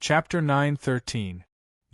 Chapter 9:13.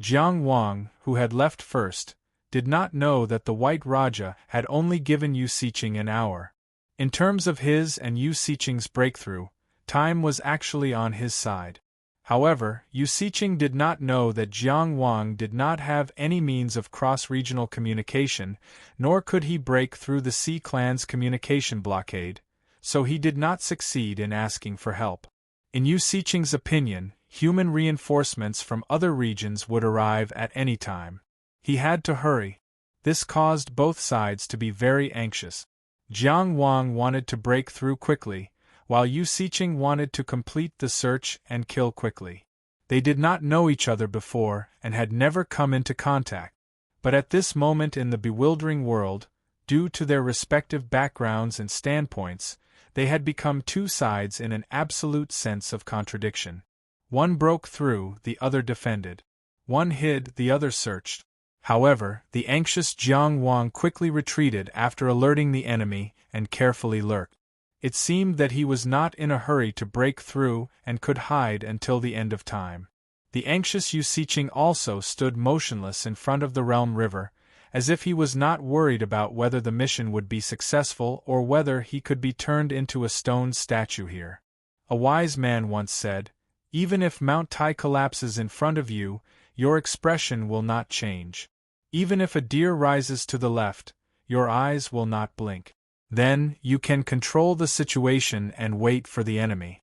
Jiang Wang, who had left first, did not know that the White Raja had only given Yu Siqing an hour. In terms of his and Yu Siqing's breakthrough, time was actually on his side. However, Yu Siqing did not know that Jiang Wang did not have any means of cross-regional communication, nor could he break through the Sea clan's communication blockade, so he did not succeed in asking for help. In Yu Siqing's opinion, human reinforcements from other regions would arrive at any time. He had to hurry. This caused both sides to be very anxious. Jiang Wang wanted to break through quickly, while Yu Siqing wanted to complete the search and kill quickly. They did not know each other before and had never come into contact. But at this moment in the bewildering world, due to their respective backgrounds and standpoints, they had become two sides in an absolute sense of contradiction. One broke through, the other defended. One hid, the other searched. However, the anxious Jiang Wang quickly retreated after alerting the enemy and carefully lurked. It seemed that he was not in a hurry to break through and could hide until the end of time. The anxious Yu Siqing also stood motionless in front of the Realm River, as if he was not worried about whether the mission would be successful or whether he could be turned into a stone statue here. A wise man once said, "Even if Mount Tai collapses in front of you, your expression will not change. Even if a deer rises to the left, your eyes will not blink. Then, you can control the situation and wait for the enemy."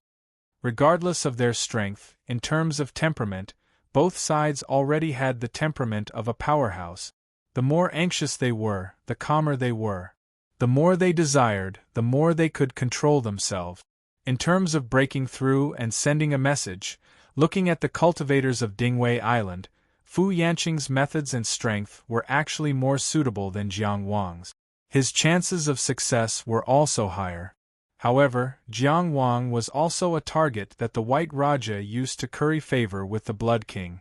Regardless of their strength, in terms of temperament, both sides already had the temperament of a powerhouse. The more anxious they were, the calmer they were. The more they desired, the more they could control themselves. In terms of breaking through and sending a message, looking at the cultivators of Dingwei Island, Fu Yanqing's methods and strength were actually more suitable than Jiang Wang's. His chances of success were also higher. However, Jiang Wang was also a target that the White Raja used to curry favor with the Blood King.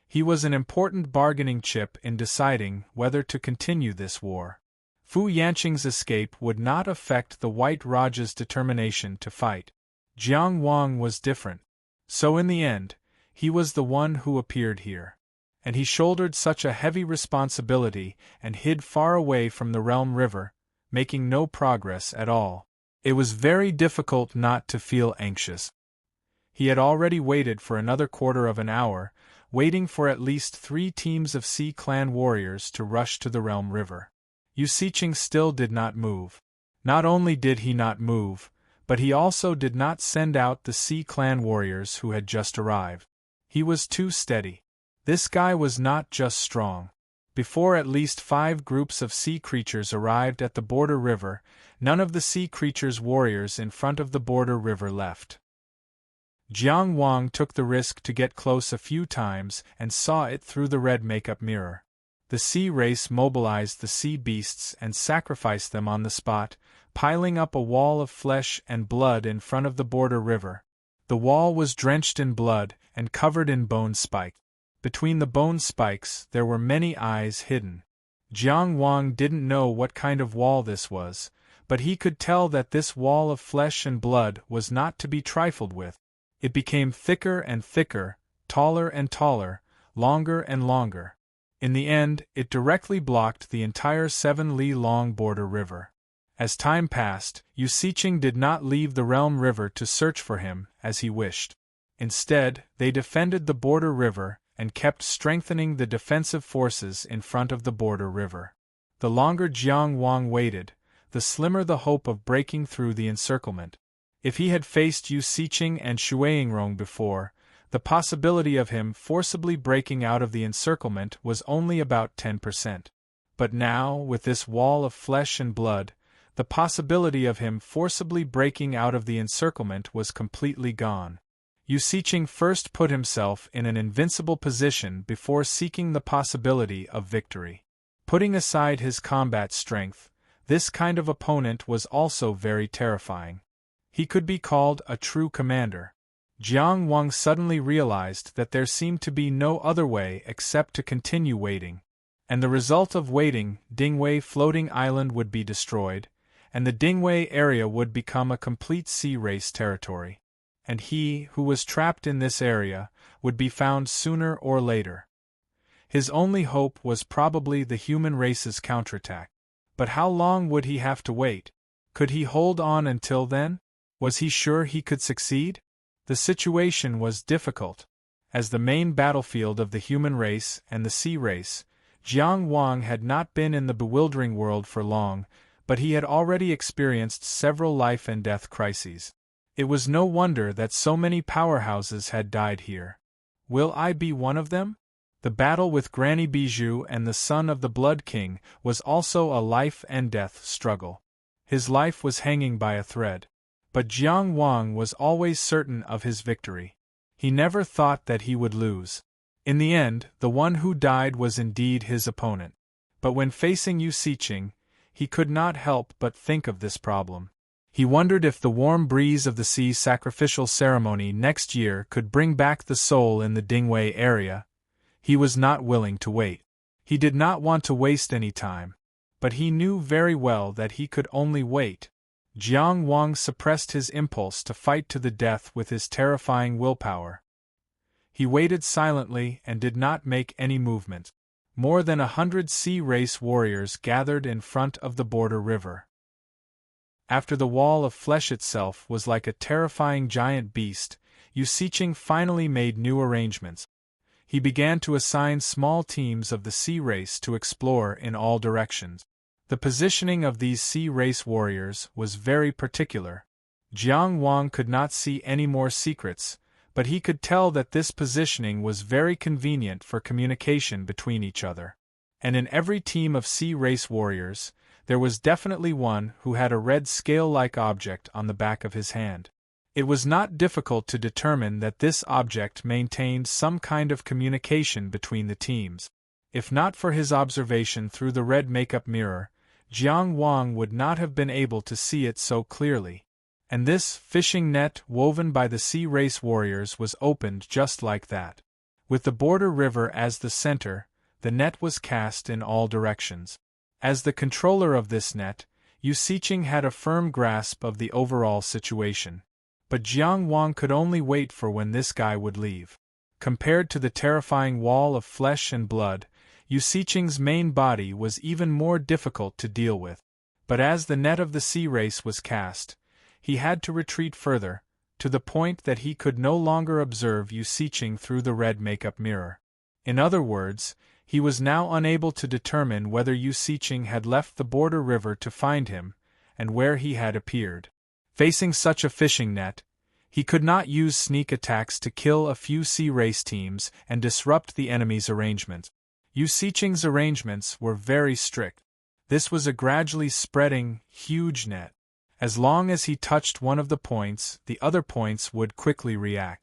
He was an important bargaining chip in deciding whether to continue this war. Fu Yanqing's escape would not affect the White Raja's determination to fight. Jiang Wang was different. So in the end, he was the one who appeared here. And he shouldered such a heavy responsibility and hid far away from the Realm River, making no progress at all. It was very difficult not to feel anxious. He had already waited for another quarter of an hour, waiting for at least 3 teams of Sea Clan warriors to rush to the Realm River. Yu Siqing still did not move. Not only did he not move, but he also did not send out the Sea Clan warriors who had just arrived. He was too steady. This guy was not just strong. Before at least 5 groups of sea creatures arrived at the border river, none of the sea creatures' warriors in front of the border river left. Jiang Wang took the risk to get close a few times and saw it through the red makeup mirror. The sea race mobilized the sea beasts and sacrificed them on the spot, piling up a wall of flesh and blood in front of the border river. The wall was drenched in blood and covered in bone spikes. Between the bone spikes there were many eyes hidden. Jiang Wang didn't know what kind of wall this was, but he could tell that this wall of flesh and blood was not to be trifled with. It became thicker and thicker, taller and taller, longer and longer. In the end, it directly blocked the entire 7-li-long border river. As time passed, Yu Siqing did not leave the Realm River to search for him, as he wished. Instead, they defended the border river and kept strengthening the defensive forces in front of the border river. The longer Jiang Wang waited, the slimmer the hope of breaking through the encirclement. If he had faced Yu Siqing and Shuaingrong before, the possibility of him forcibly breaking out of the encirclement was only about 10%. But now, with this wall of flesh and blood, the possibility of him forcibly breaking out of the encirclement was completely gone. Yu Siqing first put himself in an invincible position before seeking the possibility of victory. Putting aside his combat strength, this kind of opponent was also very terrifying. He could be called a true commander. Jiang Wang suddenly realized that there seemed to be no other way except to continue waiting. And the result of waiting, Dingwei floating island would be destroyed, and the Dingwei area would become a complete sea race territory. and he, who was trapped in this area, would be found sooner or later. His only hope was probably the human race's counterattack. But how long would he have to wait? Could he hold on until then? Was he sure he could succeed? The situation was difficult. As the main battlefield of the human race and the sea race, Jiang Wang had not been in the bewildering world for long, but he had already experienced several life and death crises. It was no wonder that so many powerhouses had died here. Will I be one of them? The battle with Granny Bijou and the son of the Blood King was also a life and death struggle. His life was hanging by a thread. But Jiang Wang was always certain of his victory. He never thought that he would lose. In the end, the one who died was indeed his opponent. But when facing Yu Siqing, he could not help but think of this problem. He wondered if the warm breeze of the sea sacrificial ceremony next year could bring back the soul in the Dingwei area. He was not willing to wait. He did not want to waste any time. But he knew very well that he could only wait. Jiang Wang suppressed his impulse to fight to the death with his terrifying willpower. He waited silently and did not make any movement. More than 100 sea race warriors gathered in front of the border river. After the wall of flesh itself was like a terrifying giant beast, Yu Siqing finally made new arrangements. He began to assign small teams of the sea race to explore in all directions. The positioning of these sea race warriors was very particular. Jiang Wang could not see any more secrets, but he could tell that this positioning was very convenient for communication between each other. And in every team of sea race warriors, there was definitely one who had a red scale-like object on the back of his hand. It was not difficult to determine that this object maintained some kind of communication between the teams. If not for his observation through the red makeup mirror, Jiang Wang would not have been able to see it so clearly. And this fishing net woven by the sea race warriors was opened just like that. With the border river as the center, the net was cast in all directions. As the controller of this net, Yu Siqing had a firm grasp of the overall situation. But Jiang Wang could only wait for when this guy would leave. Compared to the terrifying wall of flesh and blood, Yu Siqing's main body was even more difficult to deal with. But as the net of the sea race was cast, he had to retreat further, to the point that he could no longer observe Yu Siqing through the red makeup mirror. In other words, he was now unable to determine whether Yu Siqing had left the border river to find him, and where he had appeared. Facing such a fishing net, he could not use sneak attacks to kill a few sea race teams and disrupt the enemy's arrangement. Yu Siqing's arrangements were very strict. This was a gradually spreading, huge net. As long as he touched one of the points, the other points would quickly react.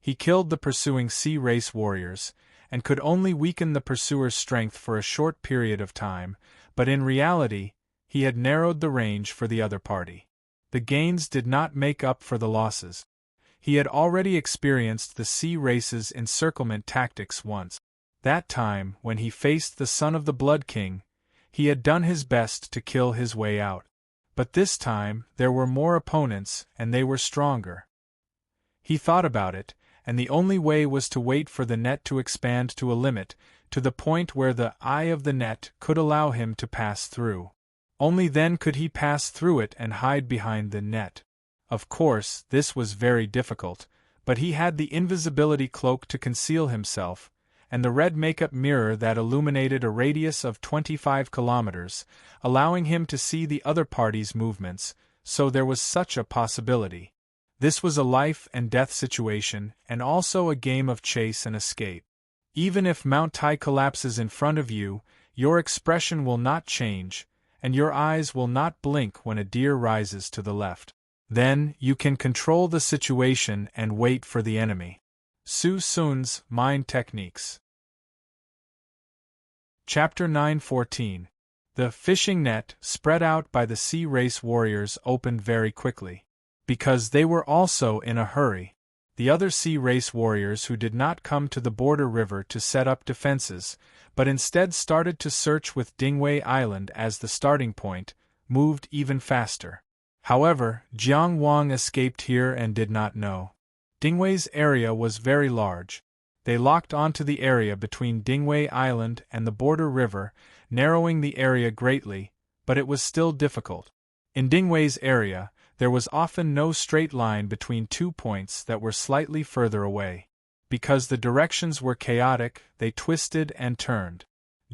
He killed the pursuing sea race warriors, and could only weaken the pursuer's strength for a short period of time, but in reality, he had narrowed the range for the other party. The gains did not make up for the losses. He had already experienced the sea race's encirclement tactics once. That time, when he faced the son of the Blood King, he had done his best to kill his way out. But this time, there were more opponents, and they were stronger. He thought about it, and the only way was to wait for the net to expand to a limit, to the point where the eye of the net could allow him to pass through. Only then could he pass through it and hide behind the net. Of course, this was very difficult, but he had the invisibility cloak to conceal himself, and the red makeup mirror that illuminated a radius of 25 kilometers, allowing him to see the other party's movements, so there was such a possibility. This was a life and death situation, and also a game of chase and escape. Even if Mount Tai collapses in front of you, your expression will not change, and your eyes will not blink when a deer rises to the left. Then, you can control the situation and wait for the enemy. Su Sun's Mind Techniques. Chapter 9:14. The fishing net, spread out by the sea race warriors, opened very quickly. Because they were also in a hurry. The other sea race warriors who did not come to the border river to set up defenses, but instead started to search with Dingwei Island as the starting point, moved even faster. However, Jiang Wang escaped here and did not know. Dingwei's area was very large. They locked onto the area between Dingwei Island and the border river, narrowing the area greatly, but it was still difficult. In Dingwei's area, there was often no straight line between 2 points that were slightly further away. Because the directions were chaotic, they twisted and turned.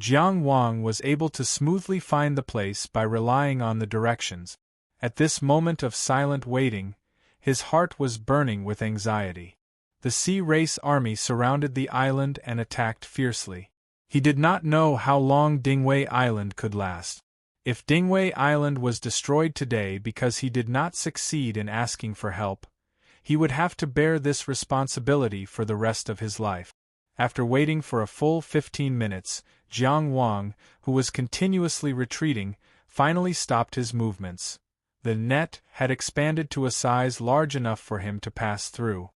Jiang Wang was able to smoothly find the place by relying on the directions. At this moment of silent waiting, his heart was burning with anxiety. The Sea Race army surrounded the island and attacked fiercely. He did not know how long Dingwei Island could last. If Dingwei Island was destroyed today because he did not succeed in asking for help, he would have to bear this responsibility for the rest of his life. After waiting for a full 15 minutes, Jiang Wang, who was continuously retreating, finally stopped his movements. The net had expanded to a size large enough for him to pass through.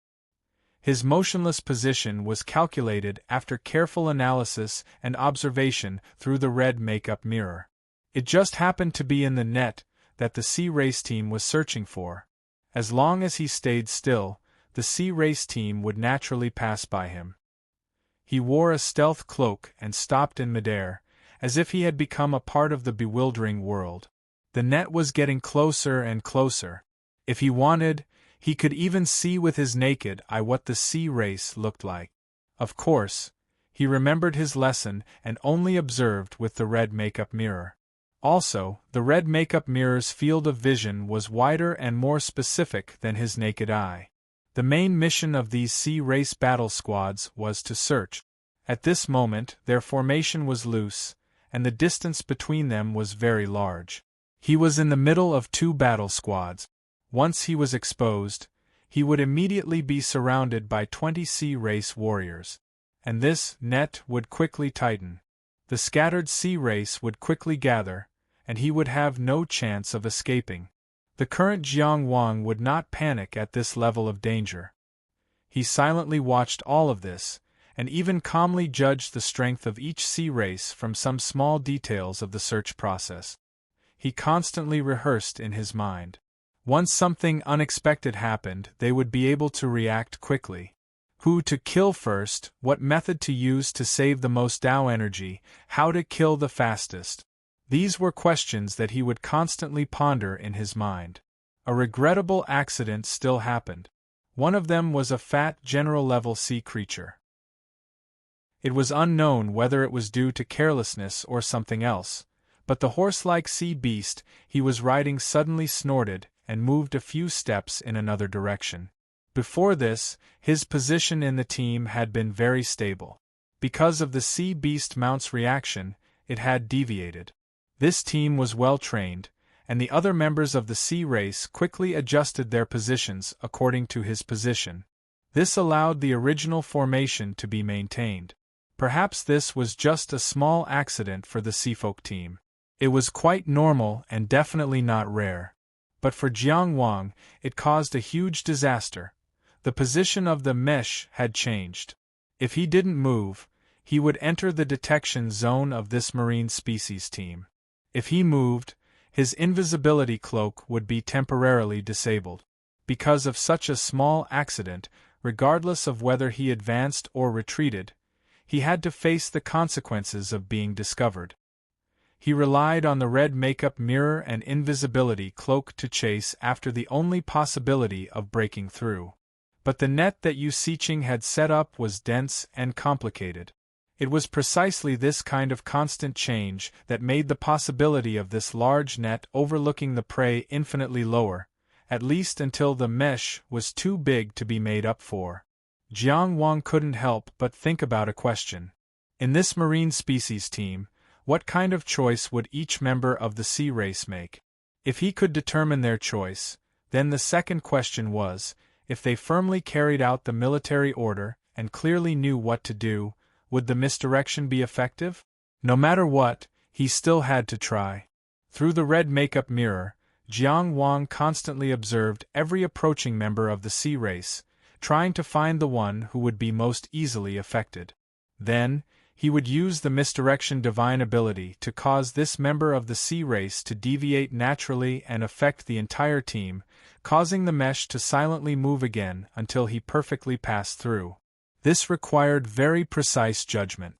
His motionless position was calculated after careful analysis and observation through the red makeup mirror. It just happened to be in the net that the Sea Race team was searching for. As long as he stayed still, the Sea Race team would naturally pass by him. He wore a stealth cloak and stopped in midair, as if he had become a part of the bewildering world. The net was getting closer and closer. If he wanted, he could even see with his naked eye what the Sea Race looked like. Of course, he remembered his lesson and only observed with the red makeup mirror. Also, the red makeup mirror's field of vision was wider and more specific than his naked eye. The main mission of these Sea Race battle squads was to search. At this moment, their formation was loose, and the distance between them was very large. He was in the middle of 2 battle squads. Once he was exposed, he would immediately be surrounded by 20 Sea Race warriors. And this net would quickly tighten. The scattered Sea Race would quickly gather, and he would have no chance of escaping. The current Jiang Wang would not panic at this level of danger. He silently watched all of this, and even calmly judged the strength of each Sea Race from some small details of the search process. He constantly rehearsed in his mind. Once something unexpected happened, they would be able to react quickly. Who to kill first, what method to use to save the most Dao energy, how to kill the fastest. These were questions that he would constantly ponder in his mind. A regrettable accident still happened. One of them was a fat general-level sea creature. It was unknown whether it was due to carelessness or something else, but the horse-like sea beast he was riding suddenly snorted and moved a few steps in another direction. Before this, his position in the team had been very stable. Because of the sea beast mount's reaction, it had deviated. This team was well trained, and the other members of the Sea Race quickly adjusted their positions according to his position. This allowed the original formation to be maintained. Perhaps this was just a small accident for the Seafolk team. It was quite normal and definitely not rare. But for Jiang Wang, it caused a huge disaster. The position of the mesh had changed. If he didn't move, he would enter the detection zone of this marine species team. If he moved, his invisibility cloak would be temporarily disabled. Because of such a small accident, regardless of whether he advanced or retreated, he had to face the consequences of being discovered. He relied on the red makeup mirror and invisibility cloak to chase after the only possibility of breaking through. But the net that Yu Siqing had set up was dense and complicated. It was precisely this kind of constant change that made the possibility of this large net overlooking the prey infinitely lower, at least until the mesh was too big to be made up for. Jiang Wang couldn't help but think about a question. In this marine species team, what kind of choice would each member of the Sea Race make? If he could determine their choice, then the second question was, if they firmly carried out the military order and clearly knew what to do, would the misdirection be effective? No matter what, he still had to try. Through the red makeup mirror, Jiang Wang constantly observed every approaching member of the Sea Race, trying to find the one who would be most easily affected. Then, he would use the misdirection divine ability to cause this member of the sea race to deviate naturally and affect the entire team, causing the mesh to silently move again until he perfectly passed through. This required very precise judgment.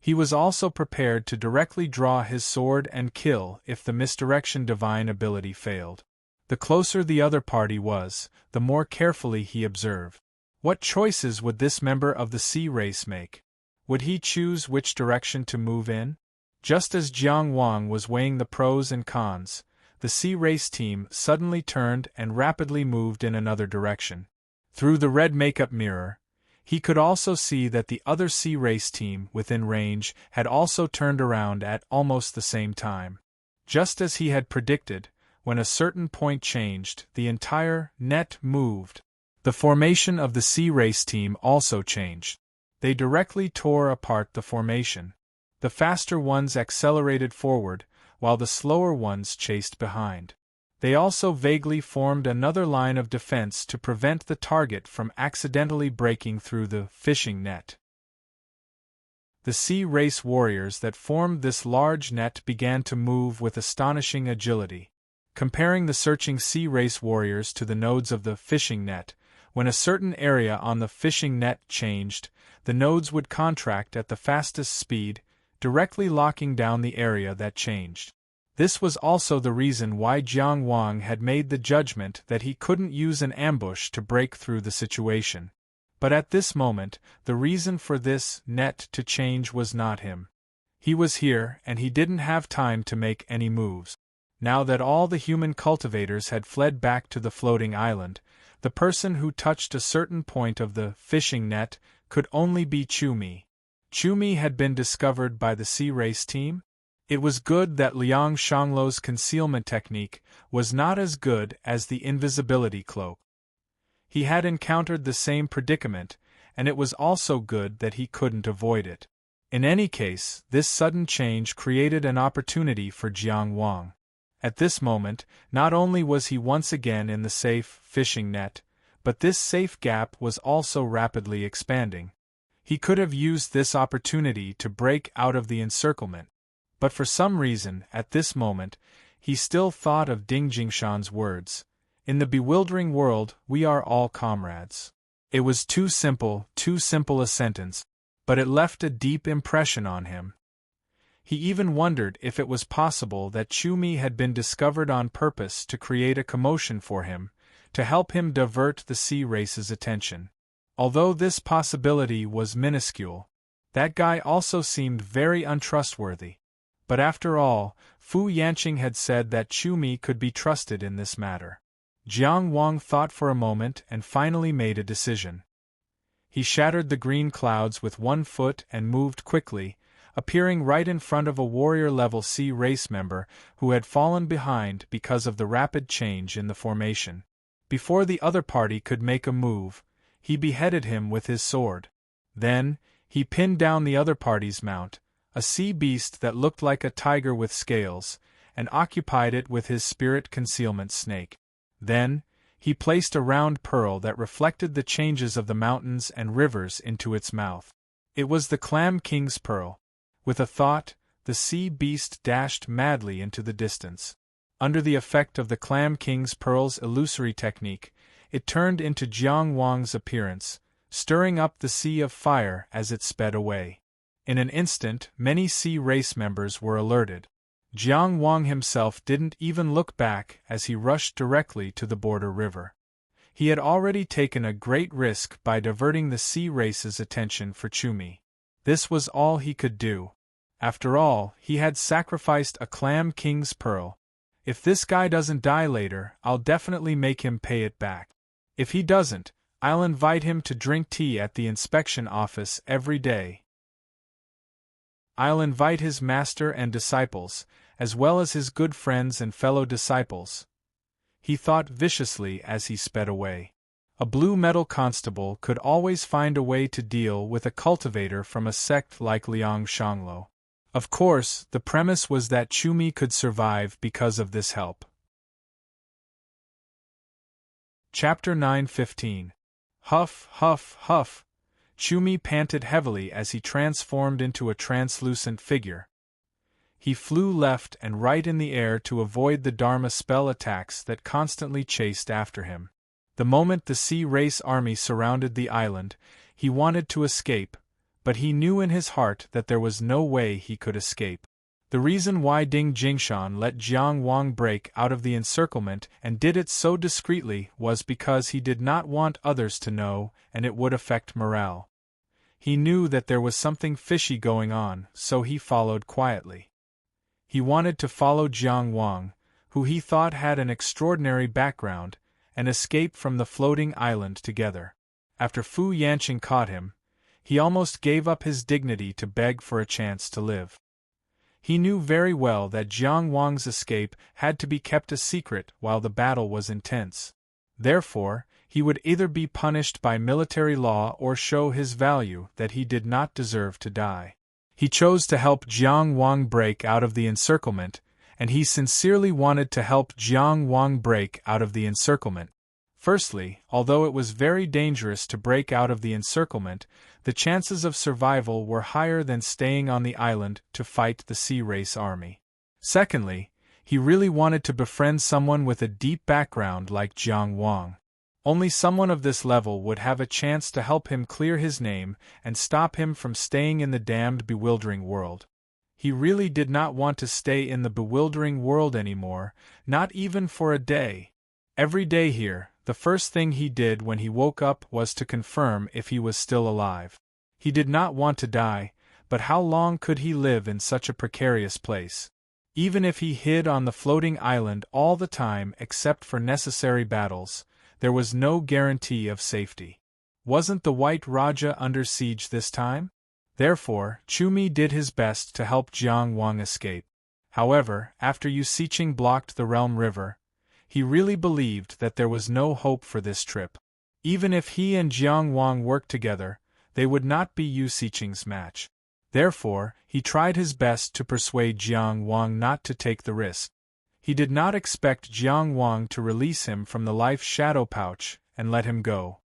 He was also prepared to directly draw his sword and kill if the misdirection divine ability failed. The closer the other party was, the more carefully he observed. What choices would this member of the sea race make? Would he choose which direction to move in? Just as Jiang Wang was weighing the pros and cons, the sea race team suddenly turned and rapidly moved in another direction. Through the red makeup mirror, he could also see that the other sea race team within range had also turned around at almost the same time. Just as he had predicted, when a certain point changed, the entire net moved. The formation of the sea race team also changed. They directly tore apart the formation. The faster ones accelerated forward, while the slower ones chased behind. They also vaguely formed another line of defense to prevent the target from accidentally breaking through the fishing net. The sea race warriors that formed this large net began to move with astonishing agility. Comparing the searching sea race warriors to the nodes of the fishing net, when a certain area on the fishing net changed, the nodes would contract at the fastest speed, directly locking down the area that changed. This was also the reason why Jiang Wang had made the judgment that he couldn't use an ambush to break through the situation. But at this moment, the reason for this net to change was not him. He was here, and he didn't have time to make any moves. Now that all the human cultivators had fled back to the floating island, the person who touched a certain point of the fishing net could only be Chumi. Chumi had been discovered by the sea race team? It was good that Liang Shanglo's concealment technique was not as good as the invisibility cloak. He had encountered the same predicament, and it was also good that he couldn't avoid it. In any case, this sudden change created an opportunity for Jiang Wang. At this moment, not only was he once again in the safe fishing net, but this safe gap was also rapidly expanding. He could have used this opportunity to break out of the encirclement. But for some reason, at this moment, he still thought of Ding Jingshan's words. In the bewildering world, we are all comrades. It was too simple a sentence, but it left a deep impression on him. He even wondered if it was possible that Chumi had been discovered on purpose to create a commotion for him, to help him divert the sea race's attention. Although this possibility was minuscule, that guy also seemed very untrustworthy. But after all, Fu Yanqing had said that Chumi could be trusted in this matter. Jiang Wang thought for a moment and finally made a decision. He shattered the green clouds with one foot and moved quickly, appearing right in front of a warrior-level sea race member who had fallen behind because of the rapid change in the formation. Before the other party could make a move, he beheaded him with his sword. Then, he pinned down the other party's mount, a sea beast that looked like a tiger with scales, and occupied it with his spirit concealment snake. Then, he placed a round pearl that reflected the changes of the mountains and rivers into its mouth. It was the Clam King's pearl. With a thought, the sea beast dashed madly into the distance. Under the effect of the Clam King's pearl's illusory technique, it turned into Jiang Wang's appearance, stirring up the sea of fire as it sped away. In an instant, many sea race members were alerted. Jiang Wang himself didn't even look back as he rushed directly to the border river. He had already taken a great risk by diverting the sea race's attention for Chumi. This was all he could do. After all, he had sacrificed a Clam King's pearl. If this guy doesn't die later, I'll definitely make him pay it back. If he doesn't, I'll invite him to drink tea at the inspection office every day. I'll invite his master and disciples, as well as his good friends and fellow disciples. He thought viciously as he sped away. A blue metal constable could always find a way to deal with a cultivator from a sect like Liang Shanglo. Of course, the premise was that Chumi could survive because of this help. Chapter 9:15. Huff, huff, huff. Chumi panted heavily as he transformed into a translucent figure. He flew left and right in the air to avoid the Dharma spell attacks that constantly chased after him. The moment the sea race army surrounded the island, he wanted to escape, but he knew in his heart that there was no way he could escape. The reason why Ding Jingshan let Jiang Wang break out of the encirclement and did it so discreetly was because he did not want others to know, and it would affect morale. He knew that there was something fishy going on, so he followed quietly. He wanted to follow Jiang Wang, who he thought had an extraordinary background, and escape from the floating island together. After Fu Yanqing caught him, he almost gave up his dignity to beg for a chance to live. He knew very well that Jiang Wang's escape had to be kept a secret while the battle was intense. Therefore, he would either be punished by military law or show his value that he did not deserve to die. He chose to help Jiang Wang break out of the encirclement, and he sincerely wanted to help Jiang Wang break out of the encirclement. Firstly, although it was very dangerous to break out of the encirclement, the chances of survival were higher than staying on the island to fight the sea race army. Secondly, he really wanted to befriend someone with a deep background like Jiang Wang. Only someone of this level would have a chance to help him clear his name and stop him from staying in the damned bewildering world. He really did not want to stay in the bewildering world anymore, not even for a day. Every day here, the first thing he did when he woke up was to confirm if he was still alive. He did not want to die, but how long could he live in such a precarious place? Even if he hid on the floating island all the time except for necessary battles, there was no guarantee of safety. Wasn't the White Raja under siege this time? Therefore, Chumi did his best to help Jiang Wang escape. However, after Yu Siqing blocked the Realm River, he really believed that there was no hope for this trip. Even if he and Jiang Wang worked together, they would not be Yu Siqing's match. Therefore, he tried his best to persuade Jiang Wang not to take the risk. He did not expect Jiang Wang to release him from the life shadow pouch and let him go.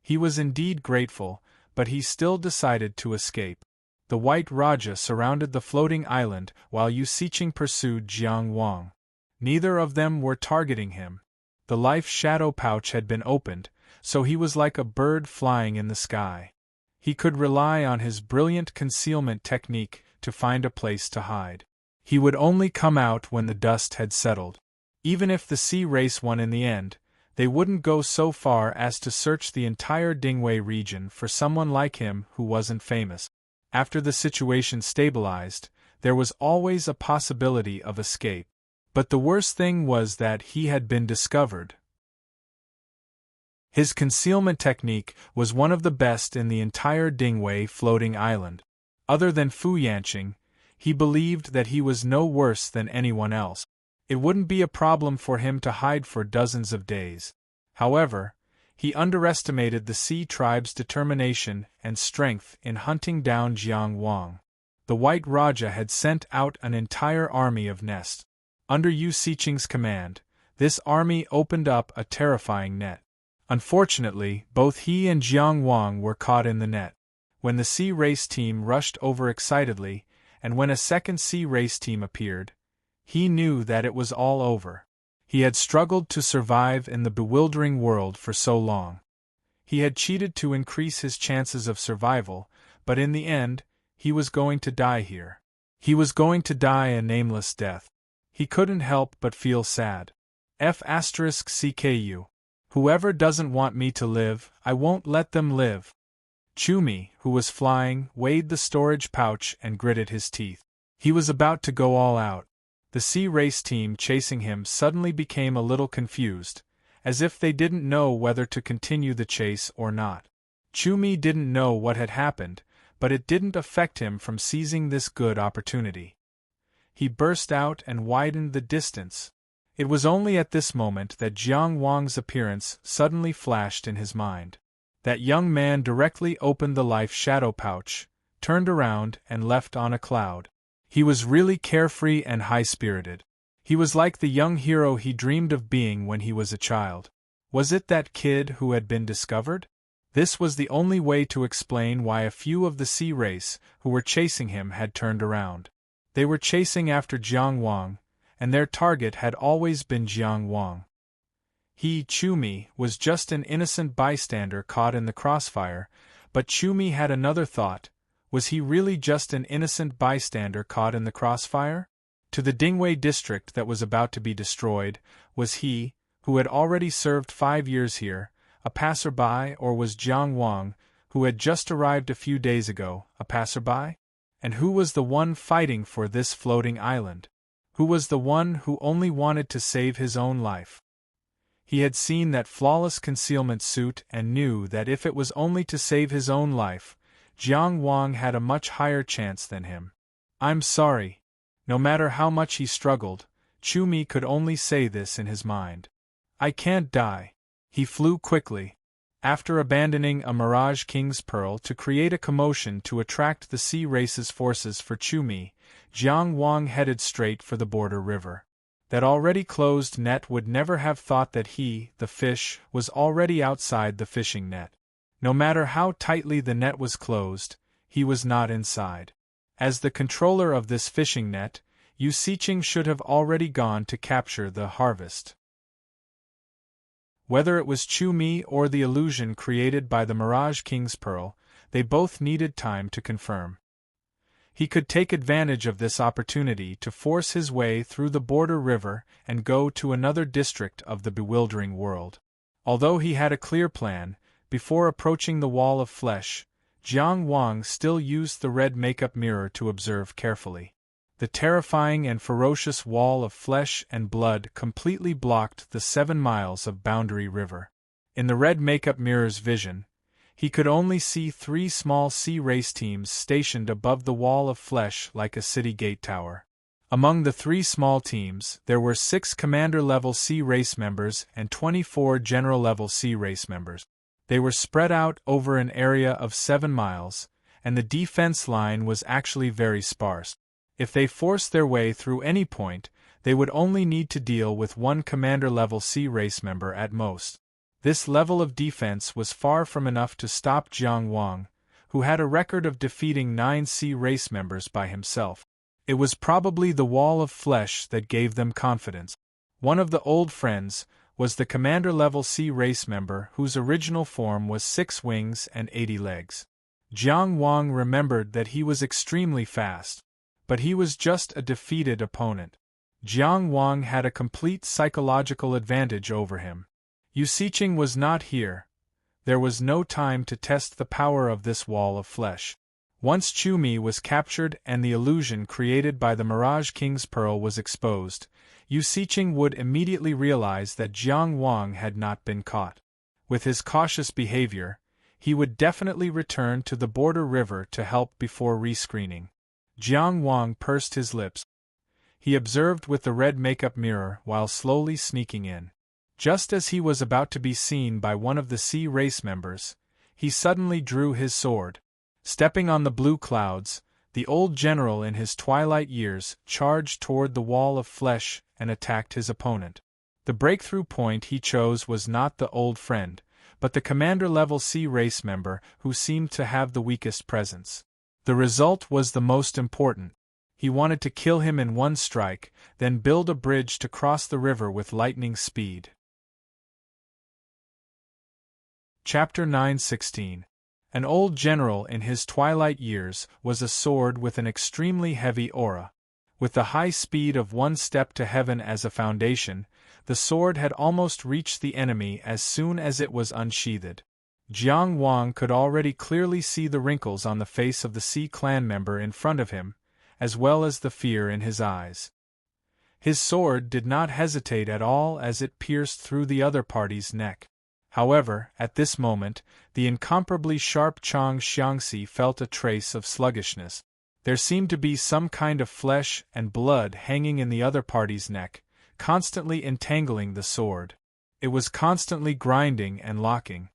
He was indeed grateful, but he still decided to escape. The White Raja surrounded the floating island while Yu Siqing pursued Jiang Wang. Neither of them were targeting him. The life shadow pouch had been opened, so he was like a bird flying in the sky. He could rely on his brilliant concealment technique to find a place to hide. He would only come out when the dust had settled. Even if the sea race won in the end, they wouldn't go so far as to search the entire Dingwei region for someone like him who wasn't famous. After the situation stabilized, there was always a possibility of escape. But the worst thing was that he had been discovered. His concealment technique was one of the best in the entire Dingwei floating island. Other than Fu Yanqing, he believed that he was no worse than anyone else. It wouldn't be a problem for him to hide for dozens of days. However, he underestimated the Sea Tribe's determination and strength in hunting down Jiang Wang. The White Raja had sent out an entire army of nests. Under Yu Siqing's command, this army opened up a terrifying net. Unfortunately, both he and Jiang Wang were caught in the net. When the sea race team rushed over excitedly, and when a second sea race team appeared, he knew that it was all over. He had struggled to survive in the bewildering world for so long. He had cheated to increase his chances of survival, but in the end, he was going to die here. He was going to die a nameless death. He couldn't help but feel sad. F***CKU. Whoever doesn't want me to live, I won't let them live. Chumi, who was flying, weighed the storage pouch and gritted his teeth. He was about to go all out. The sea race team chasing him suddenly became a little confused, as if they didn't know whether to continue the chase or not. Chumi didn't know what had happened, but it didn't affect him from seizing this good opportunity. He burst out and widened the distance. It was only at this moment that Jiang Wang's appearance suddenly flashed in his mind. That young man directly opened the life shadow pouch, turned around and left on a cloud. He was really carefree and high-spirited. He was like the young hero he dreamed of being when he was a child. Was it that kid who had been discovered? This was the only way to explain why a few of the sea race who were chasing him had turned around. They were chasing after Jiang Wang, and their target had always been Jiang Wang. He, Chumi, was just an innocent bystander caught in the crossfire, but Chumi had another thought. Was he really just an innocent bystander caught in the crossfire? To the Dingwei district that was about to be destroyed, was he, who had already served 5 years here, a passerby, or was Jiang Wang, who had just arrived a few days ago, a passerby? And who was the one fighting for this floating island? Who was the one who only wanted to save his own life? He had seen that flawless concealment suit and knew that if it was only to save his own life, Jiang Wang had a much higher chance than him. I'm sorry. No matter how much he struggled, Chumi could only say this in his mind. I can't die. He flew quickly. After abandoning a Mirage King's Pearl to create a commotion to attract the sea race's forces for Chumi, Jiang Wang headed straight for the border river. That already closed net would never have thought that he, the fish, was already outside the fishing net. No matter how tightly the net was closed, he was not inside. As the controller of this fishing net, Yu Siqing should have already gone to capture the harvest. Whether it was Chumi or the illusion created by the Mirage King's Pearl, they both needed time to confirm. He could take advantage of this opportunity to force his way through the border river and go to another district of the bewildering world. Although he had a clear plan, before approaching the wall of flesh, Jiang Wang still used the red makeup mirror to observe carefully. The terrifying and ferocious wall of flesh and blood completely blocked the 7 miles of boundary river. In the red makeup mirror's vision, he could only see 3 small sea race teams stationed above the wall of flesh like a city gate tower. Among the 3 small teams, there were 6 commander-level sea race members and 24 general-level sea race members. They were spread out over an area of 7 miles, and the defense line was actually very sparse. If they forced their way through any point, they would only need to deal with 1 commander-level sea race member at most. This level of defense was far from enough to stop Jiang Wang, who had a record of defeating 9 sea race members by himself. It was probably the wall of flesh that gave them confidence. One of the old friends was the commander-level sea race member whose original form was 6 wings and 80 legs. Jiang Wang remembered that he was extremely fast, but he was just a defeated opponent. Jiang Wang had a complete psychological advantage over him. Yu Siqing was not here. There was no time to test the power of this wall of flesh. Once Chumi was captured and the illusion created by the Mirage King's Pearl was exposed, Yu Siqing would immediately realize that Jiang Wang had not been caught. With his cautious behavior, he would definitely return to the border river to help before rescreening. Jiang Wang pursed his lips. He observed with the red makeup mirror while slowly sneaking in. Just as he was about to be seen by one of the sea race members, he suddenly drew his sword. Stepping on the blue clouds, the old general in his twilight years charged toward the wall of flesh and attacked his opponent. The breakthrough point he chose was not the old friend, but the commander-level sea race member who seemed to have the weakest presence. The result was the most important. He wanted to kill him in one strike, then build a bridge to cross the river with lightning speed. Chapter 9:16. An old general in his twilight years was a sword with an extremely heavy aura. With the high speed of 1 step to heaven as a foundation, the sword had almost reached the enemy as soon as it was unsheathed. Jiang Wang could already clearly see the wrinkles on the face of the Sea Clan member in front of him, as well as the fear in his eyes. His sword did not hesitate at all as it pierced through the other party's neck. However, at this moment, the incomparably sharp Chang Xiangxi felt a trace of sluggishness. There seemed to be some kind of flesh and blood hanging in the other party's neck, constantly entangling the sword. It was constantly grinding and locking.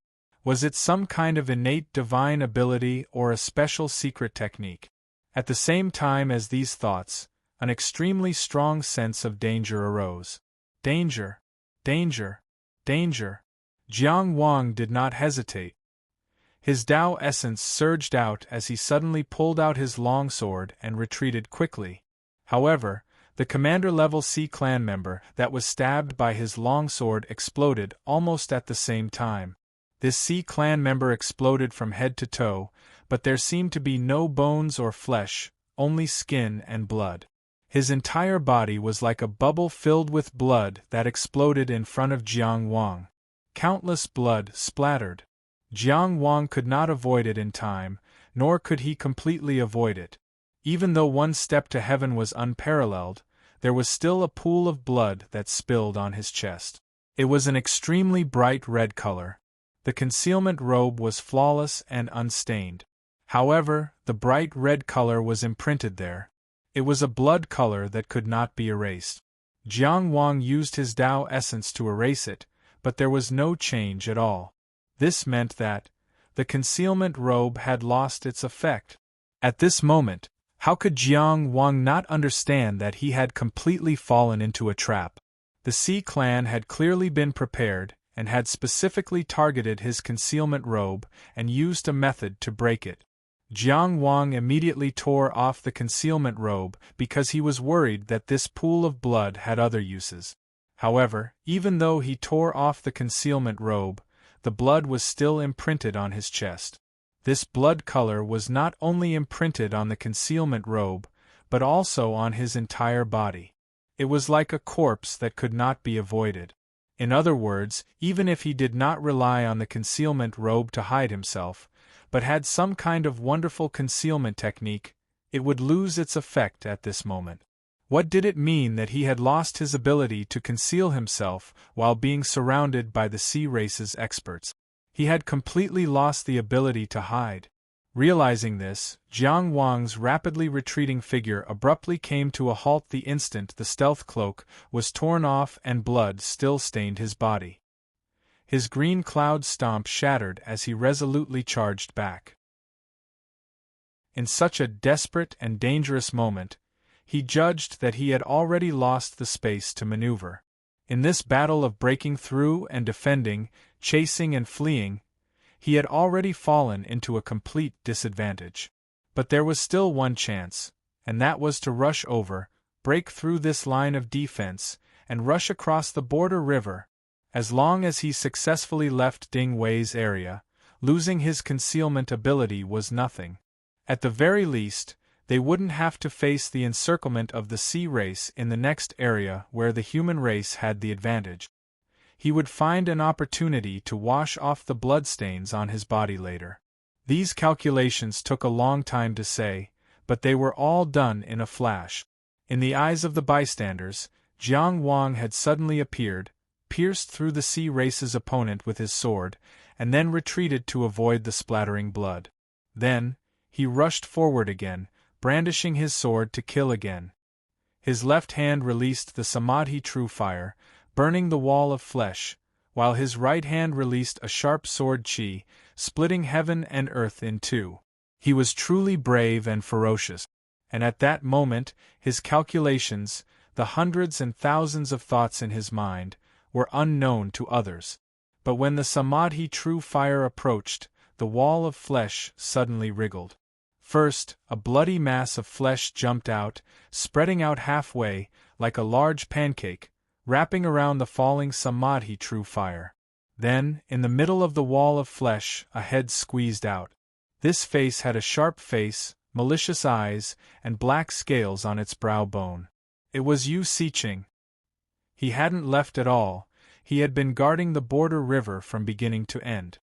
Was it some kind of innate divine ability or a special secret technique? At the same time as these thoughts, an extremely strong sense of danger arose. Danger! Danger! Danger! Jiang Wang did not hesitate. His Tao essence surged out as he suddenly pulled out his longsword and retreated quickly. However, the commander-level Sea clan member that was stabbed by his longsword exploded almost at the same time. This Sea clan member exploded from head to toe, but there seemed to be no bones or flesh, only skin and blood. His entire body was like a bubble filled with blood that exploded in front of Jiang Wang. Countless blood splattered. Jiang Wang could not avoid it in time, nor could he completely avoid it. Even though one step to heaven was unparalleled, there was still a pool of blood that spilled on his chest. It was an extremely bright red color. The concealment robe was flawless and unstained. However, the bright red color was imprinted there. It was a blood color that could not be erased. Jiang Wang used his Tao essence to erase it, but there was no change at all. This meant that the concealment robe had lost its effect. At this moment, how could Jiang Wang not understand that he had completely fallen into a trap? The Sea clan had clearly been prepared and had specifically targeted his concealment robe and used a method to break it. Jiang Wang immediately tore off the concealment robe because he was worried that this pool of blood had other uses. However, even though he tore off the concealment robe, the blood was still imprinted on his chest. This blood color was not only imprinted on the concealment robe, but also on his entire body. It was like a corpse that could not be avoided. In other words, even if he did not rely on the concealment robe to hide himself, but had some kind of wonderful concealment technique, it would lose its effect at this moment. What did it mean that he had lost his ability to conceal himself while being surrounded by the sea race's experts? He had completely lost the ability to hide. Realizing this, Jiang Wang's rapidly retreating figure abruptly came to a halt the instant the stealth cloak was torn off and blood still stained his body. His green cloud stomp shattered as he resolutely charged back. In such a desperate and dangerous moment, he judged that he had already lost the space to maneuver. In this battle of breaking through and defending, chasing and fleeing, he had already fallen into a complete disadvantage. But there was still one chance, and that was to rush over, break through this line of defense, and rush across the border river. As long as he successfully left Ding Wei's area, losing his concealment ability was nothing. At the very least, they wouldn't have to face the encirclement of the sea race in the next area where the human race had the advantage. He would find an opportunity to wash off the bloodstains on his body later. These calculations took a long time to say, but they were all done in a flash. In the eyes of the bystanders, Jiang Wang had suddenly appeared, pierced through the sea race's opponent with his sword, and then retreated to avoid the splattering blood. Then, he rushed forward again, brandishing his sword to kill again. His left hand released the Samadhi True Fire, burning the wall of flesh, while his right hand released a sharp sword chi, splitting heaven and earth in two. He was truly brave and ferocious, and at that moment, his calculations, the hundreds and thousands of thoughts in his mind, were unknown to others. But when the Samadhi True Fire approached, the wall of flesh suddenly wriggled. First, a bloody mass of flesh jumped out, spreading out halfway, like a large pancake, wrapping around the falling Samadhi True Fire. Then, in the middle of the wall of flesh, a head squeezed out. This face had a sharp face, malicious eyes, and black scales on its brow bone. It was Yu Siqing. He hadn't left at all, he had been guarding the border river from beginning to end.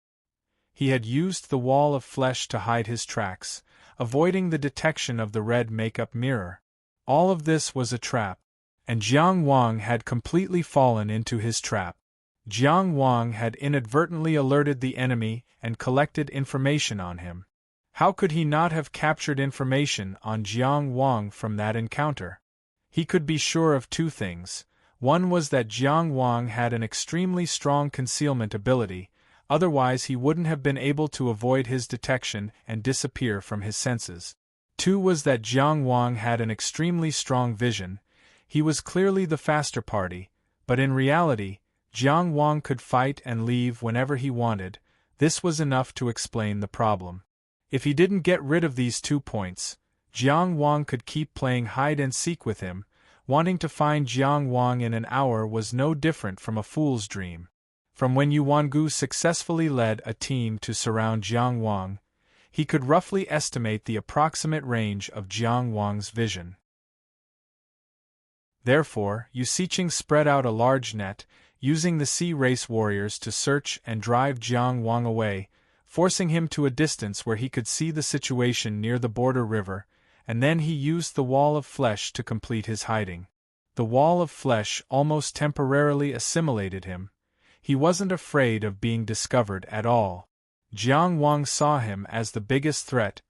He had used the wall of flesh to hide his tracks, avoiding the detection of the red makeup mirror. All of this was a trap, and Jiang Wang had completely fallen into his trap. Jiang Wang had inadvertently alerted the enemy and collected information on him. How could he not have captured information on Jiang Wang from that encounter? He could be sure of two things. One was that Jiang Wang had an extremely strong concealment ability, otherwise he wouldn't have been able to avoid his detection and disappear from his senses. Two was that Jiang Wang had an extremely strong vision. He was clearly the faster party, but in reality, Jiang Wang could fight and leave whenever he wanted, This was enough to explain the problem. If he didn't get rid of these 2 points, Jiang Wang could keep playing hide-and-seek with him. Wanting to find Jiang Wang in an hour was no different from a fool's dream. From when Yu Wangu successfully led a team to surround Jiang Wang, he could roughly estimate the approximate range of Jiang Wang's vision. Therefore, Yu Siqing spread out a large net, using the sea race warriors to search and drive Jiang Wang away, forcing him to a distance where he could see the situation near the border river, and then he used the wall of flesh to complete his hiding. The wall of flesh almost temporarily assimilated him. He wasn't afraid of being discovered at all. Jiang Wang saw him as the biggest threat.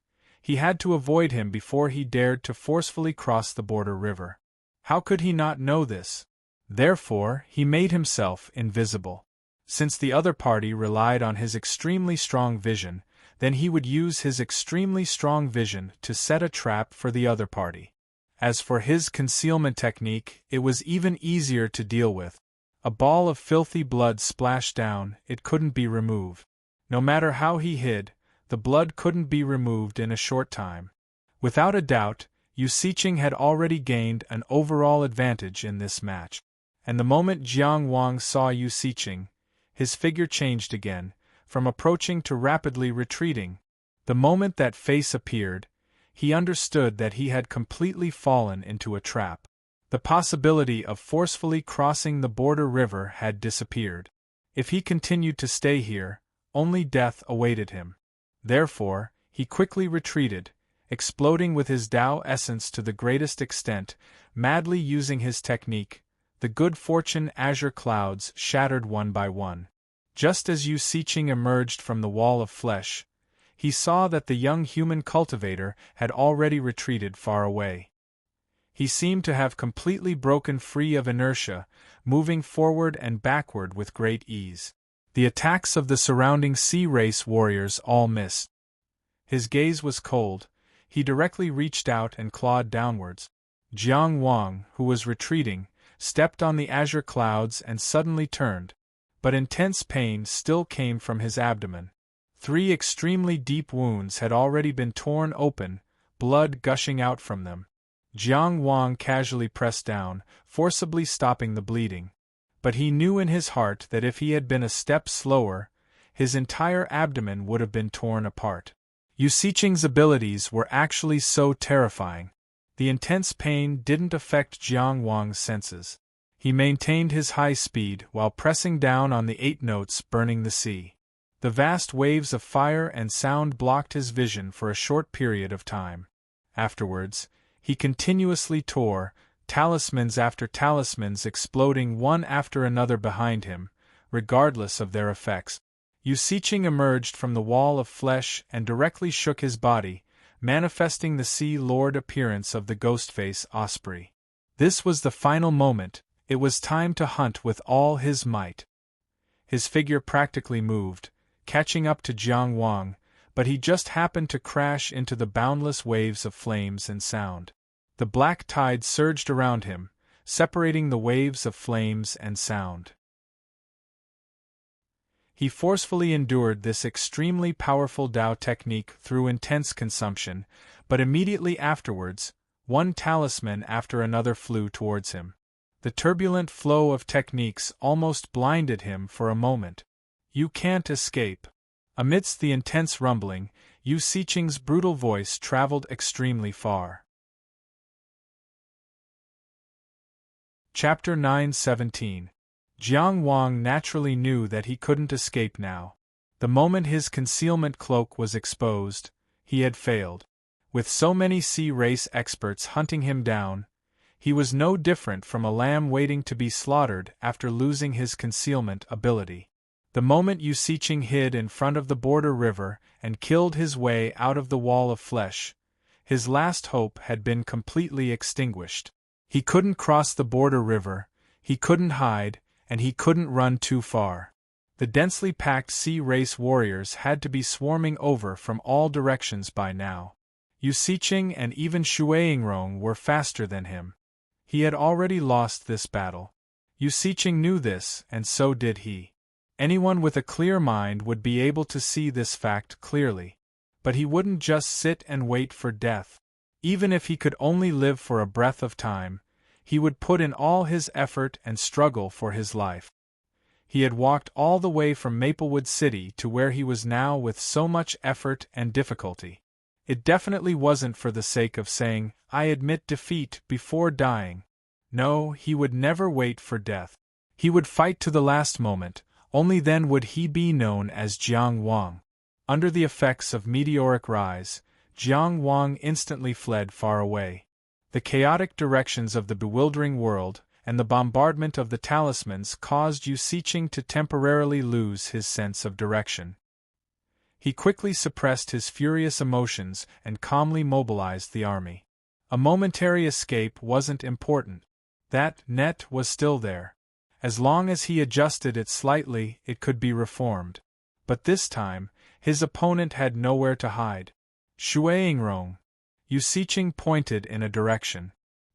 He had to avoid him before he dared to forcefully cross the border river. How could he not know this? Therefore, he made himself invisible. Since the other party relied on his extremely strong vision, then he would use his extremely strong vision to set a trap for the other party. As for his concealment technique, it was even easier to deal with. A ball of filthy blood splashed down, it couldn't be removed. No matter how he hid, the blood couldn't be removed in a short time. Without a doubt, Yu Siqing had already gained an overall advantage in this match. And the moment Jiang Wang saw Yu Siqing, his figure changed again, from approaching to rapidly retreating. The moment that face appeared, he understood that he had completely fallen into a trap. The possibility of forcefully crossing the border river had disappeared. If he continued to stay here, only death awaited him. Therefore, he quickly retreated, exploding with his Tao essence to the greatest extent, madly using his technique. The good fortune azure clouds shattered one by one. Just as Yu Siqing emerged from the wall of flesh, he saw that the young human cultivator had already retreated far away. He seemed to have completely broken free of inertia, moving forward and backward with great ease. The attacks of the surrounding sea race warriors all missed. His gaze was cold. He directly reached out and clawed downwards. Jiang Wang, who was retreating, stepped on the azure clouds and suddenly turned. But intense pain still came from his abdomen. 3 extremely deep wounds had already been torn open, blood gushing out from them. Jiang Wang casually pressed down, forcibly stopping the bleeding. But he knew in his heart that if he had been a step slower, his entire abdomen would have been torn apart. Yu Siqing's abilities were actually so terrifying. The intense pain didn't affect Jiang Wang's senses. He maintained his high speed while pressing down on the 8 notes burning the sea. The vast waves of fire and sound blocked his vision for a short period of time. Afterwards, he continuously tore, talismans after talismans exploding one after another behind him, regardless of their effects. Yu Siqing emerged from the wall of flesh and directly shook his body, manifesting the Sea Lord appearance of the Ghostface Osprey. This was the final moment. It was time to hunt with all his might. His figure practically moved, catching up to Jiang Wang, but he just happened to crash into the boundless waves of flames and sound. The black tide surged around him, separating the waves of flames and sound. He forcefully endured this extremely powerful Tao technique through intense consumption, but immediately afterwards, one talisman after another flew towards him. The turbulent flow of techniques almost blinded him for a moment. You can't escape. Amidst the intense rumbling, Yu Siqing's brutal voice traveled extremely far. Chapter 9:17. Jiang Wang naturally knew that he couldn't escape now. The moment his concealment cloak was exposed, he had failed. With so many sea race experts hunting him down, he was no different from a lamb waiting to be slaughtered after losing his concealment ability. The moment Yu Siqing hid in front of the border river and killed his way out of the wall of flesh, his last hope had been completely extinguished. He couldn't cross the border river, he couldn't hide, and he couldn't run too far. The densely packed sea race warriors had to be swarming over from all directions by now. Yu Siqing and even Shuaingrong were faster than him. He had already lost this battle. Yu Siqing knew this, and so did he. Anyone with a clear mind would be able to see this fact clearly. But he wouldn't just sit and wait for death. Even if he could only live for a breath of time, he would put in all his effort and struggle for his life. He had walked all the way from Maplewood City to where he was now with so much effort and difficulty. It definitely wasn't for the sake of saying, "I admit defeat," before dying. No, he would never wait for death. He would fight to the last moment. Only then would he be known as Jiang Wang. Under the effects of meteoric rise, Jiang Wang instantly fled far away. The chaotic directions of the bewildering world and the bombardment of the talismans caused Yu Siqing to temporarily lose his sense of direction. He quickly suppressed his furious emotions and calmly mobilized the army. A momentary escape wasn't important. That net was still there. As long as he adjusted it slightly, it could be reformed. But this time, his opponent had nowhere to hide. Shuaingrong. Yu Siqing pointed in a direction.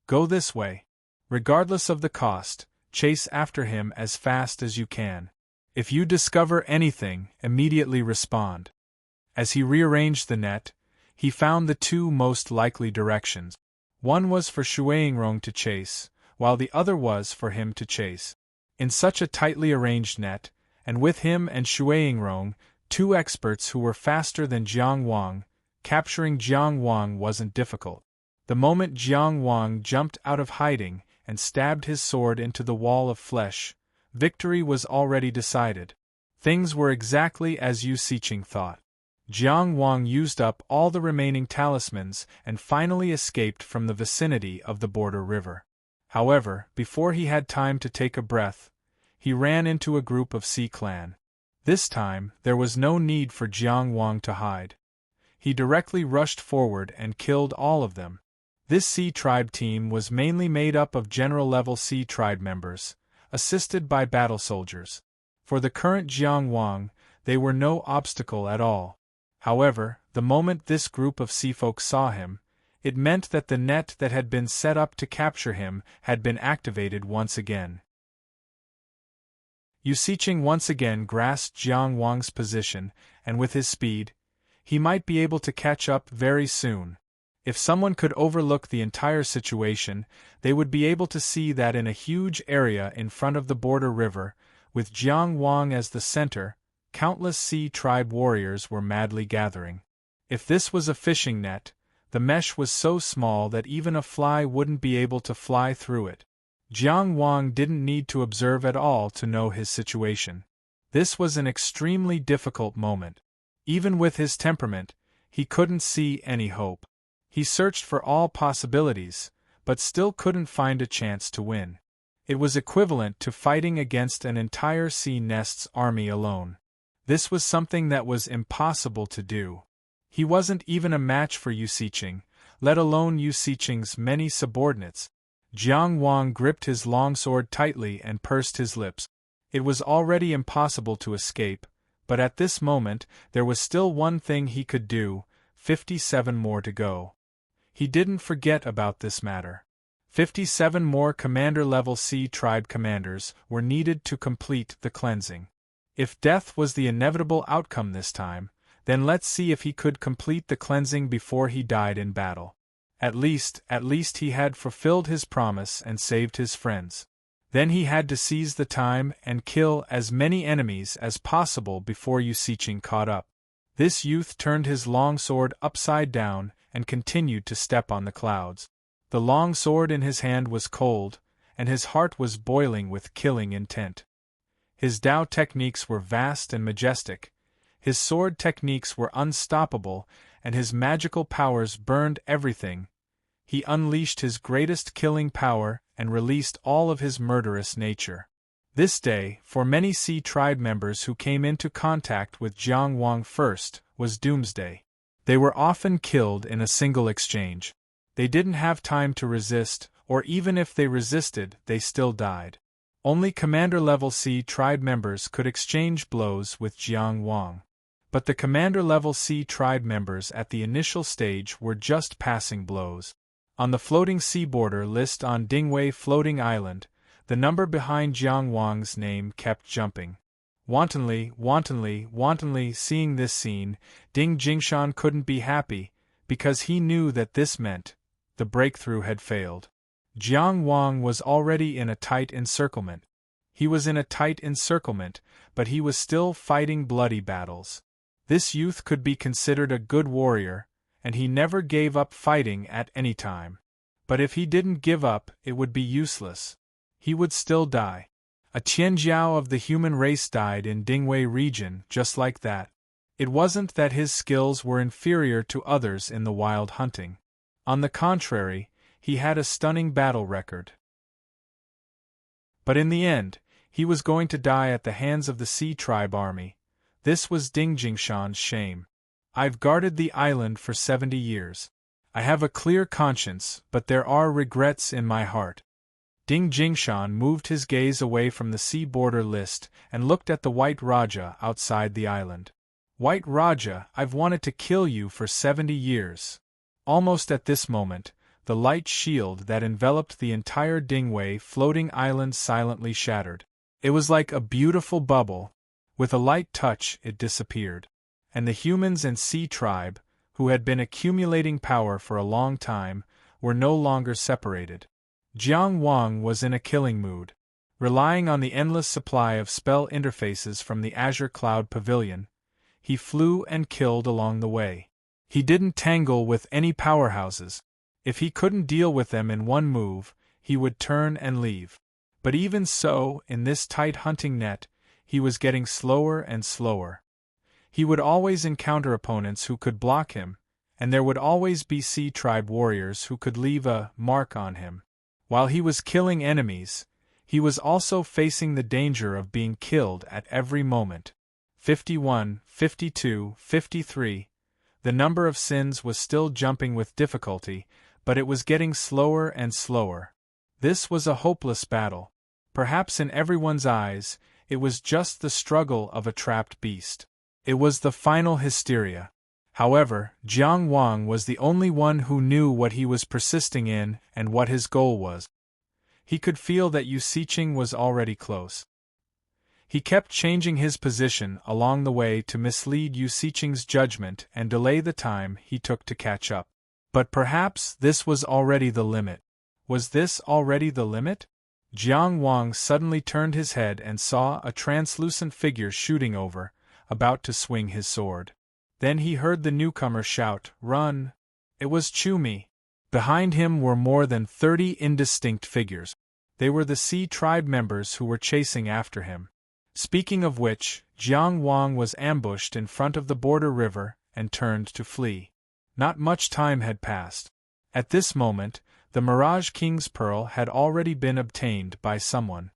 Go this way. Regardless of the cost, chase after him as fast as you can. If you discover anything, immediately respond. As he rearranged the net, he found the two most likely directions. One was for Shuaingrong to chase, while the other was for him to chase. In such a tightly arranged net, and with him and Shuaingrong, two experts who were faster than Jiang Wang, capturing Jiang Wang wasn't difficult. The moment Jiang Wang jumped out of hiding and stabbed his sword into the wall of flesh, victory was already decided. Things were exactly as Yu Siqing thought. Jiang Wang used up all the remaining talismans and finally escaped from the vicinity of the border river. However, before he had time to take a breath, he ran into a group of Sea Clan. This time, there was no need for Jiang Wang to hide. He directly rushed forward and killed all of them. This Sea Tribe team was mainly made up of general-level Sea Tribe members, assisted by battle soldiers. For the current Jiang Wang, they were no obstacle at all. However, the moment this group of sea folk saw him, it meant that the net that had been set up to capture him had been activated once again. Yu Siqing once again grasped Jiang Wang's position, and with his speed, he might be able to catch up very soon. If someone could overlook the entire situation, they would be able to see that in a huge area in front of the border river, with Jiang Wang as the center, countless Sea Tribe warriors were madly gathering. If this was a fishing net, the mesh was so small that even a fly wouldn't be able to fly through it. Jiang Wang didn't need to observe at all to know his situation. This was an extremely difficult moment. Even with his temperament, he couldn't see any hope. He searched for all possibilities, but still couldn't find a chance to win. It was equivalent to fighting against an entire sea nest's army alone. This was something that was impossible to do. He wasn't even a match for Yu Siqing, let alone Yu Siqing's many subordinates. Jiang Wang gripped his longsword tightly and pursed his lips. It was already impossible to escape, but at this moment there was still one thing he could do, 57 more to go. He didn't forget about this matter. 57 more commander-level Sea Tribe commanders were needed to complete the cleansing. If death was the inevitable outcome this time, then let's see if he could complete the cleansing before he died in battle. At least he had fulfilled his promise and saved his friends. Then he had to seize the time and kill as many enemies as possible before Yu Siqing caught up. This youth turned his long sword upside down and continued to step on the clouds. The long sword in his hand was cold, and his heart was boiling with killing intent. His Dao techniques were vast and majestic. His sword techniques were unstoppable, and his magical powers burned everything. He unleashed his greatest killing power and released all of his murderous nature. This day, for many Sea Tribe members who came into contact with Jiang Wang first, was doomsday. They were often killed in a single exchange. They didn't have time to resist, or even if they resisted, they still died. Only commander-level Sea Tribe members could exchange blows with Jiang Wang. But the commander-level Sea Tribe members at the initial stage were just passing blows. On the floating sea border list on Dingwei Floating Island, the number behind Jiang Wang's name kept jumping. Wantonly seeing this scene, Ding Jingshan couldn't be happy, because he knew that this meant the breakthrough had failed. Jiang Wang was already in a tight encirclement. He was in a tight encirclement, but he was still fighting bloody battles. This youth could be considered a good warrior, and he never gave up fighting at any time. But if he didn't give up, it would be useless. He would still die. A Qianjiao of the human race died in Dingwei region just like that. It wasn't that his skills were inferior to others in the wild hunting. On the contrary, he had a stunning battle record. But in the end, he was going to die at the hands of the Sea Tribe army. This was Ding Jingshan's shame. I've guarded the island for 70 years. I have a clear conscience, but there are regrets in my heart. Ding Jingshan moved his gaze away from the sea border list and looked at the White Raja outside the island. White Raja, I've wanted to kill you for 70 years. Almost at this moment, the light shield that enveloped the entire Dingwei floating island silently shattered. It was like a beautiful bubble. With a light touch, it disappeared. And the humans and Sea Tribe, who had been accumulating power for a long time, were no longer separated. Jiang Wang was in a killing mood. Relying on the endless supply of spell interfaces from the Azure Cloud Pavilion, he flew and killed along the way. He didn't tangle with any powerhouses. If he couldn't deal with them in one move, he would turn and leave. But even so, in this tight hunting net, he was getting slower and slower. He would always encounter opponents who could block him, and there would always be Sea Tribe warriors who could leave a mark on him. While he was killing enemies, he was also facing the danger of being killed at every moment. 51, 52, 53. The number of sins was still jumping with difficulty, but it was getting slower and slower. This was a hopeless battle. Perhaps in everyone's eyes, it was just the struggle of a trapped beast. It was the final hysteria. However, Jiang Wang was the only one who knew what he was persisting in and what his goal was. He could feel that Yu Siqing was already close. He kept changing his position along the way to mislead Yu Siqing's judgment and delay the time he took to catch up. But perhaps this was already the limit. Was this already the limit? Jiang Wang suddenly turned his head and saw a translucent figure shooting over, about to swing his sword. Then he heard the newcomer shout, "Run!" It was Chumi. Behind him were more than 30 indistinct figures. They were the Sea Tribe members who were chasing after him. Speaking of which, Jiang Wang was ambushed in front of the border river and turned to flee. Not much time had passed. At this moment, the Mirage King's Pearl had already been obtained by someone,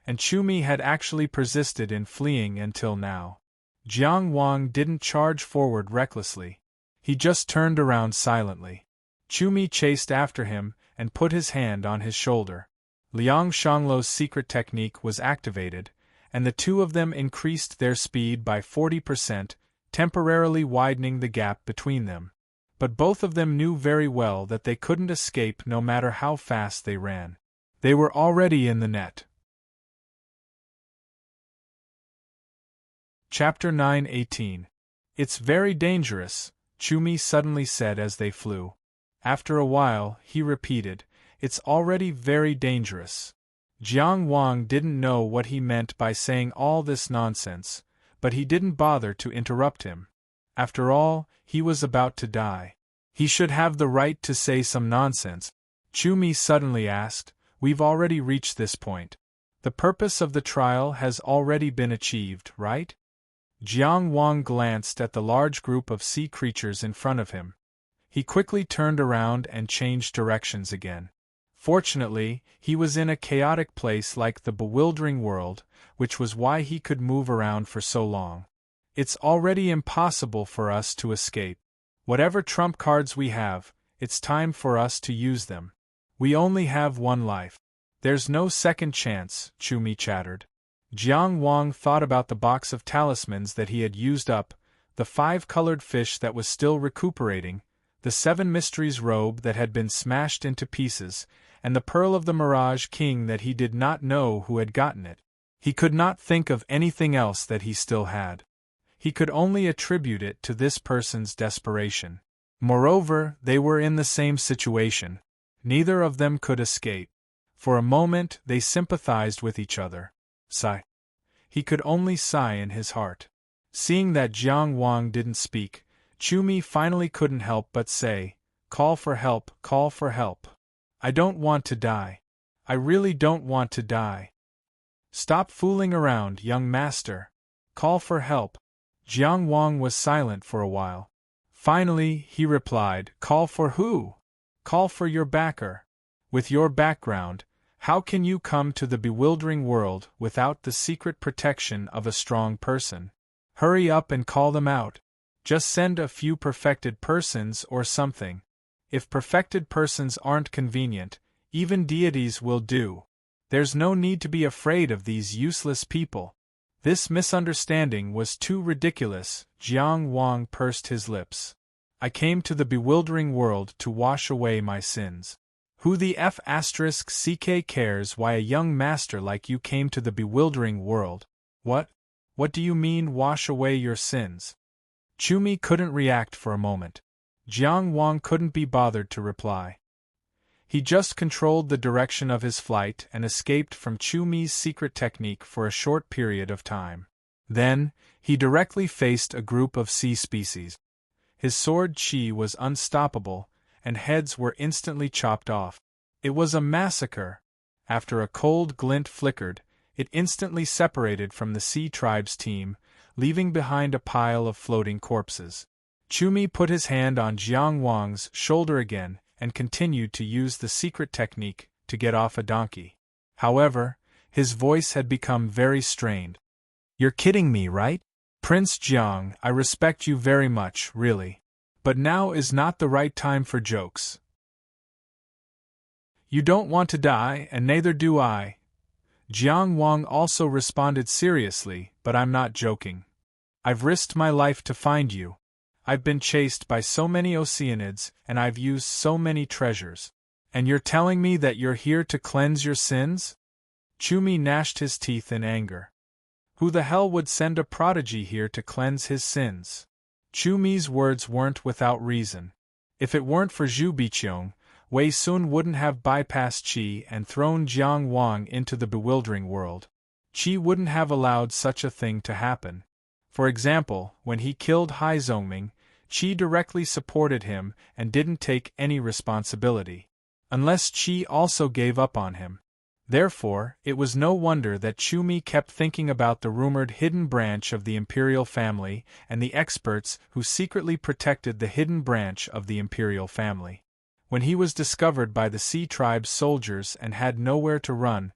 and Chumi had actually persisted in fleeing until now. Jiang Wang didn't charge forward recklessly. He just turned around silently. Chumi chased after him and put his hand on his shoulder. Liang Shanglo's secret technique was activated, and the two of them increased their speed by 40%, temporarily widening the gap between them. But both of them knew very well that they couldn't escape no matter how fast they ran. They were already in the net. Chapter 9:18. It's very dangerous, Chumi suddenly said as they flew. After a while, he repeated, "It's already very dangerous." Jiang Wang didn't know what he meant by saying all this nonsense, but he didn't bother to interrupt him. After all, he was about to die. He should have the right to say some nonsense. Chumi suddenly asked, "We've already reached this point. The purpose of the trial has already been achieved, right?" Jiang Wang glanced at the large group of sea creatures in front of him. He quickly turned around and changed directions again. Fortunately, he was in a chaotic place like the bewildering world, which was why he could move around for so long. It's already impossible for us to escape. Whatever trump cards we have, it's time for us to use them. We only have one life. There's no second chance, Chumi chattered. Jiang Wang thought about the box of talismans that he had used up, the 5-colored fish that was still recuperating, the 7 mysteries robe that had been smashed into pieces, and the pearl of the Mirage King that he did not know who had gotten it. He could not think of anything else that he still had. He could only attribute it to this person's desperation. Moreover, they were in the same situation. Neither of them could escape. For a moment, they sympathized with each other. Sigh. He could only sigh in his heart. Seeing that Jiang Wang didn't speak, Chumi finally couldn't help but say, "Call for help, call for help. I don't want to die. I really don't want to die. Stop fooling around, young master. Call for help." Jiang Wang was silent for a while. Finally, he replied, "Call for who? Call for your backer. With your background, how can you come to the bewildering world without the secret protection of a strong person? Hurry up and call them out. Just send a few perfected persons or something. If perfected persons aren't convenient, even deities will do. There's no need to be afraid of these useless people." This misunderstanding was too ridiculous. Jiang Wang pursed his lips. "I came to the bewildering world to wash away my sins. Who the f***ck cares why a young master like you came to the bewildering world? What? What do you mean wash away your sins?" Chumi couldn't react for a moment. Jiang Wang couldn't be bothered to reply. He just controlled the direction of his flight and escaped from Chumi's secret technique for a short period of time. Then, he directly faced a group of sea species. His sword chi was unstoppable, and heads were instantly chopped off. It was a massacre. After a cold glint flickered, it instantly separated from the Sea Tribe's team, leaving behind a pile of floating corpses. Chumi put his hand on Jiang Wang's shoulder again and continued to use the secret technique to get off a donkey. However, his voice had become very strained. "You're kidding me, right? Prince Jiang, I respect you very much, really. But now is not the right time for jokes. You don't want to die, and neither do I." Jiang Wang also responded seriously, "But I'm not joking. I've risked my life to find you. I've been chased by so many Oceanids, and I've used so many treasures. And you're telling me that you're here to cleanse your sins?" Chumi gnashed his teeth in anger. Who the hell would send a prodigy here to cleanse his sins? Chumi's words weren't without reason. If it weren't for Zhu Biqiong, Wei Sun wouldn't have bypassed Qi and thrown Jiang Wang into the bewildering world. Qi wouldn't have allowed such a thing to happen. For example, when he killed Hai Zongming, Qi directly supported him and didn't take any responsibility. Unless Qi also gave up on him. Therefore, it was no wonder that Chumi kept thinking about the rumored hidden branch of the imperial family and the experts who secretly protected the hidden branch of the imperial family. When he was discovered by the Sea Tribe's soldiers and had nowhere to run,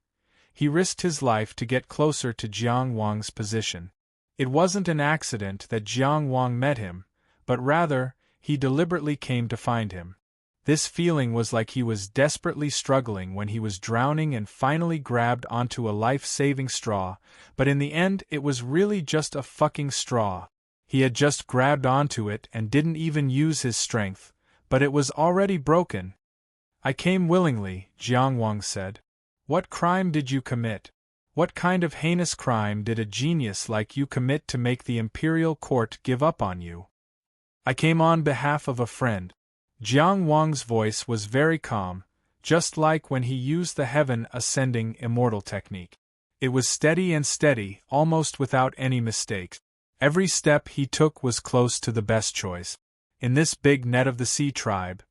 he risked his life to get closer to Jiang Wang's position. It wasn't an accident that Jiang Wang met him, but rather, he deliberately came to find him. This feeling was like he was desperately struggling when he was drowning and finally grabbed onto a life-saving straw, but in the end it was really just a fucking straw. He had just grabbed onto it and didn't even use his strength, but it was already broken. "I came willingly," Jiang Wang said. "What crime did you commit? What kind of heinous crime did a genius like you commit to make the imperial court give up on you?" "I came on behalf of a friend." Jiang Wang's voice was very calm, just like when he used the heaven-ascending immortal technique. It was steady, almost without any mistakes. Every step he took was close to the best choice. In this big net of the Sea Tribe,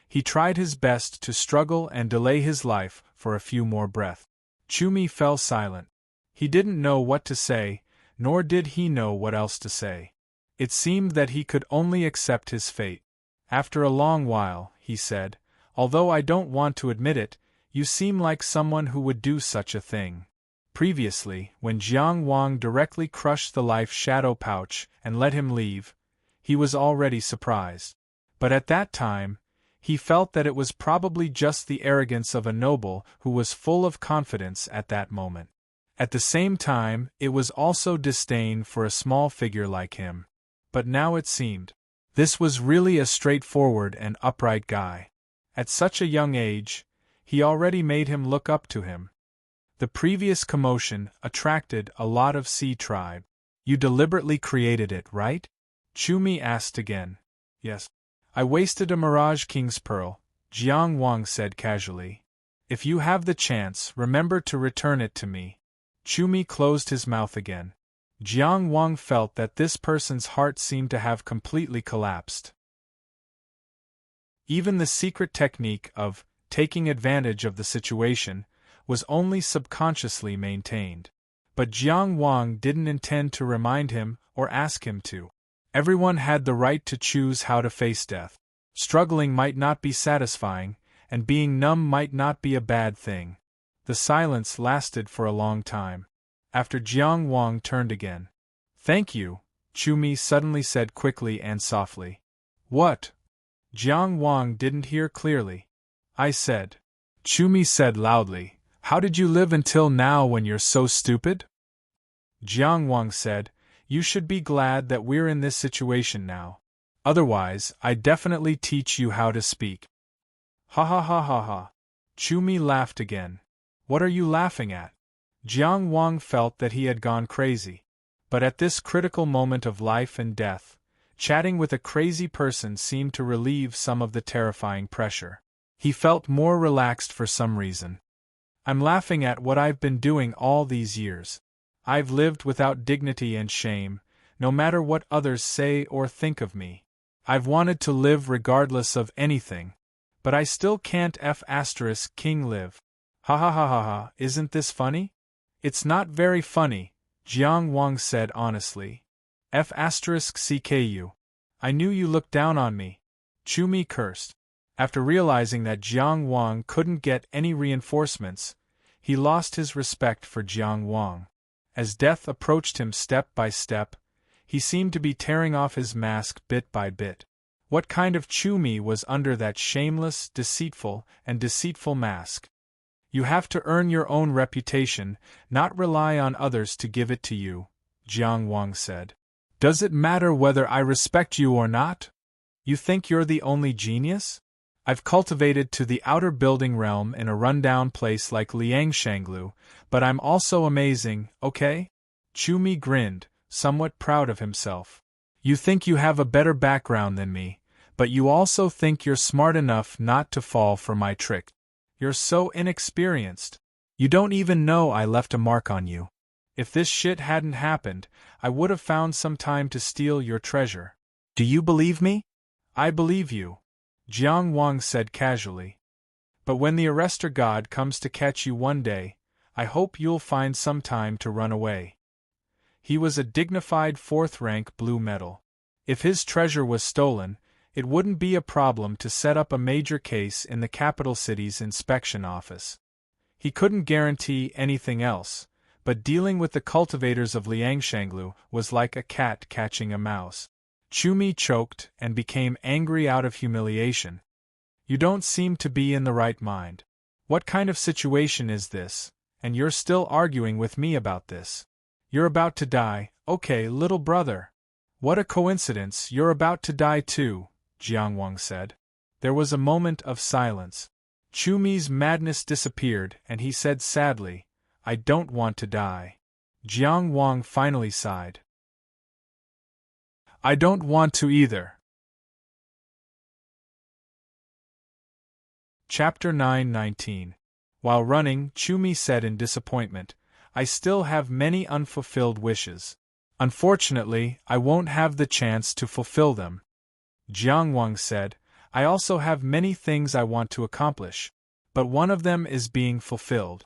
he tried his best to struggle and delay his life for a few more breaths. Chumi fell silent. He didn't know what to say, nor did he know what else to say. It seemed that he could only accept his fate. After a long while, he said, "Although I don't want to admit it, you seem like someone who would do such a thing." Previously, when Jiang Wang directly crushed the life shadow pouch and let him leave, he was already surprised. But at that time, he felt that it was probably just the arrogance of a noble who was full of confidence at that moment. At the same time, it was also disdain for a small figure like him. But now it seemed, this was really a straightforward and upright guy. At such a young age, he already made him look up to him. The previous commotion attracted a lot of sea tribe. You deliberately created it, right? Chumi asked again. Yes. I wasted a Mirage King's Pearl, Jiang Wang said casually. If you have the chance, remember to return it to me. Chumi closed his mouth again. Jiang Wang felt that this person's heart seemed to have completely collapsed. Even the secret technique of taking advantage of the situation was only subconsciously maintained. But Jiang Wang didn't intend to remind him or ask him to. Everyone had the right to choose how to face death. Struggling might not be satisfying, and being numb might not be a bad thing. The silence lasted for a long time. After Jiang Wang turned again. Thank you, Chumi suddenly said quickly and softly. What? Jiang Wang didn't hear clearly. I said. Chumi said loudly. How did you live until now when you're so stupid? Jiang Wang said, you should be glad that we're in this situation now. Otherwise, I'd definitely teach you how to speak. Ha ha ha ha ha. Chumi laughed again. What are you laughing at? Jiang Wang felt that he had gone crazy. But at this critical moment of life and death, chatting with a crazy person seemed to relieve some of the terrifying pressure. He felt more relaxed for some reason. I'm laughing at what I've been doing all these years. I've lived without dignity and shame, no matter what others say or think of me. I've wanted to live regardless of anything. But I still can't King live. Ha ha ha ha ha, isn't this funny? It's not very funny, Jiang Wang said honestly. CKU. I knew you looked down on me. Chumi cursed. After realizing that Jiang Wang couldn't get any reinforcements, he lost his respect for Jiang Wang. As death approached him step by step, he seemed to be tearing off his mask bit by bit. What kind of Chumi was under that shameless, deceitful mask? You have to earn your own reputation, not rely on others to give it to you, Jiang Wang said. Does it matter whether I respect you or not? You think you're the only genius? I've cultivated to the outer building realm in a rundown place like Liangshanglu, but I'm also amazing, okay? Chumi grinned, somewhat proud of himself. You think you have a better background than me, but you also think you're smart enough not to fall for my trick. You're so inexperienced. You don't even know I left a mark on you. If this shit hadn't happened, I would have found some time to steal your treasure. Do you believe me? I believe you, Jiang Wang said casually. But when the arrestor god comes to catch you one day, I hope you'll find some time to run away. He was a dignified 4th rank blue medal. If his treasure was stolen, it wouldn't be a problem to set up a major case in the capital city's inspection office. He couldn't guarantee anything else, but dealing with the cultivators of Liangshanglu was like a cat catching a mouse. Chumi choked and became angry out of humiliation. You don't seem to be in the right mind. What kind of situation is this, and you're still arguing with me about this? You're about to die, okay, little brother. What a coincidence, you're about to die too, Jiang Wang said. There was a moment of silence. Chumi's madness disappeared and he said sadly, I don't want to die. Jiang Wang finally sighed. I don't want to either. Chapter 9:19. While running, Chumi said in disappointment, I still have many unfulfilled wishes. Unfortunately, I won't have the chance to fulfill them. Jiang Wang said, I also have many things I want to accomplish, but one of them is being fulfilled.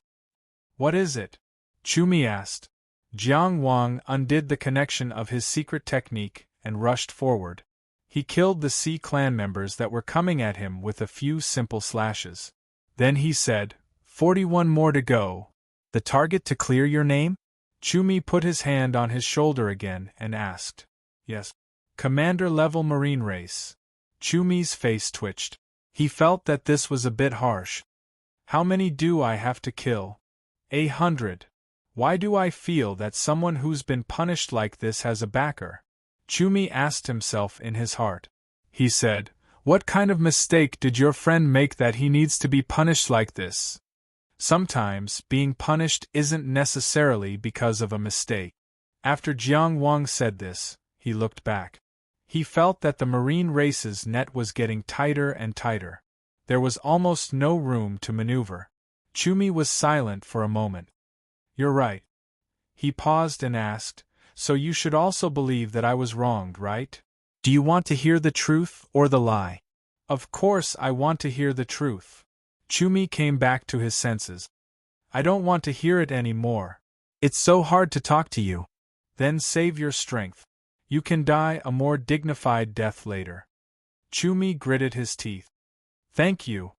What is it? Chumi asked. Jiang Wang undid the connection of his secret technique and rushed forward. He killed the Sea clan members that were coming at him with a few simple slashes. Then he said, 41 more to go. The target to clear your name? Chumi put his hand on his shoulder again and asked. Yes. Commander-level Marine race. Chumi's face twitched. He felt that this was a bit harsh. How many do I have to kill? 100. Why do I feel that someone who's been punished like this has a backer? Chumi asked himself in his heart. He said, what kind of mistake did your friend make that he needs to be punished like this? Sometimes, being punished isn't necessarily because of a mistake. After Jiang Wang said this, he looked back. He felt that the marine race's net was getting tighter and tighter. There was almost no room to maneuver. Chumi was silent for a moment. "You're right." He paused and asked, "So you should also believe that I was wronged, right? Do you want to hear the truth or the lie?" "Of course I want to hear the truth." Chumi came back to his senses. "I don't want to hear it any more. It's so hard to talk to you." "Then save your strength. You can die a more dignified death later." Chumi gritted his teeth. "Thank you.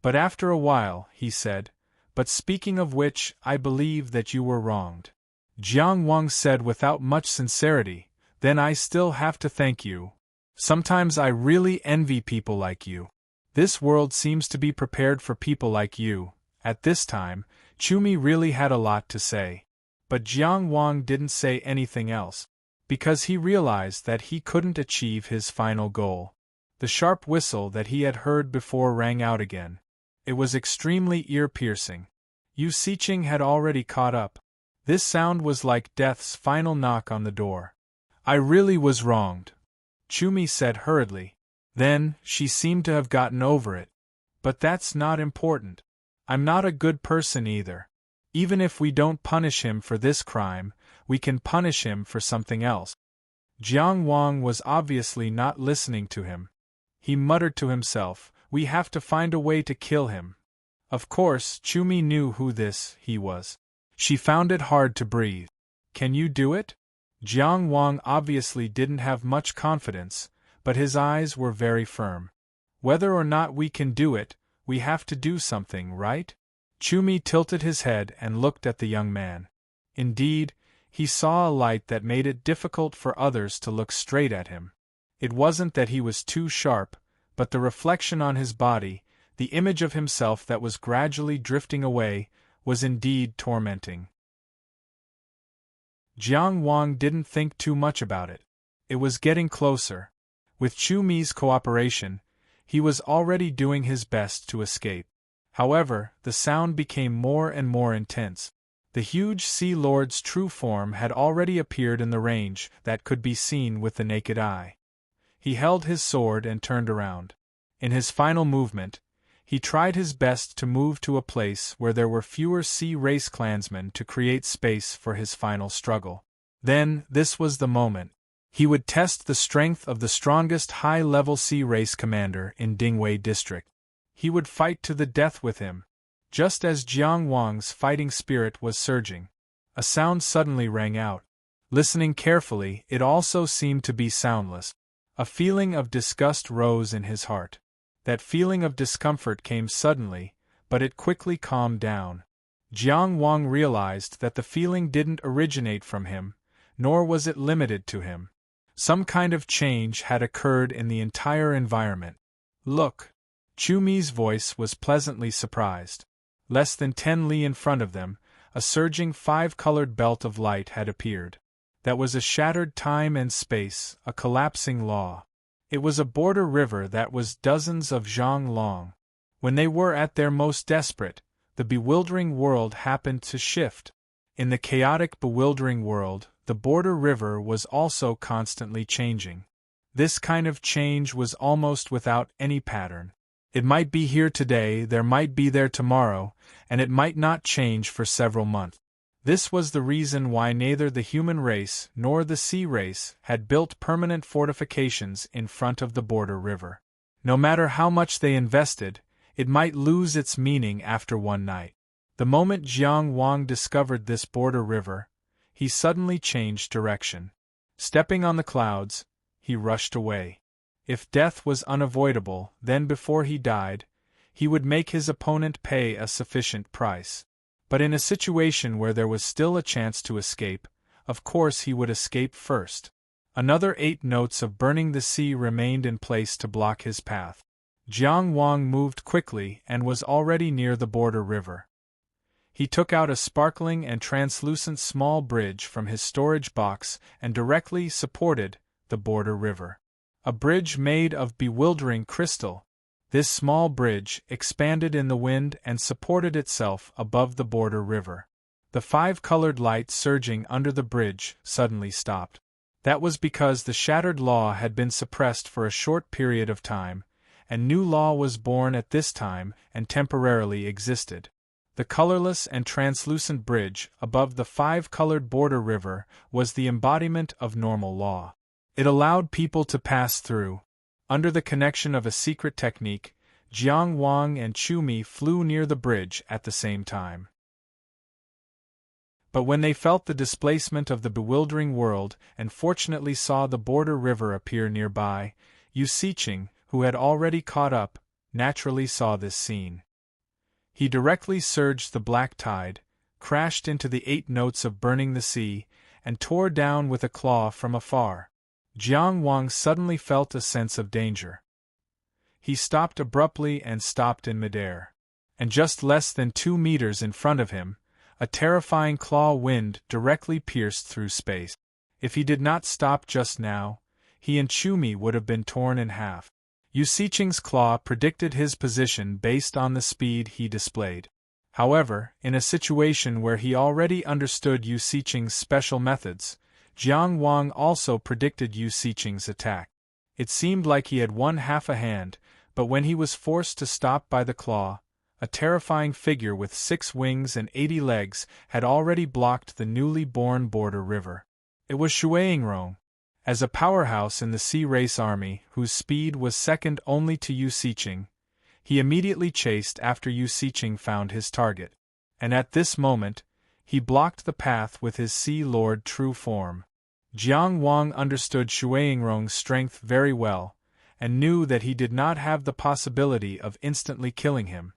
But after a while," he said, "but speaking of which, I believe that you were wronged." Jiang Wang said without much sincerity, "Then I still have to thank you. Sometimes I really envy people like you. This world seems to be prepared for people like you." At this time, Chumi really had a lot to say. But Jiang Wang didn't say anything else, because he realized that he couldn't achieve his final goal. The sharp whistle that he had heard before rang out again. It was extremely ear-piercing. Yu Siqing had already caught up. This sound was like death's final knock on the door. "I really was wronged," Chumi said hurriedly. Then, she seemed to have gotten over it. "But that's not important. I'm not a good person either. Even if we don't punish him for this crime, we can punish him for something else." Jiang Wang was obviously not listening to him. He muttered to himself, "We have to find a way to kill him." Of course, Chumi knew who he was. She found it hard to breathe. "Can you do it?" Jiang Wang obviously didn't have much confidence, but his eyes were very firm. "Whether or not we can do it, we have to do something, right?" Chumi tilted his head and looked at the young man. Indeed, he saw a light that made it difficult for others to look straight at him. It wasn't that he was too sharp, but the reflection on his body, the image of himself that was gradually drifting away, was indeed tormenting. Jiang Wang didn't think too much about it. It was getting closer. With Chumi's cooperation, he was already doing his best to escape. However, the sound became more and more intense. The huge Sea Lord's true form had already appeared in the range that could be seen with the naked eye. He held his sword and turned around. In his final movement, he tried his best to move to a place where there were fewer Sea Race clansmen to create space for his final struggle. Then, this was the moment. He would test the strength of the strongest high-level Sea Race commander in Dingwei District. He would fight to the death with him. Just as Jiang Wang's fighting spirit was surging, a sound suddenly rang out. Listening carefully, it also seemed to be soundless. A feeling of disgust rose in his heart. That feeling of discomfort came suddenly, but it quickly calmed down. Jiang Wang realized that the feeling didn't originate from him, nor was it limited to him. Some kind of change had occurred in the entire environment. "Look!" Chumi's voice was pleasantly surprised. Less than 10 li in front of them, a surging 5-colored belt of light had appeared. That was a shattered time and space, a collapsing law. It was a border river that was dozens of zhang long. When they were at their most desperate, the bewildering world happened to shift. In the chaotic, bewildering world, the border river was also constantly changing. This kind of change was almost without any pattern. It might be here today, there might be there tomorrow, and it might not change for several months. This was the reason why neither the human race nor the sea race had built permanent fortifications in front of the border river. No matter how much they invested, it might lose its meaning after one night. The moment Jiang Wang discovered this border river, he suddenly changed direction. Stepping on the clouds, he rushed away. If death was unavoidable, then before he died, he would make his opponent pay a sufficient price. But in a situation where there was still a chance to escape, of course he would escape first. Another 8 notes of burning the sea remained in place to block his path. Jiang Wang moved quickly and was already near the border river. He took out a sparkling and translucent small bridge from his storage box and directly supported the border river. A bridge made of bewildering crystal. This small bridge expanded in the wind and supported itself above the border river. The 5-colored light surging under the bridge suddenly stopped. That was because the shattered law had been suppressed for a short period of time, and new law was born at this time and temporarily existed. The colorless and translucent bridge above the 5-colored border river was the embodiment of normal law. It allowed people to pass through. Under the connection of a secret technique, Jiang Wang and Chu Mi flew near the bridge at the same time. But when they felt the displacement of the bewildering world and fortunately saw the border river appear nearby, Yu Siqing, who had already caught up, naturally saw this scene. He directly surged the black tide, crashed into the 8 notes of burning the sea, and tore down with a claw from afar. Jiang Wang suddenly felt a sense of danger. He stopped abruptly and stopped in midair. And just less than 2 meters in front of him, a terrifying claw wind directly pierced through space. If he did not stop just now, he and Chu Mi would have been torn in half. Yu Siqing's claw predicted his position based on the speed he displayed. However, in a situation where he already understood Yu Siqing's special methods, Jiang Wang also predicted Yu Siqing's attack. It seemed like he had won half a hand, but when he was forced to stop by the claw, a terrifying figure with 6 wings and 80 legs had already blocked the newly born border river. It was Shuaingrong. As a powerhouse in the sea race army whose speed was second only to Yu Siqing, he immediately chased after Yu Siqing found his target. And at this moment, he blocked the path with his Sea Lord true form. Jiang Wang understood Shuaingrong's strength very well, and knew that he did not have the possibility of instantly killing him.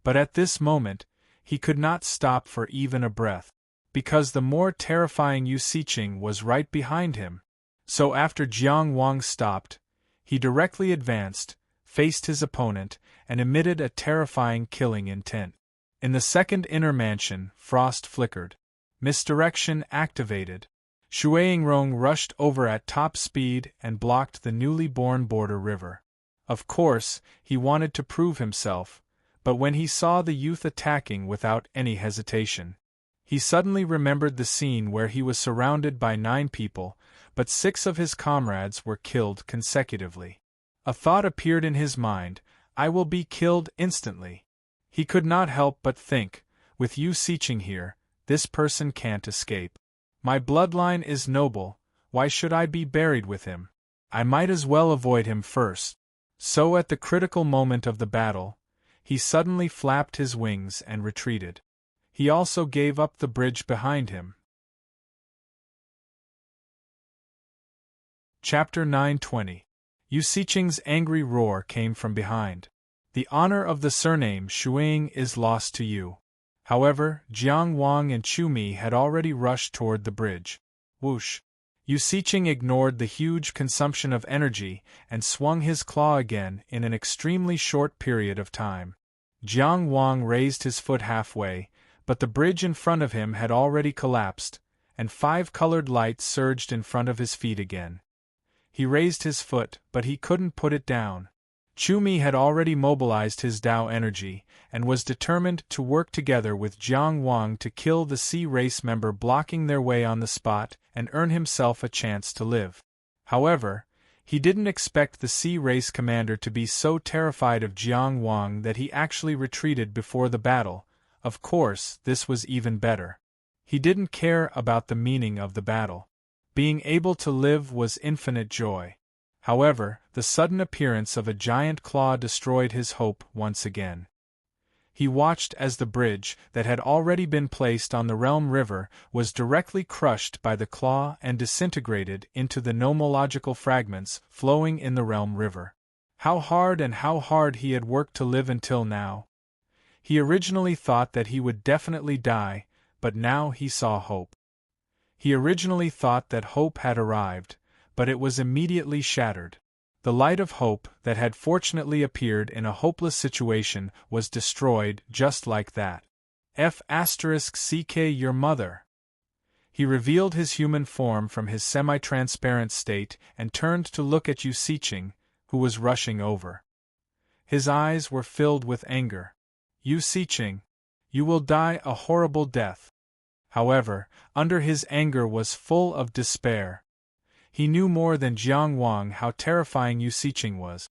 But at this moment, he could not stop for even a breath, because the more terrifying Yu Siqing was right behind him. So after Jiang Wang stopped, he directly advanced, faced his opponent, and emitted a terrifying killing intent. In the second inner mansion, frost flickered. Misdirection activated. Shuaingrong rushed over at top speed and blocked the newly born border river. Of course, he wanted to prove himself, but when he saw the youth attacking without any hesitation, he suddenly remembered the scene where he was surrounded by 9 people, but 6 of his comrades were killed consecutively. A thought appeared in his mind: I will be killed instantly. He could not help but think, with Yu Siqing here, this person can't escape. My bloodline is noble, why should I be buried with him? I might as well avoid him first. So at the critical moment of the battle, he suddenly flapped his wings and retreated. He also gave up the bridge behind him. Chapter 9:20. Yu Siqing's angry roar came from behind. The honor of the surname Shuang is lost to you. However, Jiang Wang and Chu Mi had already rushed toward the bridge. Whoosh! Yu Siqing ignored the huge consumption of energy and swung his claw again in an extremely short period of time. Jiang Wang raised his foot halfway, but the bridge in front of him had already collapsed, and 5-colored light surged in front of his feet again. He raised his foot, but he couldn't put it down. Chu Mi had already mobilized his Dao energy, and was determined to work together with Jiang Wang to kill the sea race member blocking their way on the spot and earn himself a chance to live. However, he didn't expect the sea race commander to be so terrified of Jiang Wang that he actually retreated before the battle. Of course, this was even better. He didn't care about the meaning of the battle. Being able to live was infinite joy. However, the sudden appearance of a giant claw destroyed his hope once again. He watched as the bridge, that had already been placed on the Realm River, was directly crushed by the claw and disintegrated into the nomological fragments flowing in the Realm River. How hard he had worked to live until now. He originally thought that he would definitely die, but now he saw hope. He originally thought that hope had arrived, but it was immediately shattered. The light of hope that had fortunately appeared in a hopeless situation was destroyed just like that. F***ck your mother. He revealed his human form from his semi-transparent state and turned to look at Yu Siqing, who was rushing over. His eyes were filled with anger. "You Siqing, you will die a horrible death." However, under his anger was full of despair. He knew more than Jiang Wang how terrifying Yu Siqing was.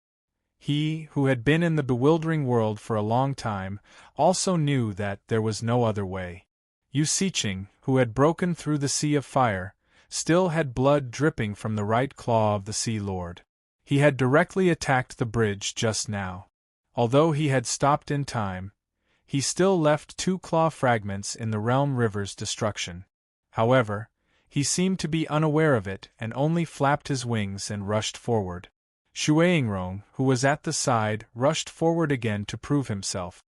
He, who had been in the bewildering world for a long time, also knew that there was no other way. Yu Siqing, who had broken through the sea of fire, still had blood dripping from the right claw of the Sea Lord. He had directly attacked the bridge just now. Although he had stopped in time, he still left 2 claw fragments in the Realm River's destruction. However, he seemed to be unaware of it and only flapped his wings and rushed forward. Shuaingrong, who was at the side, rushed forward again to prove himself.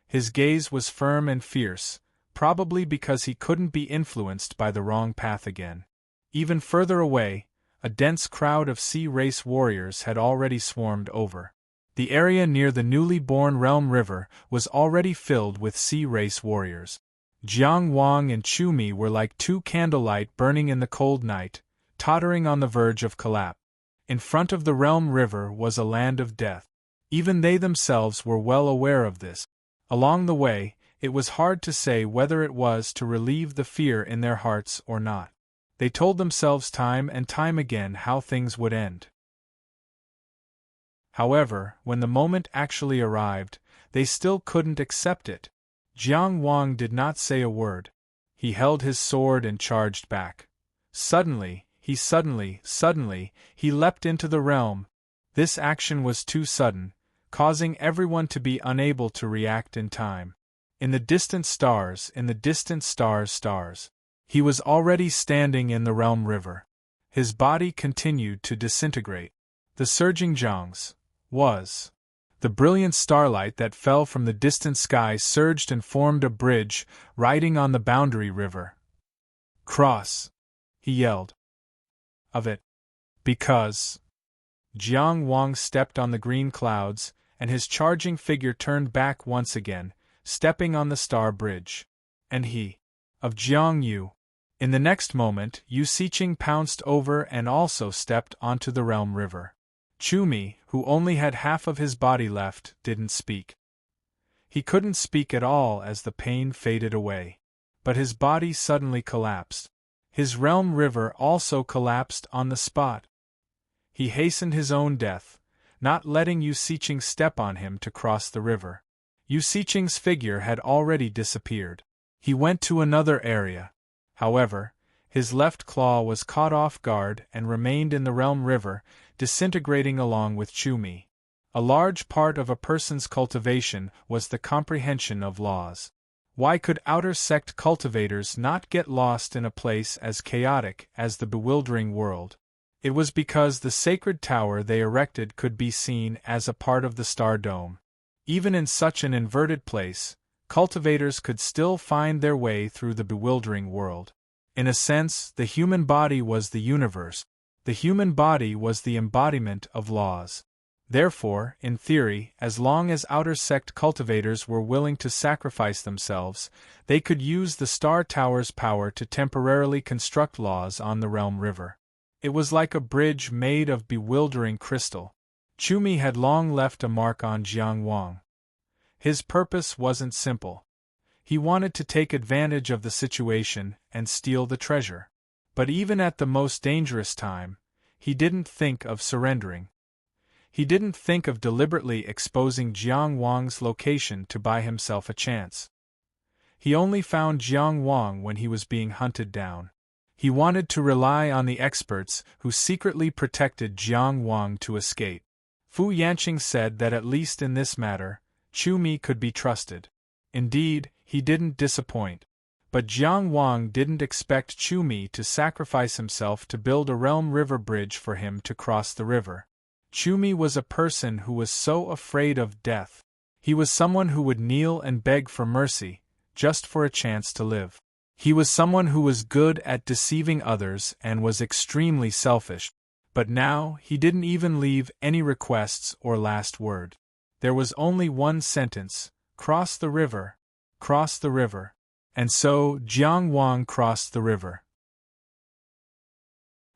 His gaze was firm and fierce, probably because he couldn't be influenced by the wrong path again. Even further away, a dense crowd of sea race warriors had already swarmed over. The area near the newly born Realm River was already filled with sea race warriors. Jiang Wang and Chu Mi were like 2 candlelight burning in the cold night, tottering on the verge of collapse. In front of the Realm River was a land of death. Even they themselves were well aware of this. Along the way, it was hard to say whether it was to relieve the fear in their hearts or not. They told themselves time and time again how things would end. However, when the moment actually arrived, they still couldn't accept it. Jiang Wang did not say a word. He held his sword and charged back. Suddenly, he leapt into the realm. This action was too sudden, causing everyone to be unable to react in time. In the distant stars, he was already standing in the Realm River. His body continued to disintegrate. The surging Zhangs was. The brilliant starlight that fell from the distant sky surged and formed a bridge, riding on the boundary river. "Cross!" he yelled. "Of it. Because." Jiang Wang stepped on the green clouds, and his charging figure turned back once again, stepping on the star bridge. "And he. Of Jiang Yu." In the next moment, Yu Siqing pounced over and also stepped onto the Realm River. Chu Mi, who only had half of his body left, didn't speak. He couldn't speak at all as the pain faded away. But his body suddenly collapsed. His Realm River also collapsed on the spot. He hastened his own death, not letting Yu Siqing step on him to cross the river. Yu Siqing's figure had already disappeared. He went to another area. However, his left claw was caught off guard and remained in the Realm River, disintegrating along with Chu Mi. A large part of a person's cultivation was the comprehension of laws. Why could outer sect cultivators not get lost in a place as chaotic as the bewildering world? It was because the sacred tower they erected could be seen as a part of the Star Dome. Even in such an inverted place, cultivators could still find their way through the bewildering world. In a sense, the human body was the universe. The human body was the embodiment of laws. Therefore, in theory, as long as outer sect cultivators were willing to sacrifice themselves, they could use the Star Tower's power to temporarily construct laws on the Realm River. It was like a bridge made of bewildering crystal. Chu Mi had long left a mark on Jiang Wang. His purpose wasn't simple. He wanted to take advantage of the situation and steal the treasure. But even at the most dangerous time, he didn't think of surrendering. He didn't think of deliberately exposing Jiang Wang's location to buy himself a chance. He only found Jiang Wang when he was being hunted down. He wanted to rely on the experts who secretly protected Jiang Wang to escape. Fu Yanqing said that at least in this matter, Chu Mi could be trusted. Indeed, he didn't disappoint. But Jiang Wang didn't expect Chu Mi to sacrifice himself to build a Realm River bridge for him to cross the river. Chu Mi was a person who was so afraid of death. He was someone who would kneel and beg for mercy, just for a chance to live. He was someone who was good at deceiving others and was extremely selfish. But now, he didn't even leave any requests or last word. There was only one sentence: cross the river. Cross the river. And so, Jiang Wang crossed the river.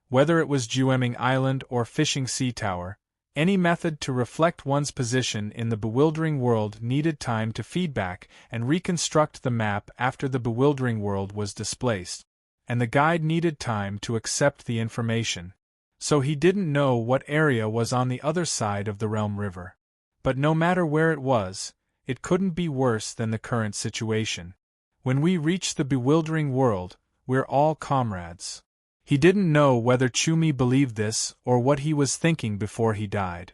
Whether it was Jueming Island or Fishing Sea Tower, Any method to reflect one's position in the bewildering world needed time to feedback and reconstruct the map after the bewildering world was displaced, and the guide needed time to accept the information. So he didn't know what area was on the other side of the Realm River. But no matter where it was, it couldn't be worse than the current situation. When we reach the bewildering world, we're all comrades. He didn't know whether Chumi believed this or what he was thinking before he died.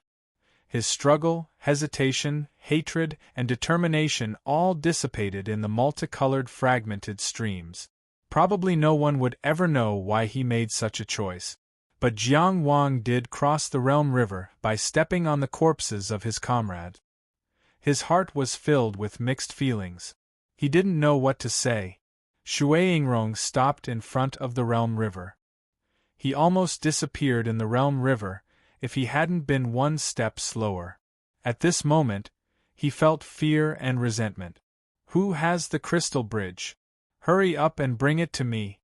His struggle, hesitation, hatred, and determination all dissipated in the multicolored fragmented streams. Probably no one would ever know why he made such a choice. But Jiang Wang did cross the Realm River by stepping on the corpses of his comrades. His heart was filled with mixed feelings. He didn't know what to say. Shui Yingrong stopped in front of the Realm River. He almost disappeared in the Realm River if he hadn't been one step slower. At this moment, he felt fear and resentment. "Who has the crystal bridge? Hurry up and bring it to me,"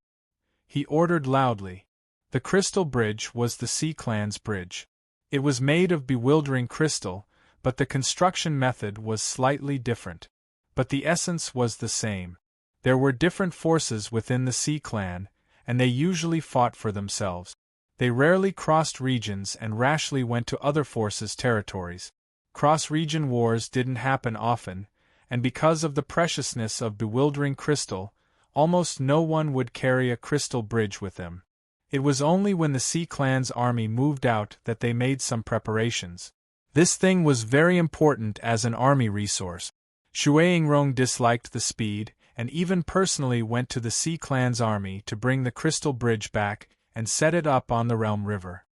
he ordered loudly. The crystal bridge was the Sea Clan's bridge. It was made of bewildering crystal, but the construction method was slightly different. But the essence was the same. There were different forces within the Sea Clan, and they usually fought for themselves. They rarely crossed regions and rashly went to other forces' territories. Cross-region wars didn't happen often, and because of the preciousness of bewildering crystal, almost no one would carry a crystal bridge with them. It was only when the Sea Clan's army moved out that they made some preparations. This thing was very important as an army resource. Shui Yingrong disliked the speed, and even personally went to the Sea Clan's army to bring the crystal bridge back and set it up on the Realm River.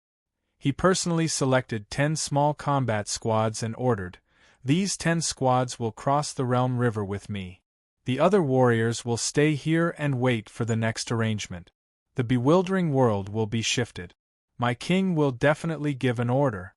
He personally selected 10 small combat squads and ordered, "These 10 squads will cross the Realm River with me. The other warriors will stay here and wait for the next arrangement. The bewildering world will be shifted. My king will definitely give an order."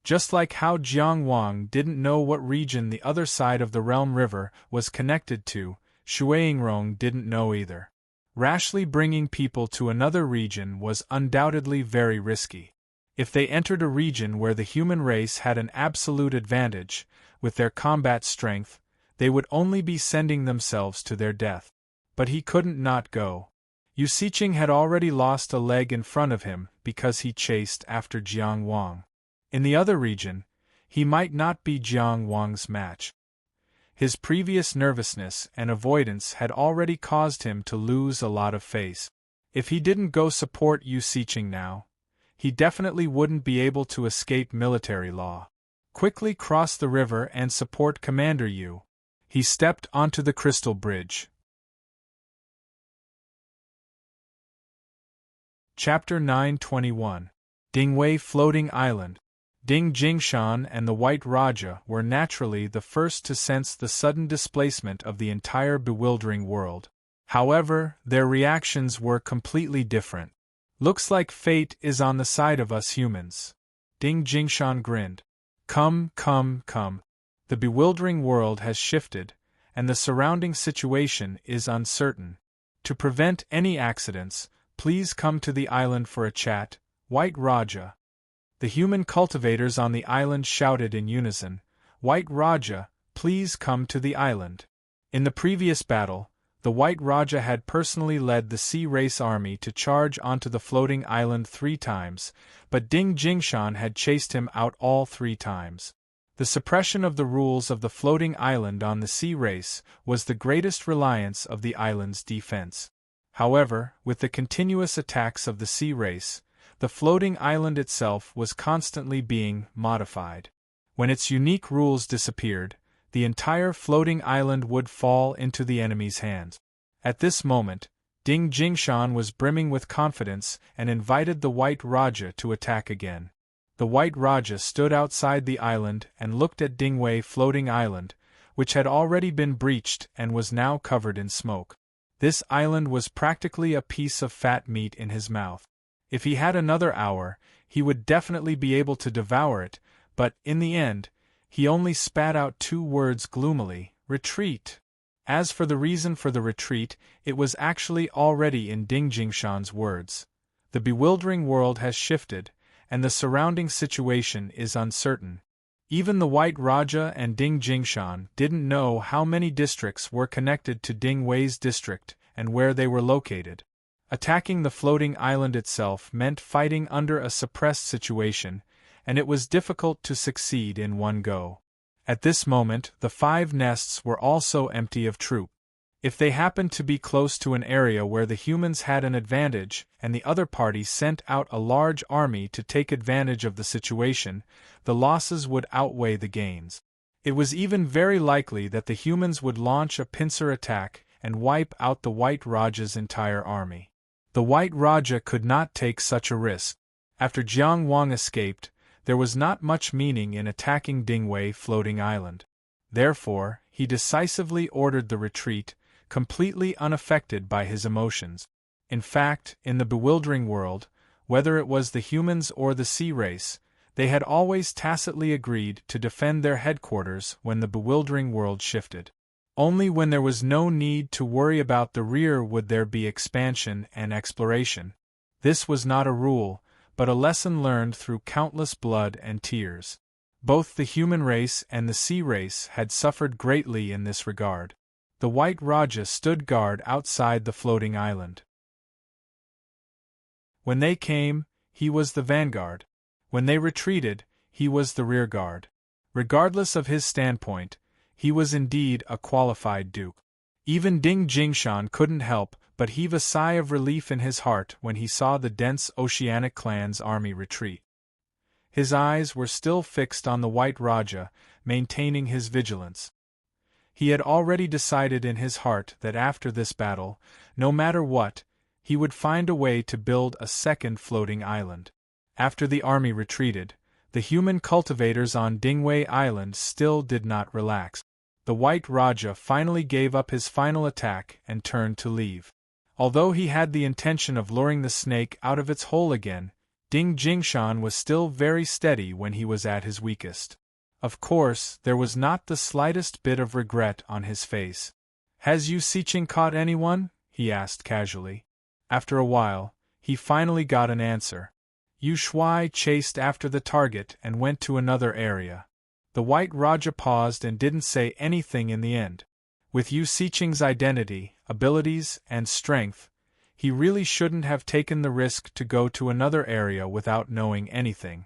Just like how Jiang Wang didn't know what region the other side of the Realm River was connected to, Shui Yingrong didn't know either. Rashly bringing people to another region was undoubtedly very risky. If they entered a region where the human race had an absolute advantage, with their combat strength, they would only be sending themselves to their death. But he couldn't not go. Yu Siqing had already lost a leg in front of him because he chased after Jiang Wang. In the other region, he might not be Jiang Wang's match. His previous nervousness and avoidance had already caused him to lose a lot of face. If he didn't go support Yu Siqing now, he definitely wouldn't be able to escape military law. Quickly cross the river and support Commander Yu. He stepped onto the crystal bridge. Chapter 921. Dingwei Floating Island. Ding Jingshan and the White Raja were naturally the first to sense the sudden displacement of the entire bewildering world. However, their reactions were completely different. "Looks like fate is on the side of us humans." Ding Jingshan grinned. Come. The bewildering world has shifted, and the surrounding situation is uncertain. To prevent any accidents, please come to the island for a chat, White Raja. The human cultivators on the island shouted in unison, "White Raja, please come to the island." In the previous battle, the White Raja had personally led the Sea Race army to charge onto the floating island 3 times, but Ding Jingshan had chased him out all 3 times. The suppression of the rules of the floating island on the Sea Race was the greatest reliance of the island's defense. However, with the continuous attacks of the Sea Race, the floating island itself was constantly being modified. When its unique rules disappeared, the entire floating island would fall into the enemy's hands. At this moment, Ding Jingshan was brimming with confidence and invited the White Raja to attack again. The White Raja stood outside the island and looked at Dingwei Floating Island, which had already been breached and was now covered in smoke. This island was practically a piece of fat meat in his mouth. If he had another hour, he would definitely be able to devour it, but, in the end, he only spat out 2 words gloomily, "Retreat." As for the reason for the retreat, it was actually already in Ding Jingshan's words. The bewildering world has shifted, and the surrounding situation is uncertain. Even the White Raja and Ding Jingshan didn't know how many districts were connected to Ding Wei's district and where they were located. Attacking the floating island itself meant fighting under a suppressed situation, and it was difficult to succeed in one go. At this moment, the 5 nests were also empty of troop. If they happened to be close to an area where the humans had an advantage, and the other party sent out a large army to take advantage of the situation, the losses would outweigh the gains. It was even very likely that the humans would launch a pincer attack and wipe out the White Raja's entire army. The White Raja could not take such a risk. After Jiang Wang escaped, there was not much meaning in attacking Dingwei floating island. Therefore, he decisively ordered the retreat, completely unaffected by his emotions. In fact, in the bewildering world, whether it was the humans or the sea race, they had always tacitly agreed to defend their headquarters when the bewildering world shifted. Only when there was no need to worry about the rear would there be expansion and exploration. This was not a rule, but a lesson learned through countless blood and tears. Both the human race and the sea race had suffered greatly in this regard. The White Raja stood guard outside the floating island. When they came, he was the vanguard. When they retreated, he was the rearguard. Regardless of his standpoint, he was indeed a qualified duke. Even Ding Jingshan couldn't help but heave a sigh of relief in his heart when he saw the dense Oceanic clan's army retreat. His eyes were still fixed on the White Raja, maintaining his vigilance. He had already decided in his heart that after this battle, no matter what, he would find a way to build a second floating island. After the army retreated, the human cultivators on Dingwei Island still did not relax. The White Raja finally gave up his final attack and turned to leave. Although he had the intention of luring the snake out of its hole again, Ding Jingshan was still very steady when he was at his weakest. Of course, there was not the slightest bit of regret on his face. "Has Yu Siqing caught anyone?" he asked casually. After a while, he finally got an answer. Yu Shuai chased after the target and went to another area. The White Raja paused and didn't say anything in the end. With Yu Siqing's identity, abilities, and strength, he really shouldn't have taken the risk to go to another area without knowing anything.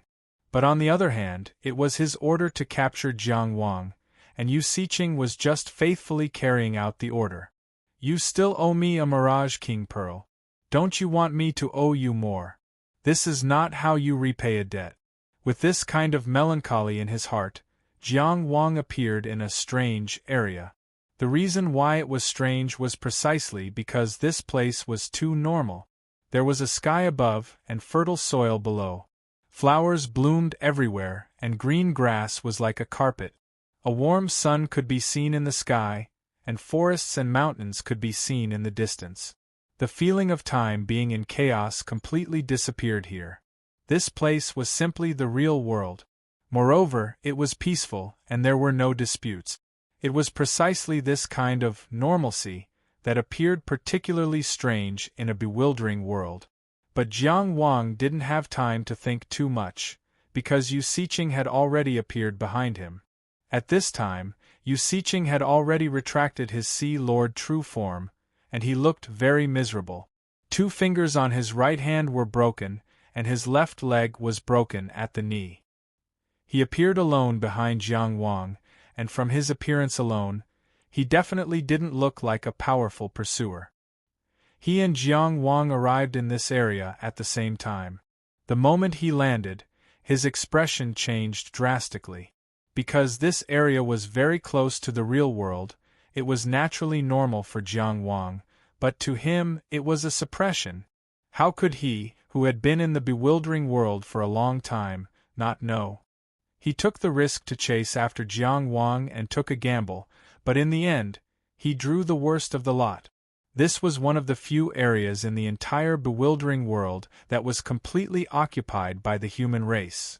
But on the other hand, it was his order to capture Jiang Wang, and Yu Siqing was just faithfully carrying out the order. "You still owe me a Mirage King Pearl. Don't you want me to owe you more? This is not how you repay a debt." With this kind of melancholy in his heart, Jiang Wang appeared in a strange area. The reason why it was strange was precisely because this place was too normal. There was a sky above and fertile soil below. Flowers bloomed everywhere, and green grass was like a carpet. A warm sun could be seen in the sky, and forests and mountains could be seen in the distance. The feeling of time being in chaos completely disappeared here. This place was simply the real world. Moreover, it was peaceful, and there were no disputes. It was precisely this kind of normalcy that appeared particularly strange in a bewildering world. But Jiang Wang didn't have time to think too much, because Yu Siqing had already appeared behind him. At this time, Yu Siqing had already retracted his Sea Lord true form, and he looked very miserable. 2 fingers on his right hand were broken, and his left leg was broken at the knee. He appeared alone behind Jiang Wang, and from his appearance alone, he definitely didn't look like a powerful pursuer. He and Jiang Wang arrived in this area at the same time. The moment he landed, his expression changed drastically. Because this area was very close to the real world, it was naturally normal for Jiang Wang, but to him it was a suppression. How could he, who had been in the bewildering world for a long time, not know? He took the risk to chase after Jiang Wang and took a gamble, but in the end, he drew the worst of the lot. This was one of the few areas in the entire bewildering world that was completely occupied by the human race.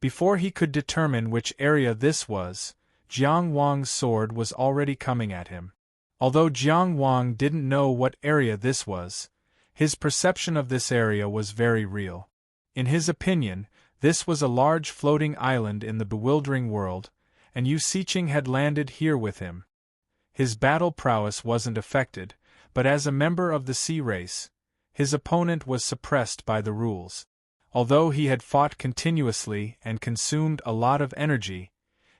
Before he could determine which area this was, Jiang Wang's sword was already coming at him. Although Jiang Wang didn't know what area this was, His perception of this area was very real. In his opinion, this was a large floating island in the bewildering world, and Yu Siqing had landed here with him. His battle prowess wasn't affected, but as a member of the sea race, his opponent was suppressed by the rules. Although he had fought continuously and consumed a lot of energy,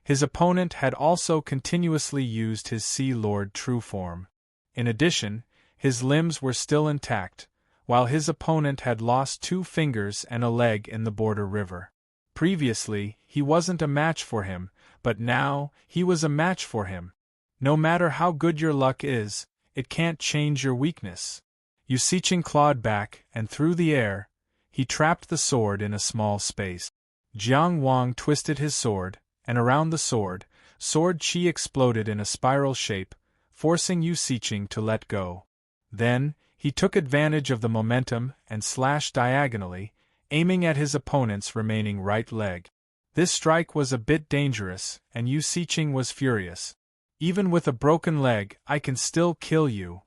his opponent had also continuously used his Sea Lord true form. In addition, his limbs were still intact, while his opponent had lost 2 fingers and a leg in the border river. Previously, he wasn't a match for him, but now, he was a match for him. No matter how good your luck is, it can't change your weakness. Yu Siqing clawed back, and through the air, he trapped the sword in a small space. Jiang Wang twisted his sword, and around the sword qi exploded in a spiral shape, forcing Yu Siqing to let go. Then, he took advantage of the momentum and slashed diagonally, aiming at his opponent's remaining right leg. This strike was a bit dangerous, and Yu Siqing was furious. Even with a broken leg, I can still kill you.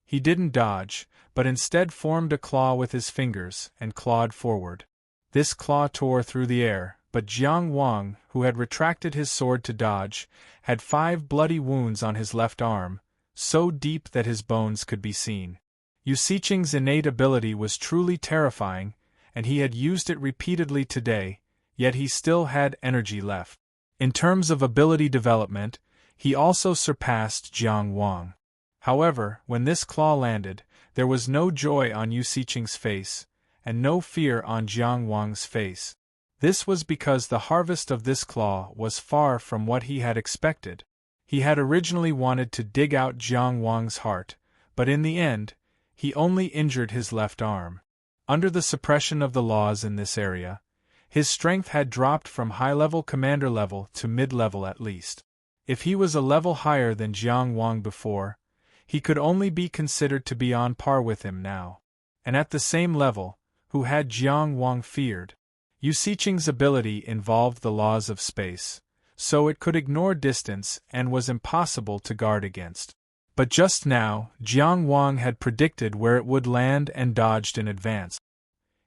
He didn't dodge, but instead formed a claw with his fingers and clawed forward. This claw tore through the air, but Jiang Wang, who had retracted his sword to dodge, had 5 bloody wounds on his left arm, so deep that his bones could be seen. Yu Siqing's innate ability was truly terrifying, and he had used it repeatedly today, yet he still had energy left. In terms of ability development, he also surpassed Jiang Wang. However, when this claw landed, there was no joy on Yu Siqing's face, and no fear on Jiang Wang's face. This was because the harvest of this claw was far from what he had expected. He had originally wanted to dig out Jiang Wang's heart, but in the end, he only injured his left arm. Under the suppression of the laws in this area, his strength had dropped from high-level commander level to mid-level at least. If he was a level higher than Jiang Wang before, he could only be considered to be on par with him now. And at the same level, who had Jiang Wang feared? Yu Siqing's ability involved the laws of space, so it could ignore distance and was impossible to guard against. But just now, Jiang Wang had predicted where it would land and dodged in advance.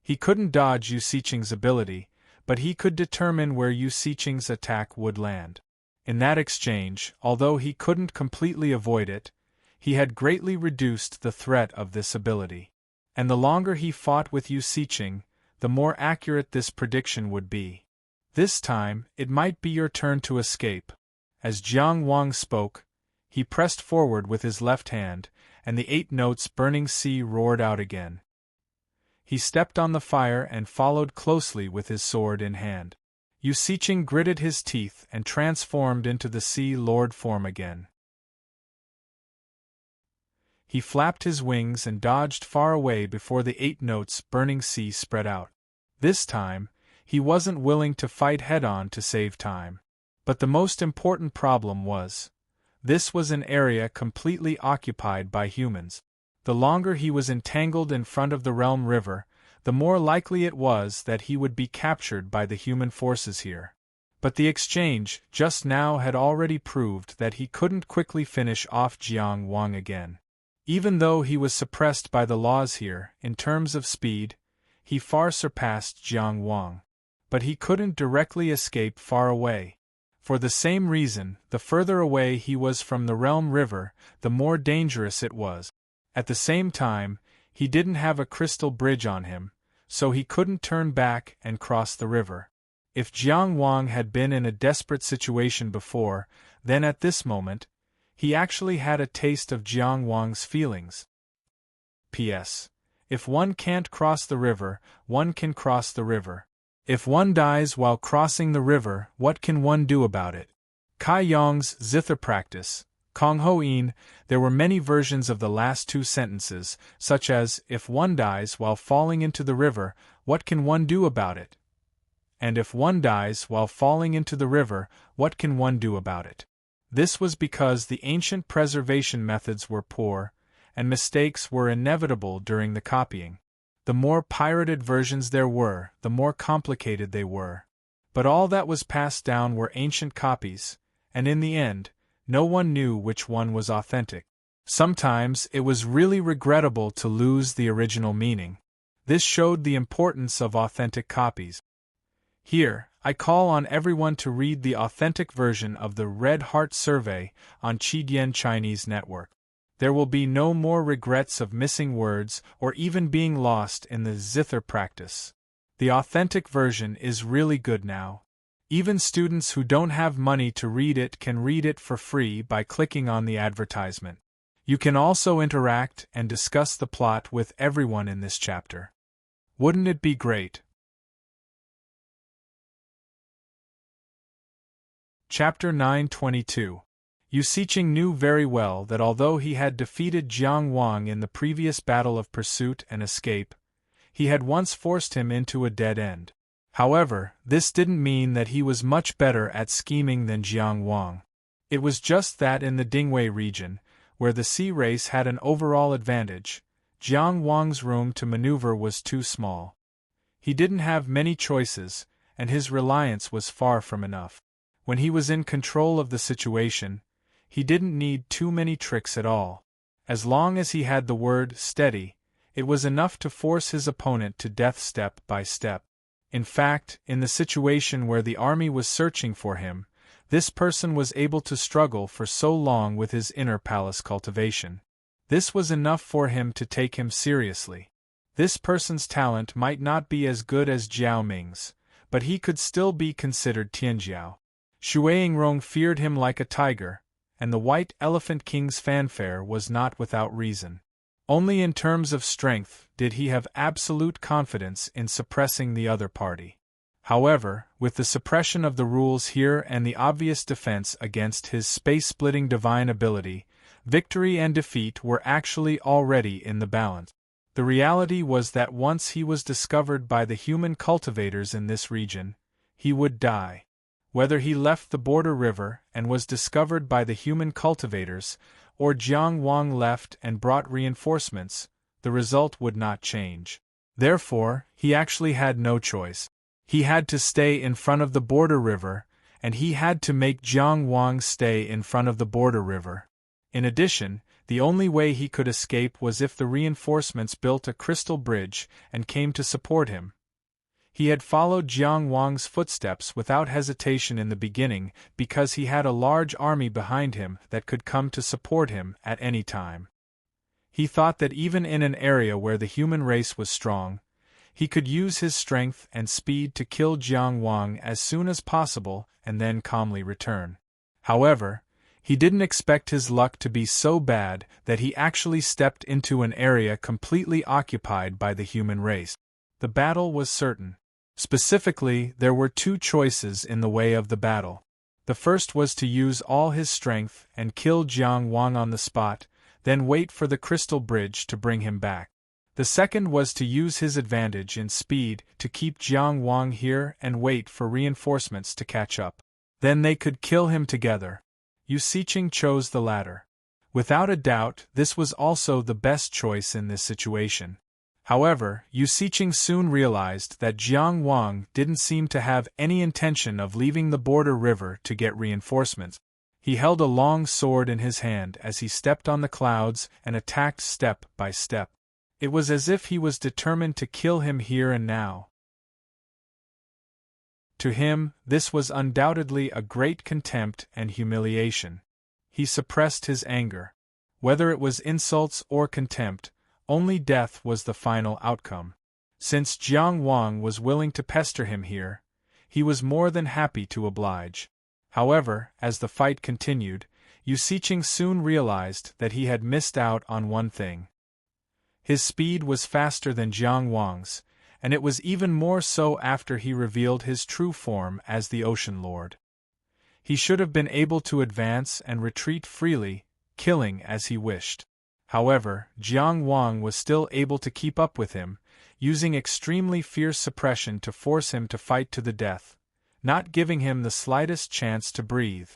He couldn't dodge Yu Siqing's ability, but he could determine where Yu Siqing's attack would land. In that exchange, although he couldn't completely avoid it, he had greatly reduced the threat of this ability. And the longer he fought with Yu Siqing, the more accurate this prediction would be. This time, it might be your turn to escape. As Jiang Wang spoke, he pressed forward with his left hand, and the 8 notes burning sea roared out again. He stepped on the fire and followed closely with his sword in hand. Yu Siqing gritted his teeth and transformed into the Sea Lord form again. He flapped his wings and dodged far away before the 8 notes burning sea spread out. This time, he wasn't willing to fight head-on to save time. But the most important problem was, this was an area completely occupied by humans. The longer he was entangled in front of the Realm River, the more likely it was that he would be captured by the human forces here. But the exchange just now had already proved that he couldn't quickly finish off Jiang Wang again. Even though he was suppressed by the laws here, in terms of speed, he far surpassed Jiang Wang. But he couldn't directly escape far away. For the same reason, the further away he was from the Realm River, the more dangerous it was. At the same time, he didn't have a crystal bridge on him, so he couldn't turn back and cross the river. If Jiang Wang had been in a desperate situation before, then at this moment, he actually had a taste of Jiang Wang's feelings. P.S. If one can't cross the river, one can cross the river. If one dies while crossing the river, what can one do about it? Kai Yong's zither practice. Kong Ho-in, there were many versions of the last 2 sentences, such as, if one dies while falling into the river, what can one do about it? And if one dies while falling into the river, what can one do about it? This was because the ancient preservation methods were poor, and mistakes were inevitable during the copying. The more pirated versions there were, the more complicated they were. But all that was passed down were ancient copies, and in the end, no one knew which one was authentic. Sometimes it was really regrettable to lose the original meaning. This showed the importance of authentic copies. Here, I call on everyone to read the authentic version of the Red Heart Survey on Qidian Chinese Network. There will be no more regrets of missing words or even being lost in the zither practice. The authentic version is really good now. Even students who don't have money to read it can read it for free by clicking on the advertisement. You can also interact and discuss the plot with everyone in this chapter. Wouldn't it be great? Chapter 9:22. Yu Siqing knew very well that although he had defeated Jiang Wang in the previous battle of pursuit and escape, he had once forced him into a dead end. However, this didn't mean that he was much better at scheming than Jiang Wang. It was just that in the Dingwei region, where the sea race had an overall advantage, Jiang Wang's room to maneuver was too small. He didn't have many choices, and his reliance was far from enough. When he was in control of the situation, he didn't need too many tricks at all. As long as he had the word steady, it was enough to force his opponent to death step by step. In fact, in the situation where the army was searching for him, this person was able to struggle for so long with his inner palace cultivation. This was enough for him to take him seriously. This person's talent might not be as good as Jiao Ming's, but he could still be considered Tianjiao. Shuaingrong feared him like a tiger, and the White Elephant King's fanfare was not without reason. Only in terms of strength did he have absolute confidence in suppressing the other party. However, with the suppression of the rules here and the obvious defense against his space-splitting divine ability, victory and defeat were actually already in the balance. The reality was that once he was discovered by the human cultivators in this region, he would die. Whether he left the border river and was discovered by the human cultivators, or Jiang Wang left and brought reinforcements, the result would not change. Therefore, he actually had no choice. He had to stay in front of the border river, and he had to make Jiang Wang stay in front of the border river. In addition, the only way he could escape was if the reinforcements built a crystal bridge and came to support him. He had followed Jiang Wang's footsteps without hesitation in the beginning because he had a large army behind him that could come to support him at any time. He thought that even in an area where the human race was strong, he could use his strength and speed to kill Jiang Wang as soon as possible and then calmly return. However, he didn't expect his luck to be so bad that he actually stepped into an area completely occupied by the human race. The battle was certain. Specifically, there were two choices in the way of the battle. The first was to use all his strength and kill Jiang Wang on the spot, then wait for the crystal bridge to bring him back. The second was to use his advantage in speed to keep Jiang Wang here and wait for reinforcements to catch up. Then they could kill him together. Yu Siqing chose the latter. Without a doubt, this was also the best choice in this situation. However, Yu Siqing soon realized that Jiang Wang didn't seem to have any intention of leaving the border river to get reinforcements. He held a long sword in his hand as he stepped on the clouds and attacked step by step. It was as if he was determined to kill him here and now. To him, this was undoubtedly a great contempt and humiliation. He suppressed his anger. Whether it was insults or contempt, only death was the final outcome. Since Jiang Wang was willing to pester him here, he was more than happy to oblige. However, as the fight continued, Yu Siqing soon realized that he had missed out on one thing. His speed was faster than Jiang Wang's, and it was even more so after he revealed his true form as the Ocean Lord. He should have been able to advance and retreat freely, killing as he wished. However, Jiang Wang was still able to keep up with him, using extremely fierce suppression to force him to fight to the death, not giving him the slightest chance to breathe.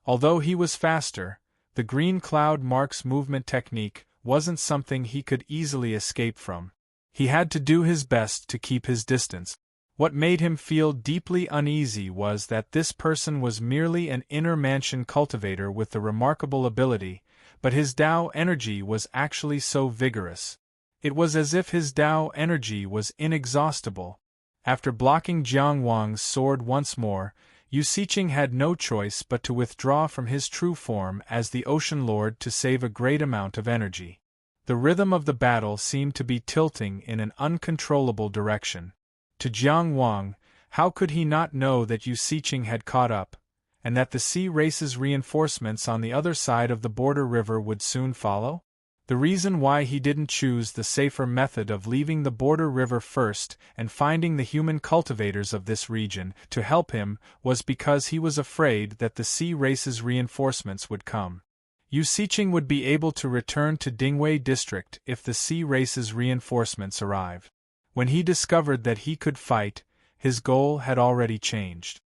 Although he was faster, the green cloud marks movement technique wasn't something he could easily escape from. He had to do his best to keep his distance. What made him feel deeply uneasy was that this person was merely an inner mansion cultivator with the remarkable ability, but his Tao energy was actually so vigorous. It was as if his Tao energy was inexhaustible. After blocking Jiang Wang's sword once more, Yu Siqing had no choice but to withdraw from his true form as the Ocean Lord to save a great amount of energy. The rhythm of the battle seemed to be tilting in an uncontrollable direction. To Jiang Wang, how could he not know that Yu Siqing had caught up, and that the sea race's reinforcements on the other side of the border river would soon follow? The reason why he didn't choose the safer method of leaving the border river first and finding the human cultivators of this region to help him was because he was afraid that the sea race's reinforcements would come. Yu Siqing would be able to return to Dingwei district if the sea race's reinforcements arrived. When he discovered that he could fight, his goal had already changed.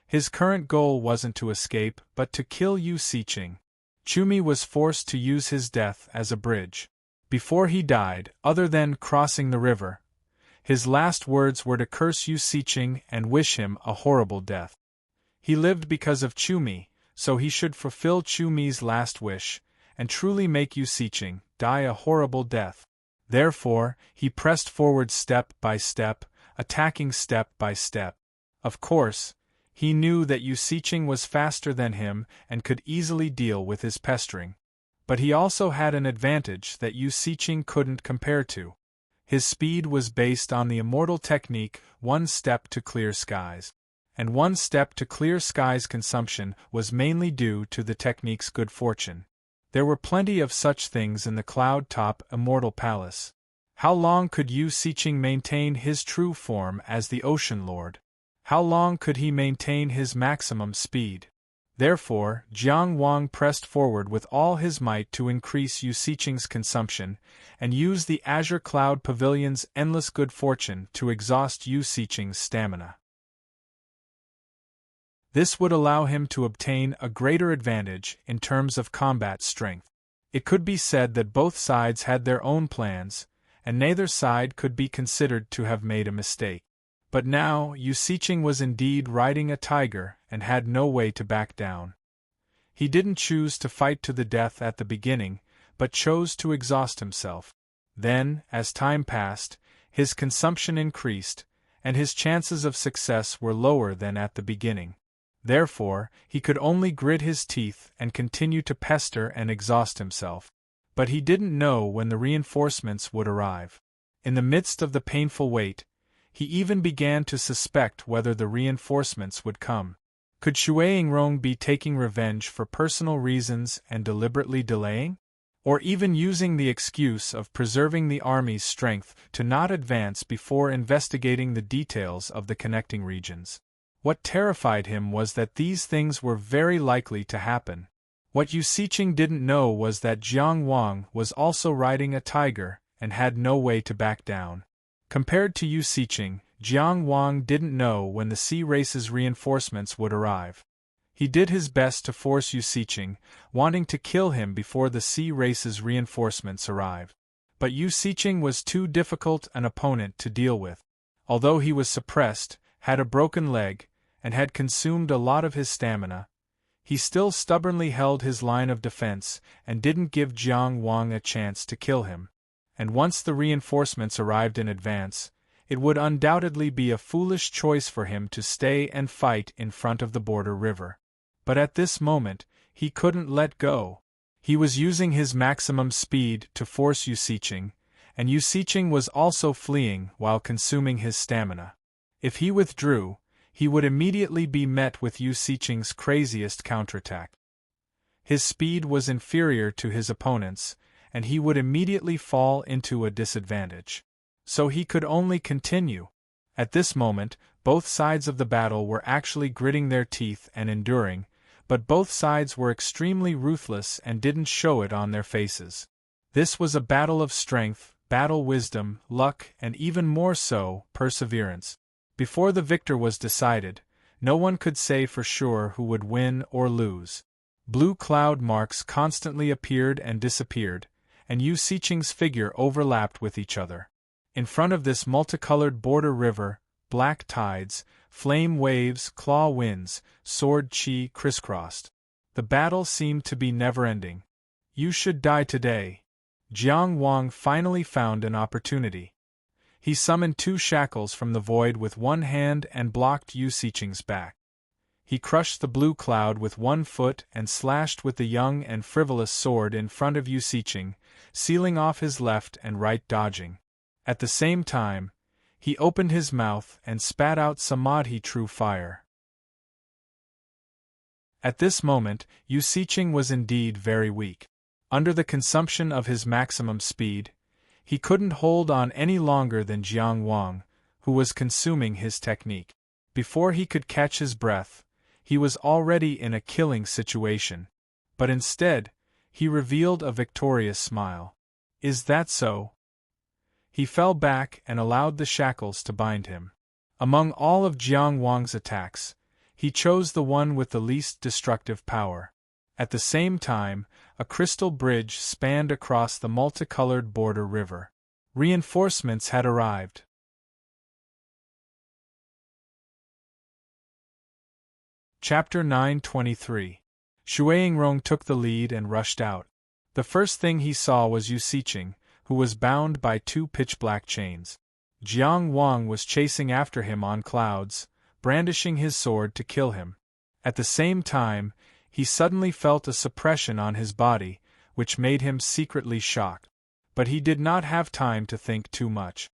His current goal wasn't to escape, but to kill Yu Siqing. Chumi was forced to use his death as a bridge. Before he died, other than crossing the river, his last words were to curse Yu Siqing and wish him a horrible death. He lived because of Chumi, so he should fulfill Chumi's last wish, and truly make Yu Siqing die a horrible death. Therefore, he pressed forward step by step, attacking step by step. Of course, he knew that Yu Siqing was faster than him and could easily deal with his pestering. But he also had an advantage that Yu Siqing couldn't compare to. His speed was based on the immortal technique one step to clear skies. And one step to clear skies consumption was mainly due to the technique's good fortune. There were plenty of such things in the cloud-top immortal palace. How long could Yu Siqing maintain his true form as the Ocean Lord? How long could he maintain his maximum speed? Therefore, Jiang Wang pressed forward with all his might to increase Yu Siqing's consumption, and use the Azure Cloud Pavilion's endless good fortune to exhaust Yu Siqing's stamina. This would allow him to obtain a greater advantage in terms of combat strength. It could be said that both sides had their own plans, and neither side could be considered to have made a mistake. But now, Yu Siqing was indeed riding a tiger and had no way to back down. He didn't choose to fight to the death at the beginning, but chose to exhaust himself. Then, as time passed, his consumption increased, and his chances of success were lower than at the beginning. Therefore, he could only grit his teeth and continue to pester and exhaust himself. But he didn't know when the reinforcements would arrive. In the midst of the painful wait, he even began to suspect whether the reinforcements would come. Could Shuaingrong be taking revenge for personal reasons and deliberately delaying? Or even using the excuse of preserving the army's strength to not advance before investigating the details of the connecting regions? What terrified him was that these things were very likely to happen. What Yu Siqing didn't know was that Jiang Wang was also riding a tiger and had no way to back down. Compared to Yu Siqing, Jiang Wang didn't know when the sea race's reinforcements would arrive. He did his best to force Yu Siqing, wanting to kill him before the sea race's reinforcements arrived. But Yu Siqing was too difficult an opponent to deal with. Although he was suppressed, had a broken leg, and had consumed a lot of his stamina, he still stubbornly held his line of defense and didn't give Jiang Wang a chance to kill him. And once the reinforcements arrived in advance, it would undoubtedly be a foolish choice for him to stay and fight in front of the border river. But at this moment, he couldn't let go. He was using his maximum speed to force Yu Siqing, and Yu Siqing was also fleeing while consuming his stamina. If he withdrew, he would immediately be met with Yu Siqing's craziest counterattack. His speed was inferior to his opponent's, and he would immediately fall into a disadvantage. So he could only continue. At this moment, both sides of the battle were actually gritting their teeth and enduring, but both sides were extremely ruthless and didn't show it on their faces. This was a battle of strength, battle wisdom, luck, and even more so, perseverance. Before the victor was decided, no one could say for sure who would win or lose. Blue cloud marks constantly appeared and disappeared, and Yu Siqing's figure overlapped with each other. In front of this multicolored border river, black tides, flame waves, claw winds, sword chi crisscrossed. The battle seemed to be never-ending. You should die today. Jiang Wang finally found an opportunity. He summoned 2 shackles from the void with one hand and blocked Yu Xiqing's back. He crushed the blue cloud with 1 foot and slashed with the young and frivolous sword in front of Yu Xiqing, sealing off his left and right dodging. At the same time, he opened his mouth and spat out samadhi true fire. At this moment, Yu Xiqing was indeed very weak. Under the consumption of his maximum speed, he couldn't hold on any longer than Jiang Wang, who was consuming his technique. Before he could catch his breath, he was already in a killing situation. But instead, he revealed a victorious smile. Is that so? He fell back and allowed the shackles to bind him. Among all of Jiang Wang's attacks, he chose the one with the least destructive power. At the same time, a crystal bridge spanned across the multicolored border river. Reinforcements had arrived. Chapter 923. Xueyingrong took the lead and rushed out. The first thing he saw was Yu Xiqing, who was bound by 2 pitch-black chains. Jiang Wang was chasing after him on clouds, brandishing his sword to kill him. At the same time, he suddenly felt a suppression on his body, which made him secretly shocked. But he did not have time to think too much.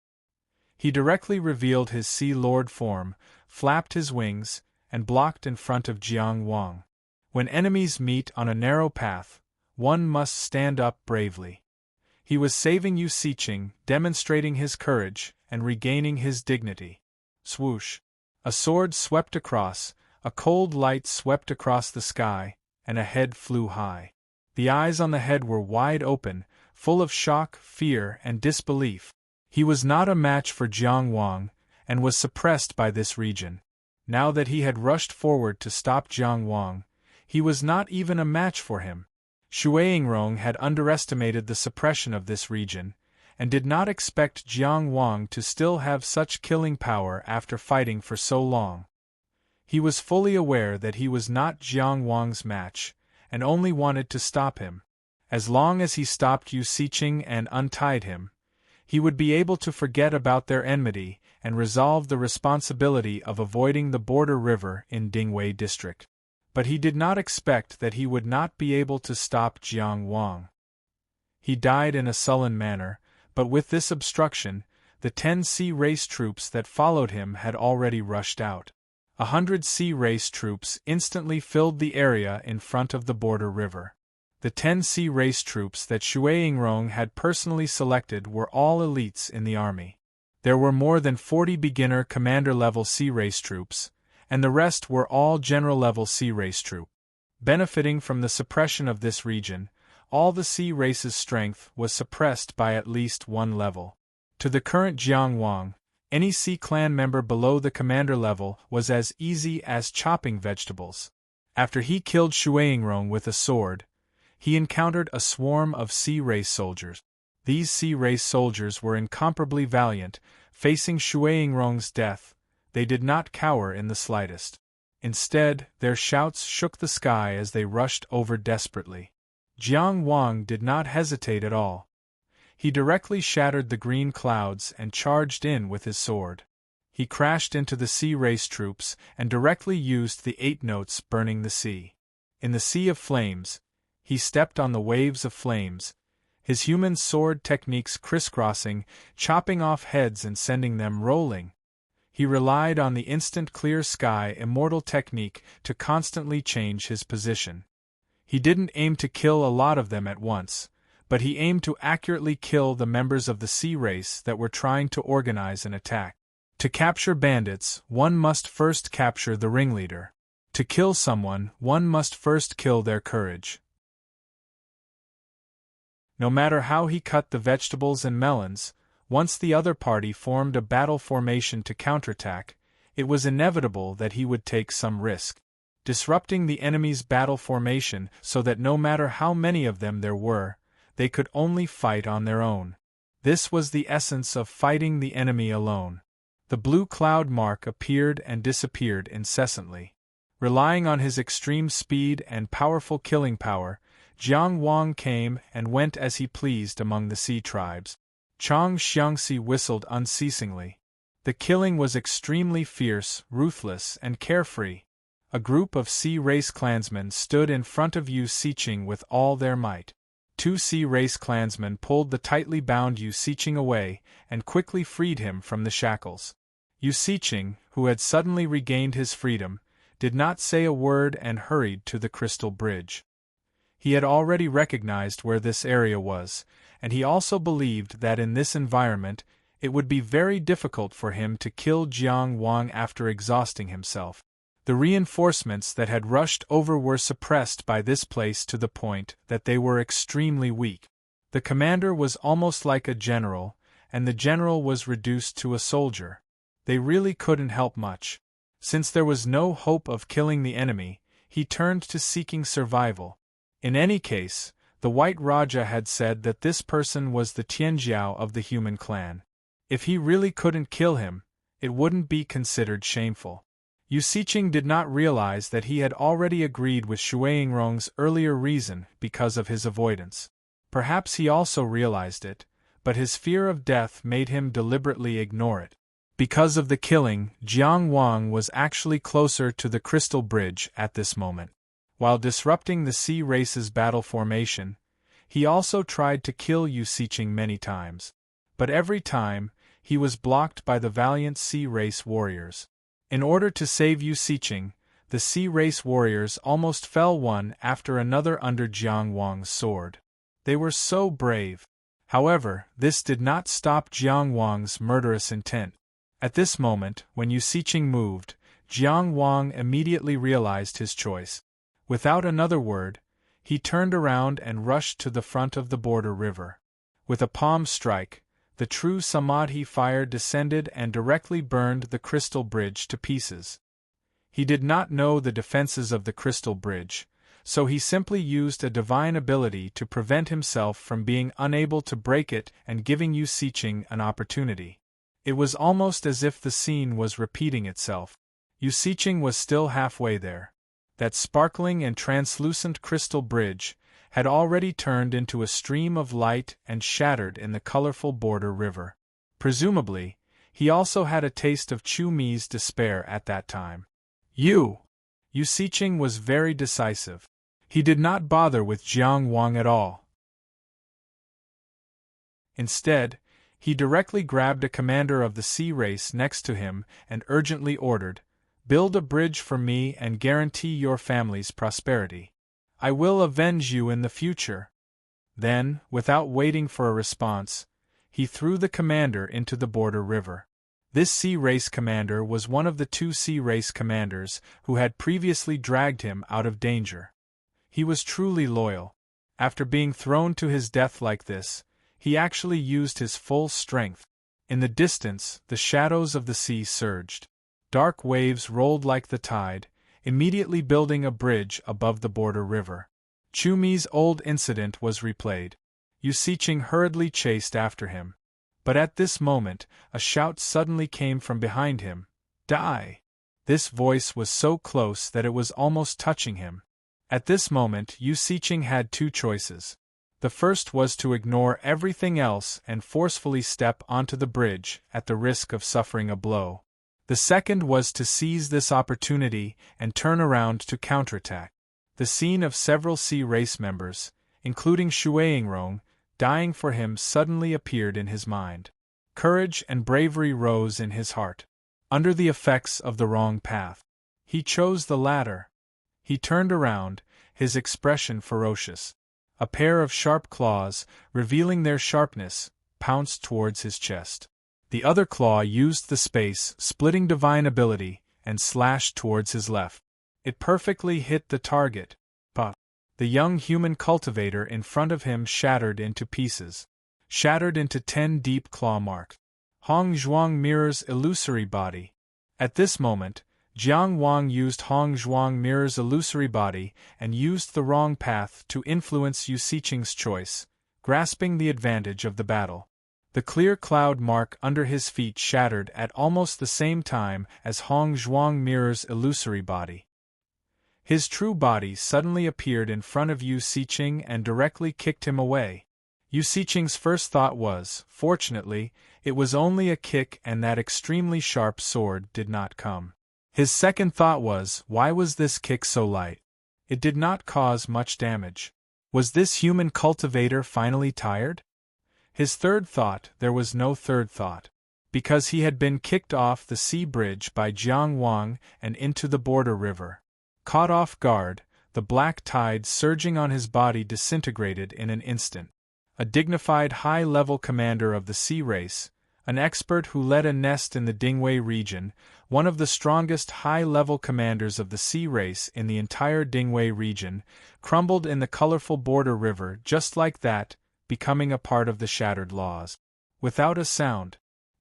He directly revealed his Sea Lord form, flapped his wings, and blocked in front of Jiang Wang. When enemies meet on a narrow path, one must stand up bravely. He was saving Yu Xiqing, demonstrating his courage, and regaining his dignity. Swoosh! A sword swept across, a cold light swept across the sky, and a head flew high. The eyes on the head were wide open, full of shock, fear, and disbelief. He was not a match for Jiang Wang, and was suppressed by this region. Now that he had rushed forward to stop Jiang Wang, he was not even a match for him. Xueyingrong had underestimated the suppression of this region, and did not expect Jiang Wang to still have such killing power after fighting for so long. He was fully aware that he was not Jiang Wang's match, and only wanted to stop him. As long as he stopped Yu Xiqing and untied him, he would be able to forget about their enmity and resolve the responsibility of avoiding the border river in Dingwei district. But he did not expect that he would not be able to stop Jiang Wang. He died in a sullen manner, but with this obstruction, the 10 sea race troops that followed him had already rushed out. 100 sea race troops instantly filled the area in front of the border river. The 10 sea race troops that Xueyingrong had personally selected were all elites in the army. There were more than 40 beginner commander-level sea race troops, and the rest were all general-level sea race troops. Benefiting from the suppression of this region, all the sea race's strength was suppressed by at least 1 level. To the current Jiang Wang, any sea clan member below the commander level was as easy as chopping vegetables. After he killed Xueyingrong with a sword, he encountered a swarm of sea race soldiers. These sea race soldiers were incomparably valiant. Facing Xueyingrong's death, they did not cower in the slightest. Instead, their shouts shook the sky as they rushed over desperately. Jiang Wang did not hesitate at all. He directly shattered the green clouds and charged in with his sword. He crashed into the sea race troops and directly used the 8 notes burning the sea. In the sea of flames, he stepped on the waves of flames, his human sword techniques crisscrossing, chopping off heads and sending them rolling. He relied on the instant clear sky immortal technique to constantly change his position. He didn't aim to kill a lot of them at once, but he aimed to accurately kill the members of the sea race that were trying to organize an attack. To capture bandits, one must first capture the ringleader. To kill someone, one must first kill their courage. No matter how he cut the vegetables and melons, once the other party formed a battle formation to counterattack, it was inevitable that he would take some risk. Disrupting the enemy's battle formation so that no matter how many of them there were, they could only fight on their own. This was the essence of fighting the enemy alone. The blue cloud mark appeared and disappeared incessantly. Relying on his extreme speed and powerful killing power, Jiang Wang came and went as he pleased among the sea tribes. Chang Xiangxi whistled unceasingly. The killing was extremely fierce, ruthless, and carefree. A group of Sea Race clansmen stood in front of Yu Siqing with all their might. 2 Sea Race clansmen pulled the tightly bound Yu Siqing away and quickly freed him from the shackles. Yu Siqing, who had suddenly regained his freedom, did not say a word and hurried to the crystal bridge. He had already recognized where this area was, and he also believed that in this environment it would be very difficult for him to kill Jiang Wang after exhausting himself. The reinforcements that had rushed over were suppressed by this place to the point that they were extremely weak. The commander was almost like a general, and the general was reduced to a soldier. They really couldn't help much. Since there was no hope of killing the enemy, he turned to seeking survival. In any case, the White Raja had said that this person was the Tianjiao of the human clan. If he really couldn't kill him, it wouldn't be considered shameful. Yu Siqing did not realize that he had already agreed with Shuaingrong's earlier reason because of his avoidance. Perhaps he also realized it, but his fear of death made him deliberately ignore it. Because of the killing, Jiang Wang was actually closer to the crystal bridge at this moment. While disrupting the Sea Race's battle formation, he also tried to kill Yu Siqing many times. But every time, he was blocked by the valiant Sea Race warriors. In order to save Yu Siqing, the Sea Race warriors almost fell one after another under Jiang Wang's sword. They were so brave. However, this did not stop Jiang Wang's murderous intent. At this moment, when Yu Siqing moved, Jiang Wang immediately realized his choice. Without another word, he turned around and rushed to the front of the border river. With a palm strike, the true Samadhi fire descended and directly burned the crystal bridge to pieces. He did not know the defenses of the crystal bridge, so he simply used a divine ability to prevent himself from being unable to break it and giving Yu Siqing an opportunity. It was almost as if the scene was repeating itself. Yu Siqing was still halfway there. That sparkling and translucent crystal bridge had already turned into a stream of light and shattered in the colorful border river. Presumably, he also had a taste of Chu Mi's despair at that time. Yu Siqing was very decisive. He did not bother with Jiang Wang at all. Instead, he directly grabbed a commander of the Sea Race next to him and urgently ordered, "Build a bridge for me and guarantee your family's prosperity. I will avenge you in the future." Then, without waiting for a response, he threw the commander into the border river. This Sea Race commander was one of the 2 Sea Race commanders who had previously dragged him out of danger. He was truly loyal. After being thrown to his death like this, he actually used his full strength. In the distance, the shadows of the sea surged. Dark waves rolled like the tide, immediately building a bridge above the border river. Chu Mi's old incident was replayed. Yu Siqing hurriedly chased after him. But at this moment, a shout suddenly came from behind him. "Die!" This voice was so close that it was almost touching him. At this moment, Yu Siqing had 2 choices. The first was to ignore everything else and forcefully step onto the bridge at the risk of suffering a blow. The second was to seize this opportunity and turn around to counterattack. The scene of several Sea Race members, including Shuaingrong, dying for him suddenly appeared in his mind. Courage and bravery rose in his heart. Under the effects of the wrong path, he chose the latter. He turned around, his expression ferocious. A pair of sharp claws, revealing their sharpness, pounced towards his chest. The other claw used the space, splitting divine ability, and slashed towards his left. It perfectly hit the target. Puff! The young human cultivator in front of him shattered into pieces. Shattered into 10 deep claw marks. Hong Zhuang Mirror's illusory body. At this moment, Jiang Wang used Hong Zhuang Mirror's illusory body and used the wrong path to influence Yu Siqing's choice, grasping the advantage of the battle. The clear cloud mark under his feet shattered at almost the same time as Hong Zhuang Mirror's illusory body. His true body suddenly appeared in front of Yu Siqing and directly kicked him away. Yu Siqing's first thought was, fortunately, it was only a kick and that extremely sharp sword did not come. His second thought was, why was this kick so light? It did not cause much damage. Was this human cultivator finally tired? His third thought, there was no third thought. Because he had been kicked off the sea bridge by Jiang Wang and into the border river. Caught off guard, the black tide surging on his body disintegrated in an instant. A dignified high-level commander of the sea race, an expert who led a nest in the Dingwei region, one of the strongest high-level commanders of the sea race in the entire Dingwei region, crumbled in the colorful border river just like that, becoming a part of the shattered laws. Without a sound.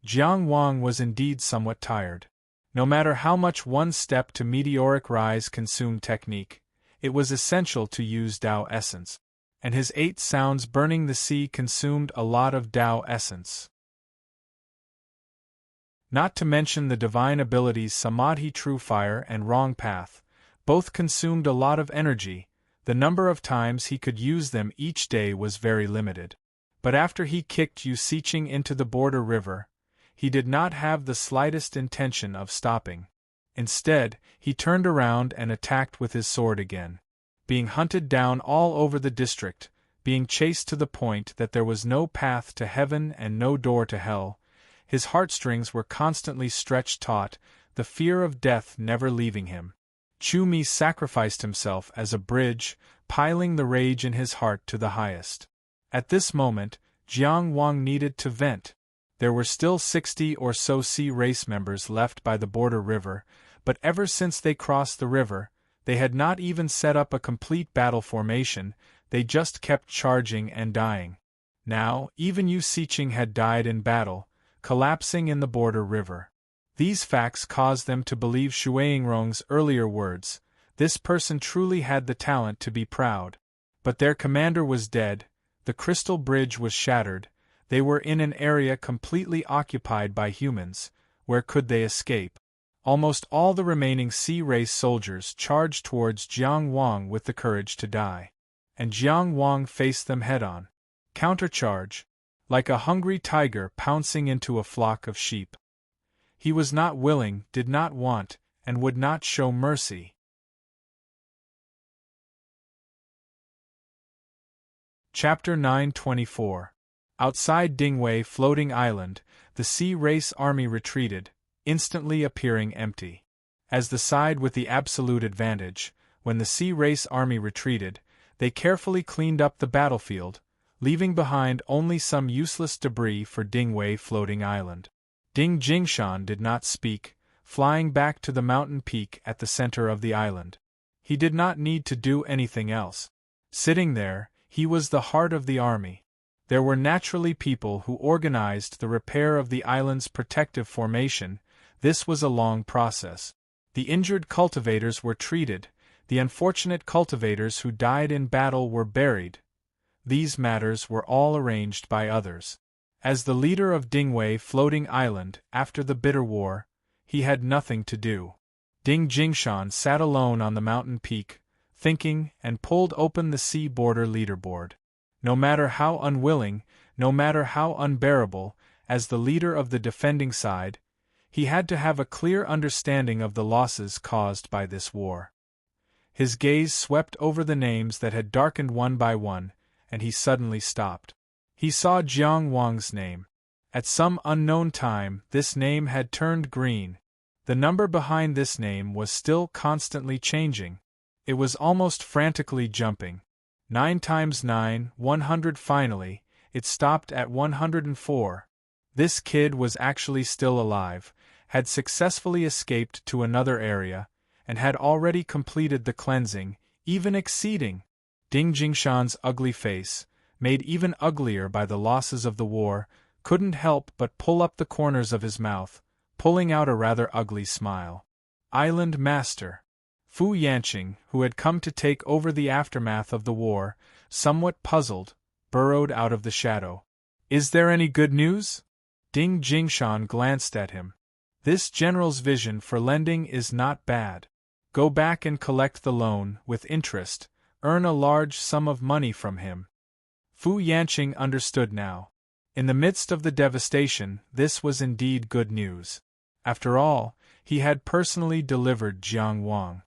Jiang Wang was indeed somewhat tired. No matter how much one step to meteoric rise consumed technique, it was essential to use Tao essence. And his 8 sounds burning the sea consumed a lot of Tao essence. Not to mention the divine abilities Samadhi True Fire and Wrong Path, both consumed a lot of energy. The number of times he could use them each day was very limited. But after he kicked Yu Siqing into the border river, he did not have the slightest intention of stopping. Instead, he turned around and attacked with his sword again. Being hunted down all over the district, being chased to the point that there was no path to heaven and no door to hell, his heartstrings were constantly stretched taut, the fear of death never leaving him. Chu Mi sacrificed himself as a bridge, piling the rage in his heart to the highest. At this moment, Jiang Wang needed to vent. There were still 60 or so sea race members left by the border river, but ever since they crossed the river, they had not even set up a complete battle formation, they just kept charging and dying. Now, even Yu Siqing had died in battle, collapsing in the border river. These facts caused them to believe Shuaingrong's earlier words, this person truly had the talent to be proud. But their commander was dead, the crystal bridge was shattered, they were in an area completely occupied by humans, where could they escape? Almost all the remaining sea race soldiers charged towards Jiang Wang with the courage to die. And Jiang Wang faced them head-on. Countercharge. Like a hungry tiger pouncing into a flock of sheep. He was not willing, did not want, and would not show mercy. Chapter 924. Outside Dingwei Floating Island, the sea race army retreated, instantly appearing empty. As the side with the absolute advantage, when the sea race army retreated, they carefully cleaned up the battlefield, leaving behind only some useless debris for Dingwei Floating Island. Ding Jingshan did not speak, flying back to the mountain peak at the center of the island. He did not need to do anything else. Sitting there, he was the heart of the army. There were naturally people who organized the repair of the island's protective formation. This was a long process. The injured cultivators were treated, the unfortunate cultivators who died in battle were buried. These matters were all arranged by others. As the leader of Dingwei Floating Island, after the bitter war, he had nothing to do. Ding Jingshan sat alone on the mountain peak, thinking, and pulled open the sea border leaderboard. No matter how unwilling, no matter how unbearable, as the leader of the defending side, he had to have a clear understanding of the losses caused by this war. His gaze swept over the names that had darkened one by one, and he suddenly stopped. He saw Jiang Wang's name. At some unknown time, this name had turned green. The number behind this name was still constantly changing. It was almost frantically jumping. 9 times 9, 100 finally, it stopped at 104. This kid was actually still alive, had successfully escaped to another area, and had already completed the cleansing, even exceeding. Ding Jingshan's ugly face, made even uglier by the losses of the war, couldn't help but pull up the corners of his mouth, pulling out a rather ugly smile. Island Master. Fu Yanqing, who had come to take over the aftermath of the war, somewhat puzzled, burrowed out of the shadow. Is there any good news? Ding Jingshan glanced at him. This general's vision for lending is not bad. Go back and collect the loan, with interest, earn a large sum of money from him. Fu Yanqing understood now. In the midst of the devastation, this was indeed good news. After all, he had personally delivered Jiang Wang.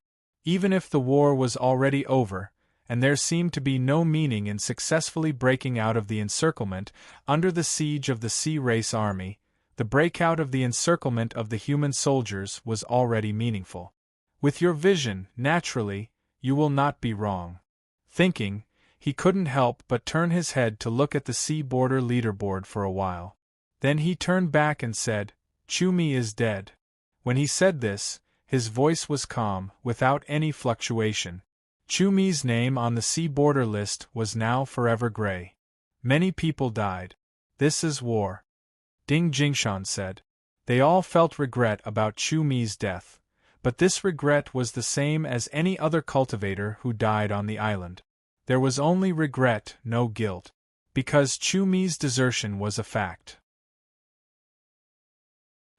Even if the war was already over, and there seemed to be no meaning in successfully breaking out of the encirclement under the siege of the Sea Race army, the breakout of the encirclement of the human soldiers was already meaningful. With your vision, naturally, you will not be wrong. Thinking, he couldn't help but turn his head to look at the sea border leaderboard for a while. Then he turned back and said, "Chu Mi is dead." When he said this, his voice was calm, without any fluctuation. Chu Mi's name on the sea border list was now forever gray. Many people died. This is war. Ding Jingshan said. They all felt regret about Chu Mi's death, but this regret was the same as any other cultivator who died on the island. There was only regret, no guilt, because Chu Mi's desertion was a fact.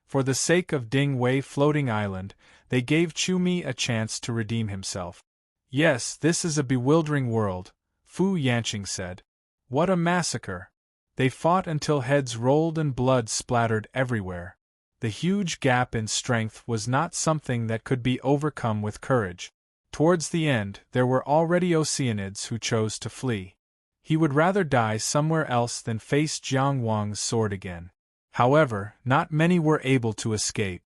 For the sake of Ding Wei Floating Island, they gave Chu Mi a chance to redeem himself. Yes, this is a bewildering world, Fu Yanqing said. What a massacre! They fought until heads rolled and blood splattered everywhere. The huge gap in strength was not something that could be overcome with courage. Towards the end, there were already Oceanids who chose to flee. He would rather die somewhere else than face Jiang Wang's sword again. However, not many were able to escape.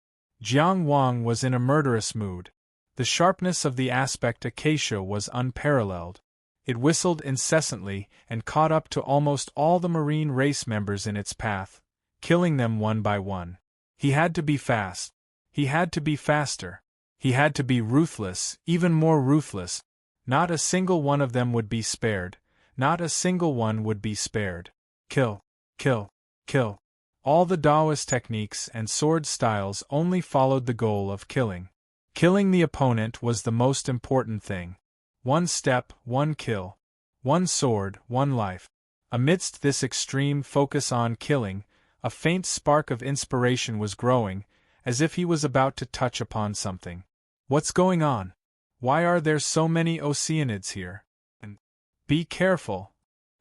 Jiang Wang was in a murderous mood. The sharpness of the aspect acacia was unparalleled. It whistled incessantly and caught up to almost all the marine race members in its path, killing them one by one. He had to be fast. He had to be faster. He had to be ruthless, even more ruthless. Not a single one of them would be spared. Not a single one would be spared. Kill, kill, kill. All the Taoist techniques and sword styles only followed the goal of killing. Killing the opponent was the most important thing. One step, one kill. One sword, one life. Amidst this extreme focus on killing, a faint spark of inspiration was growing, as if he was about to touch upon something. What's going on? Why are there so many Oceanids here? And be careful.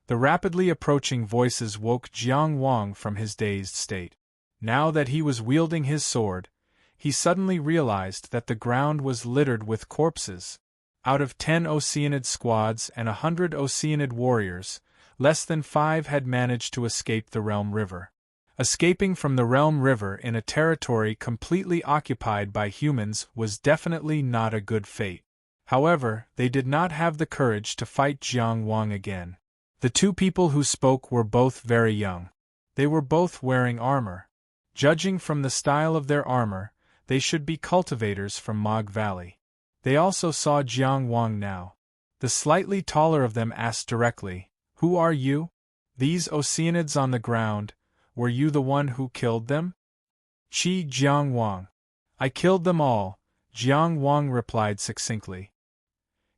The rapidly approaching voices woke Jiang Wang from his dazed state. Now that he was wielding his sword, he suddenly realized that the ground was littered with corpses. Out of 10 Oceanid squads and 100 Oceanid warriors, less than 5 had managed to escape the Realm River. Escaping from the Realm River in a territory completely occupied by humans was definitely not a good fate. However, they did not have the courage to fight Jiang Wang again. The two people who spoke were both very young. They were both wearing armor. Judging from the style of their armor, they should be cultivators from Mog Valley. They also saw Jiang Wang now. The slightly taller of them asked directly, "Who are you? These Oceanids on the ground, were you the one who killed them?" "Qi Jiang Wang. I killed them all," Jiang Wang replied succinctly.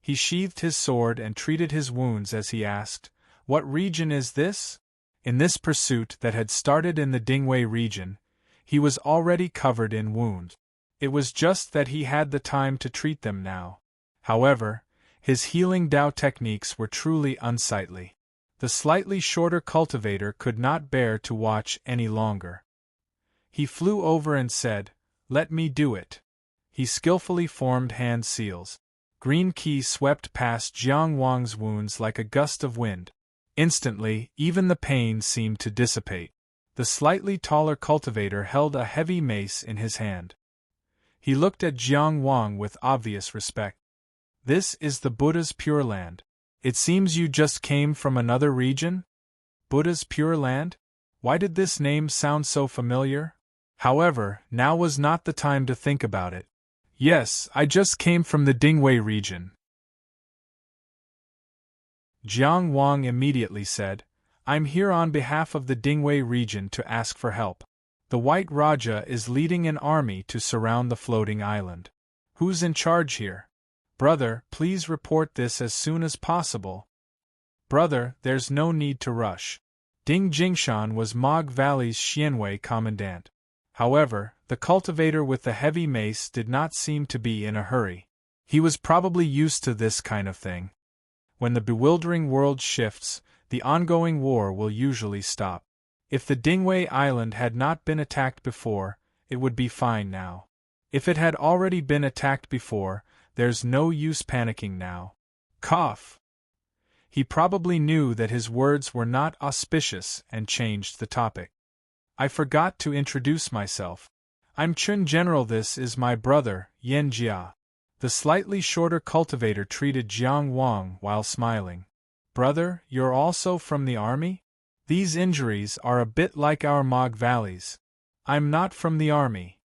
He sheathed his sword and treated his wounds as he asked, "What region is this?" In this pursuit that had started in the Dingwei region, he was already covered in wounds. It was just that he had the time to treat them now. However, his healing Dao techniques were truly unsightly. The slightly shorter cultivator could not bear to watch any longer. He flew over and said, "Let me do it." He skillfully formed hand seals. Green Qi swept past Jiang Wang's wounds like a gust of wind. Instantly, even the pain seemed to dissipate. The slightly taller cultivator held a heavy mace in his hand. He looked at Jiang Wang with obvious respect. "This is the Buddha's Pure Land. It seems you just came from another region?" Buddha's Pure Land? Why did this name sound so familiar? However, now was not the time to think about it. "Yes, I just came from the Dingwei region." Jiang Wang immediately said, "I'm here on behalf of the Dingwei region to ask for help. The White Raja is leading an army to surround the floating island. Who's in charge here? Brother, please report this as soon as possible." "Brother, there's no need to rush." Ding Jingshan was Mog Valley's Xianwei commandant. However, the cultivator with the heavy mace did not seem to be in a hurry. He was probably used to this kind of thing. When the bewildering world shifts, the ongoing war will usually stop. If the Dingwei Island had not been attacked before, it would be fine now. If it had already been attacked before, there's no use panicking now. Cough. He probably knew that his words were not auspicious and changed the topic. I forgot to introduce myself. I'm Chun General. This is my brother, Yan Jia. The slightly shorter cultivator treated Jiang Wang while smiling. Brother, you're also from the army? These injuries are a bit like our Mog valleys. I'm not from the army.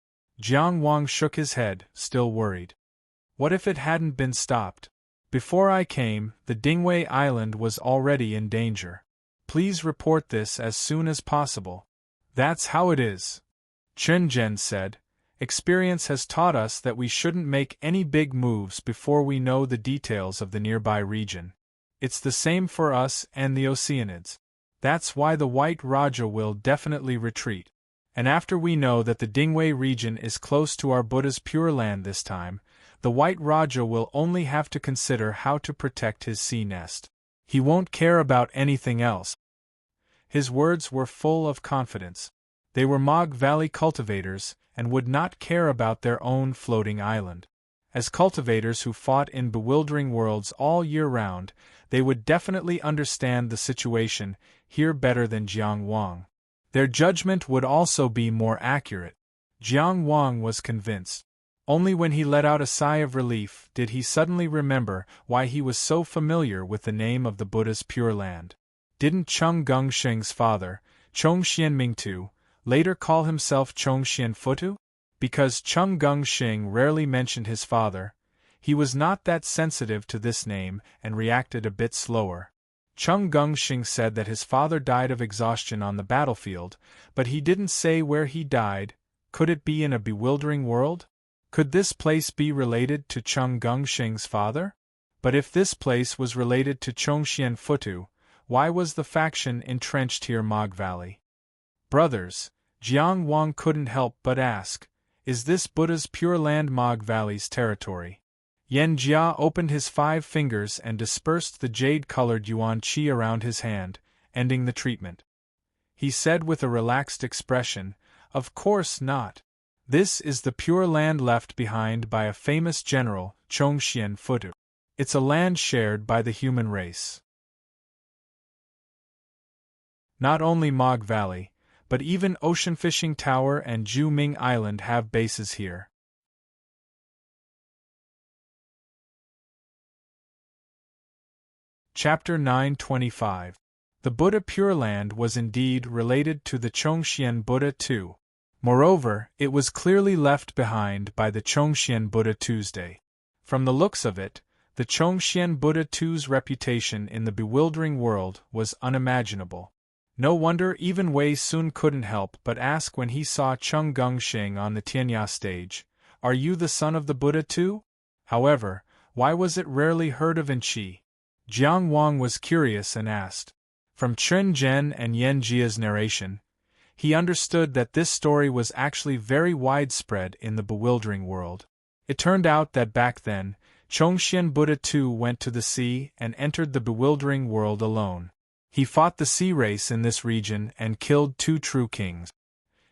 Jiang Wang shook his head, still worried. What if it hadn't been stopped? Before I came, the Dingwei Island was already in danger. Please report this as soon as possible. That's how it is. Chen Zhen said. Experience has taught us that we shouldn't make any big moves before we know the details of the nearby region. It's the same for us and the Oceanids. That's why the White Raja will definitely retreat. And after we know that the Dingwei region is close to our Buddha's Pure Land this time, the White Raja will only have to consider how to protect his sea nest. He won't care about anything else. His words were full of confidence. They were Mog Valley cultivators, and would not care about their own floating island. As cultivators who fought in bewildering worlds all year round, they would definitely understand the situation here better than Jiang Wang. Their judgment would also be more accurate. Jiang Wang was convinced. Only when he let out a sigh of relief did he suddenly remember why he was so familiar with the name of the Buddha's Pure Land. Didn't Cheng Gengsheng's father, Chongxian Mingtu, later call himself Chongxian Futu? Because Cheng Gengsheng rarely mentioned his father, he was not that sensitive to this name and reacted a bit slower. Cheng Gengsheng said that his father died of exhaustion on the battlefield, but he didn't say where he died. Could it be in a bewildering world? Could this place be related to Cheng Gengsheng's father? But if this place was related to Chongxian Futu, why was the faction entrenched here Mog Valley? Brothers, Jiang Wang couldn't help but ask, is this Buddha's Pure Land Mog Valley's territory? Yan Jia opened his 5 fingers and dispersed the jade-colored yuan qi around his hand, ending the treatment. He said with a relaxed expression, of course not. This is the Pure Land left behind by a famous general, Chongxian Futu. It's a land shared by the human race. Not only Mog Valley, but even Ocean Fishing Tower and Ju-Ming Island have bases here. Chapter 925. The Buddha Pure Land was indeed related to the Chongxian Buddha too. Moreover, it was clearly left behind by the Chongxian Buddha Tuesday. From the looks of it, the Chongxian Buddha Tu's reputation in the bewildering world was unimaginable. No wonder even Wei Sun couldn't help but ask when he saw Cheng Gengsheng on the Tianya stage, "Are you the son of the Buddha too?" However, why was it rarely heard of in Qi? Jiang Wang was curious and asked. From Chen Zhen and Yan Jia's narration, he understood that this story was actually very widespread in the bewildering world. It turned out that back then, Chongxian Buddha too went to the sea and entered the bewildering world alone. He fought the sea race in this region and killed 2 true kings.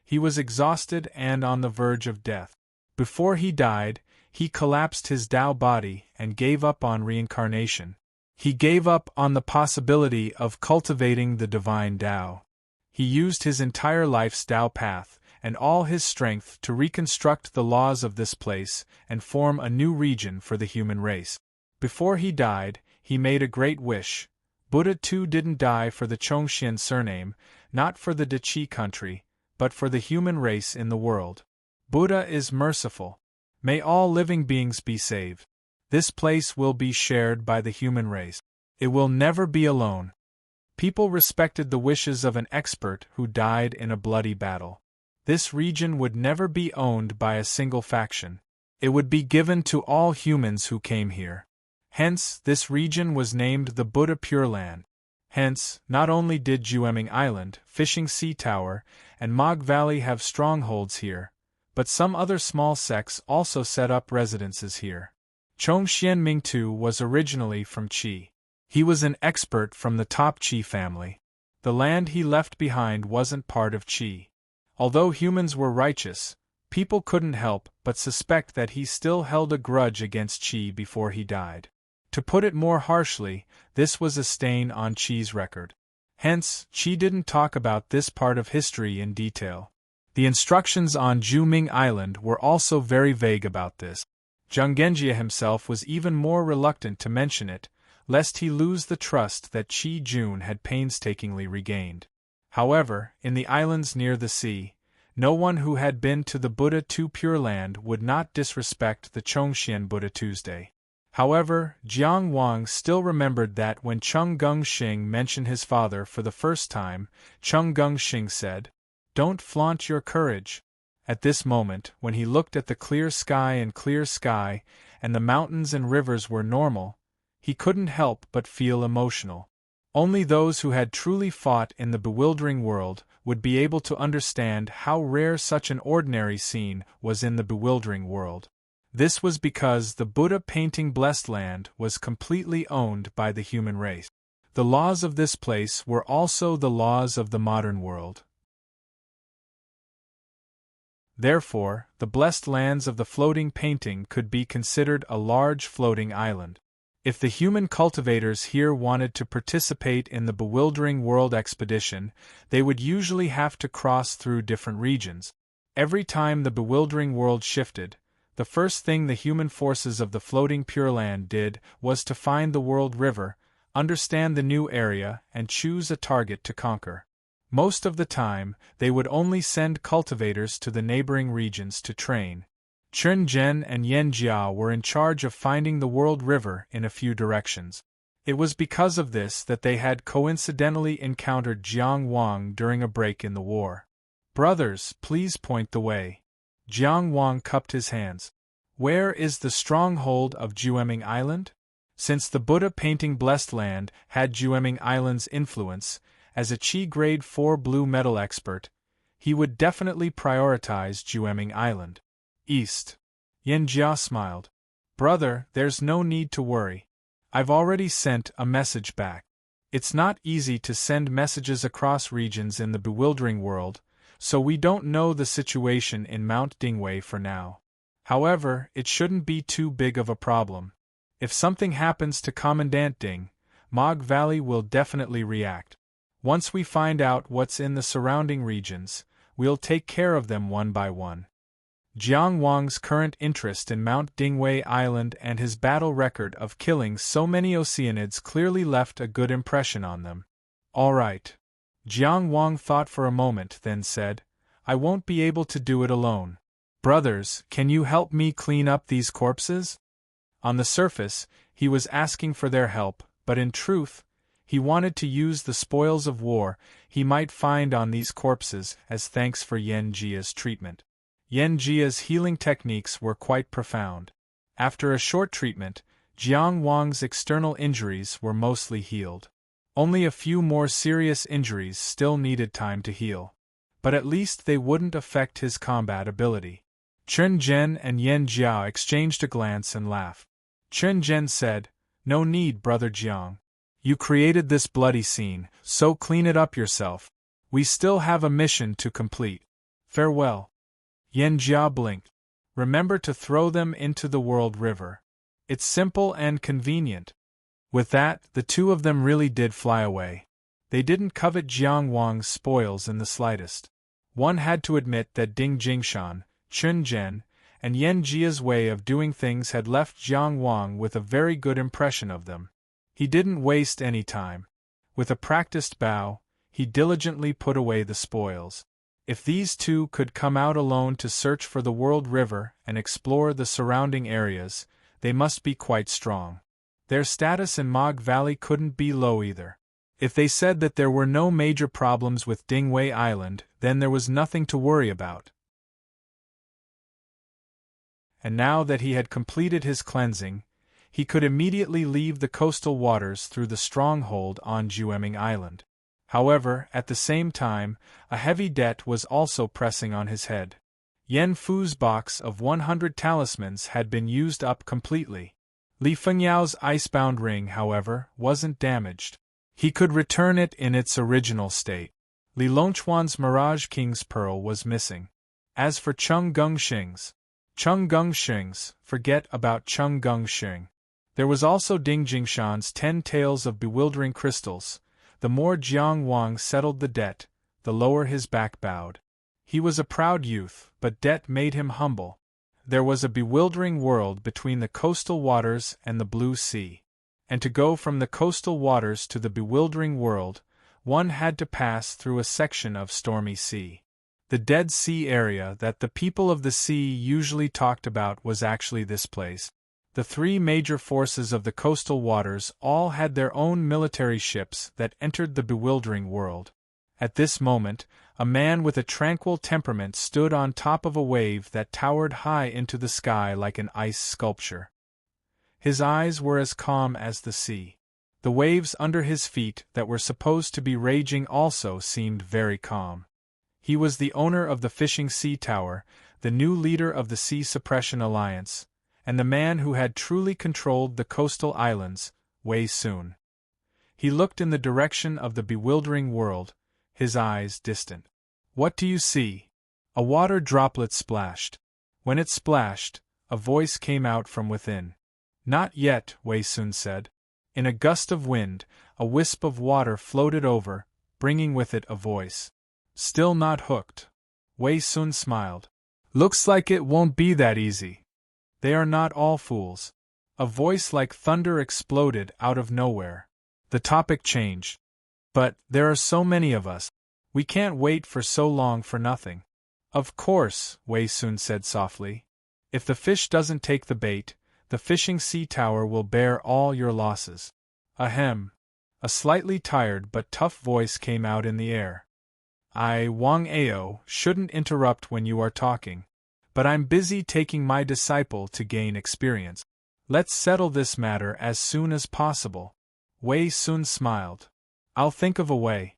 He was exhausted and on the verge of death. Before he died, he collapsed his Tao body and gave up on reincarnation. He gave up on the possibility of cultivating the divine Tao. He used his entire life's Tao path and all his strength to reconstruct the laws of this place and form a new region for the human race. Before he died, he made a great wish. Buddha too didn't die for the Chongxian surname, not for the Dachi country, but for the human race in the world. Buddha is merciful. May all living beings be saved. This place will be shared by the human race. It will never be alone. People respected the wishes of an expert who died in a bloody battle. This region would never be owned by a single faction. It would be given to all humans who came here. Hence, this region was named the Buddha Pure Land. Hence, not only did Ju-Ming Island, Fishing Sea Tower, and Mog Valley have strongholds here, but some other small sects also set up residences here. Chong Xianming too was originally from Qi. He was an expert from the top Qi family. The land he left behind wasn't part of Qi. Although humans were righteous, people couldn't help but suspect that he still held a grudge against Qi before he died. To put it more harshly, this was a stain on Qi's record. Hence, Qi didn't talk about this part of history in detail. The instructions on Juming Island were also very vague about this. Zhang Genjie himself was even more reluctant to mention it, lest he lose the trust that Qi Jun had painstakingly regained. However, in the islands near the sea, no one who had been to the Buddha Tu Pure Land would not disrespect the Chongxian Buddha Tuesday. However, Jiang Wang still remembered that when Cheng Gongxing mentioned his father for the first time, Cheng Gongxing said, "Don't flaunt your courage." At this moment, when he looked at the clear sky and the mountains and rivers were normal, he couldn't help but feel emotional. Only those who had truly fought in the bewildering world would be able to understand how rare such an ordinary scene was in the bewildering world. This was because the Buddha painting blessed land was completely owned by the human race. The laws of this place were also the laws of the modern world. Therefore, the blessed lands of the floating painting could be considered a large floating island. If the human cultivators here wanted to participate in the bewildering world expedition, they would usually have to cross through different regions. Every time the bewildering world shifted, the first thing the human forces of the floating Pure Land did was to find the world river, understand the new area, and choose a target to conquer. Most of the time, they would only send cultivators to the neighboring regions to train. Chen Zhen and Yan Jia were in charge of finding the world river in a few directions. It was because of this that they had coincidentally encountered Jiang Wang during a break in the war. "Brothers, please point the way." Jiang Wang cupped his hands. "Where is the stronghold of Jueming Island?" Since the Buddha painting blessed land had Jueming Island's influence, as a Qi Grade 4 blue metal expert, he would definitely prioritize Jueming Island. "East." Yan Jia smiled. "Brother, there's no need to worry. I've already sent a message back. It's not easy to send messages across regions in the bewildering world, so we don't know the situation in Mount Dingwei for now. However, it shouldn't be too big of a problem. If something happens to Commandant Ding, Mog Valley will definitely react. Once we find out what's in the surrounding regions, we'll take care of them one by one." Jiang Wang's current interest in Mount Dingwei Island and his battle record of killing so many Oceanids clearly left a good impression on them. "All right." Jiang Wang thought for a moment, then said, "I won't be able to do it alone. Brothers, can you help me clean up these corpses?" On the surface, he was asking for their help, but in truth, he wanted to use the spoils of war he might find on these corpses as thanks for Yan Jia's treatment. Yan Jia's healing techniques were quite profound. After a short treatment, Jiang Wang's external injuries were mostly healed. Only a few more serious injuries still needed time to heal. But at least they wouldn't affect his combat ability. Chen Zhen and Yan Jia exchanged a glance and laughed. Chen Zhen said, "No need, Brother Jiang. You created this bloody scene, so clean it up yourself. We still have a mission to complete. Farewell." Yan Jia blinked. "Remember to throw them into the world river. It's simple and convenient." With that, the two of them really did fly away. They didn't covet Jiang Wang's spoils in the slightest. One had to admit that Ding Jingshan, Chen Zhen, and Yan Jia's way of doing things had left Jiang Wang with a very good impression of them. He didn't waste any time. With a practiced bow, he diligently put away the spoils. If these two could come out alone to search for the world river and explore the surrounding areas, they must be quite strong. Their status in Mog Valley couldn't be low either. If they said that there were no major problems with Dingwei Island, then there was nothing to worry about. And now that he had completed his cleansing, he could immediately leave the coastal waters through the stronghold on Jueming Island. However, at the same time, a heavy debt was also pressing on his head. Yan Fu's box of 100 talismans had been used up completely. Li Fengyao's icebound ring, however, wasn't damaged. He could return it in its original state. Li Longquan's Mirage King's pearl was missing. As for Chung Gongxing's, forget about Chung Gongxing. There was also Ding Jingshan's 10 tails of bewildering crystals. The more Jiang Wang settled the debt, the lower his back bowed. He was a proud youth, but debt made him humble. There was a bewildering world between the coastal waters and the blue sea. And to go from the coastal waters to the bewildering world, one had to pass through a section of stormy sea. The Dead Sea area that the people of the sea usually talked about was actually this place. The 3 major forces of the coastal waters all had their own military ships that entered the bewildering world. At this moment, a man with a tranquil temperament stood on top of a wave that towered high into the sky like an ice sculpture. His eyes were as calm as the sea. The waves under his feet that were supposed to be raging also seemed very calm. He was the owner of the Fishing Sea Tower, the new leader of the Sea Suppression Alliance, and the man who had truly controlled the coastal islands, Wei Sun. He looked in the direction of the bewildering world, his eyes distant. "What do you see?" A water droplet splashed. When it splashed, a voice came out from within. "Not yet," Wei Sun said. In a gust of wind, a wisp of water floated over, bringing with it a voice. "Still not hooked." Wei Sun smiled. "Looks like it won't be that easy." "They are not all fools." A voice like thunder exploded out of nowhere. The topic changed. "But there are so many of us. We can't wait for so long for nothing." "Of course," Wei Sun said softly. "If the fish doesn't take the bait, the Fishing Sea Tower will bear all your losses." Ahem. A slightly tired but tough voice came out in the air. Wang Ao, shouldn't interrupt when you are talking. But I'm busy taking my disciple to gain experience. Let's settle this matter as soon as possible." Wei Sun smiled. "I'll think of a way."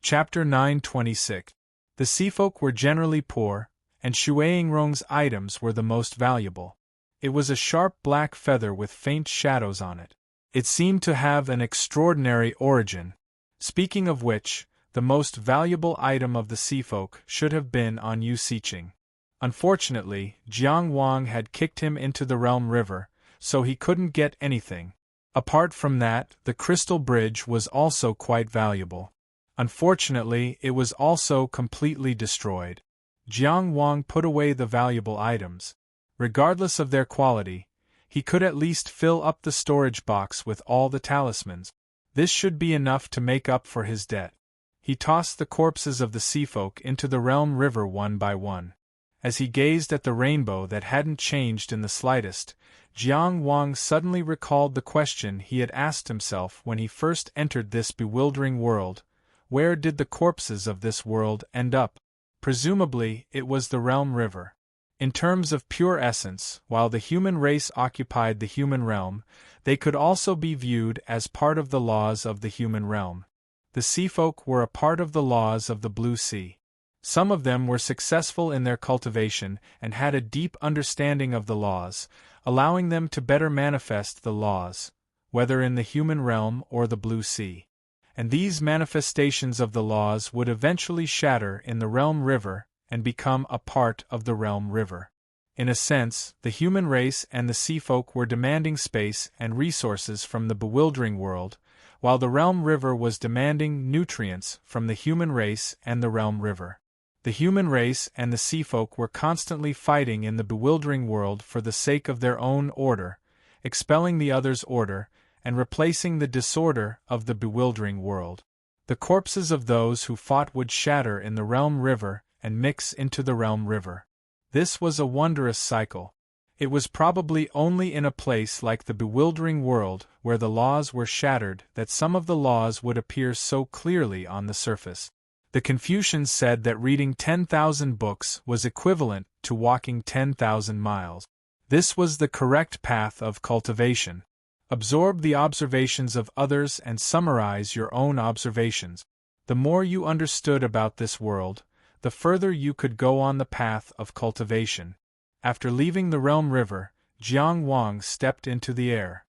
Chapter 926. The seafolk were generally poor, and Shuaingrong's items were the most valuable. It was a sharp black feather with faint shadows on it. It seemed to have an extraordinary origin. Speaking of which, the most valuable item of the seafolk should have been on Yu Siqing. Unfortunately, Jiang Wang had kicked him into the Realm River, so he couldn't get anything. Apart from that, the crystal bridge was also quite valuable. Unfortunately, it was also completely destroyed. Jiang Wang put away the valuable items. Regardless of their quality, he could at least fill up the storage box with all the talismans. This should be enough to make up for his debt. He tossed the corpses of the seafolk into the Realm River one by one. As he gazed at the rainbow that hadn't changed in the slightest, Jiang Wang suddenly recalled the question he had asked himself when he first entered this bewildering world. Where did the corpses of this world end up? Presumably, it was the Realm River. In terms of pure essence, while the human race occupied the human realm, they could also be viewed as part of the laws of the human realm. The seafolk were a part of the laws of the Blue Sea. Some of them were successful in their cultivation and had a deep understanding of the laws, allowing them to better manifest the laws, whether in the human realm or the Blue Sea. And these manifestations of the laws would eventually shatter in the Realm River and become a part of the Realm River. In a sense, the human race and the seafolk were demanding space and resources from the bewildering world, while the Realm River was demanding nutrients from the human race and the Realm River. The human race and the seafolk were constantly fighting in the bewildering world for the sake of their own order, expelling the other's order, and replacing the disorder of the bewildering world. The corpses of those who fought would shatter in the Realm River and mix into the Realm River. This was a wondrous cycle. It was probably only in a place like the bewildering world where the laws were shattered that some of the laws would appear so clearly on the surface. The Confucians said that reading 10,000 books was equivalent to walking 10,000 miles. This was the correct path of cultivation. Absorb the observations of others and summarize your own observations. The more you understood about this world, the further you could go on the path of cultivation. After leaving the Realm River, Jiang Wang stepped into the air.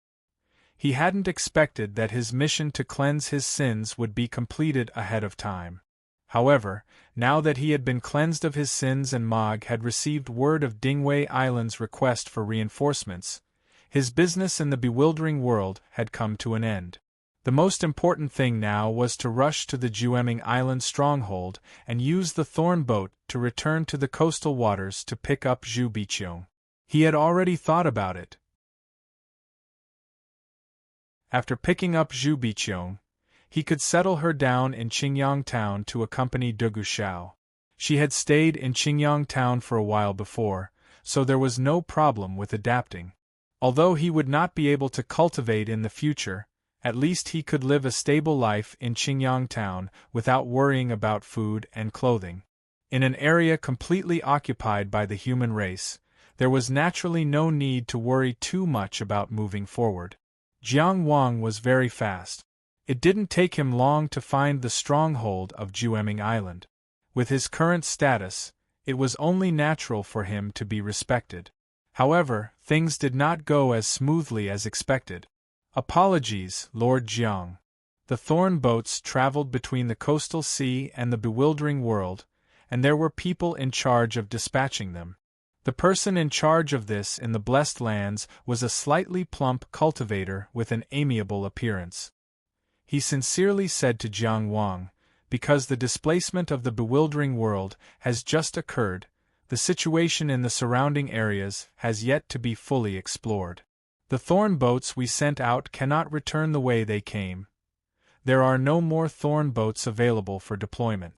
He hadn't expected that his mission to cleanse his sins would be completed ahead of time. However, now that he had been cleansed of his sins and Mog had received word of Dingwei Island's request for reinforcements, his business in the bewildering world had come to an end. The most important thing now was to rush to the Jueming Island stronghold and use the thorn boat to return to the coastal waters to pick up Zhu Biqiong. He had already thought about it. After picking up Zhu Biqiong, he could settle her down in Qingyang Town to accompany De Gushao. She had stayed in Qingyang Town for a while before, so there was no problem with adapting. Although he would not be able to cultivate in the future, at least he could live a stable life in Qingyang Town without worrying about food and clothing. In an area completely occupied by the human race, there was naturally no need to worry too much about moving forward. Jiang Wang was very fast. It didn't take him long to find the stronghold of Jueming Island. With his current status, it was only natural for him to be respected. However, things did not go as smoothly as expected. Apologies, Lord Jiang. The thorn boats traveled between the coastal sea and the bewildering world, and there were people in charge of dispatching them. The person in charge of this in the Blessed Lands was a slightly plump cultivator with an amiable appearance. He sincerely said to Jiang Wang, "Because the displacement of the bewildering world has just occurred, the situation in the surrounding areas has yet to be fully explored. The thorn boats we sent out cannot return the way they came. There are no more thorn boats available for deployment."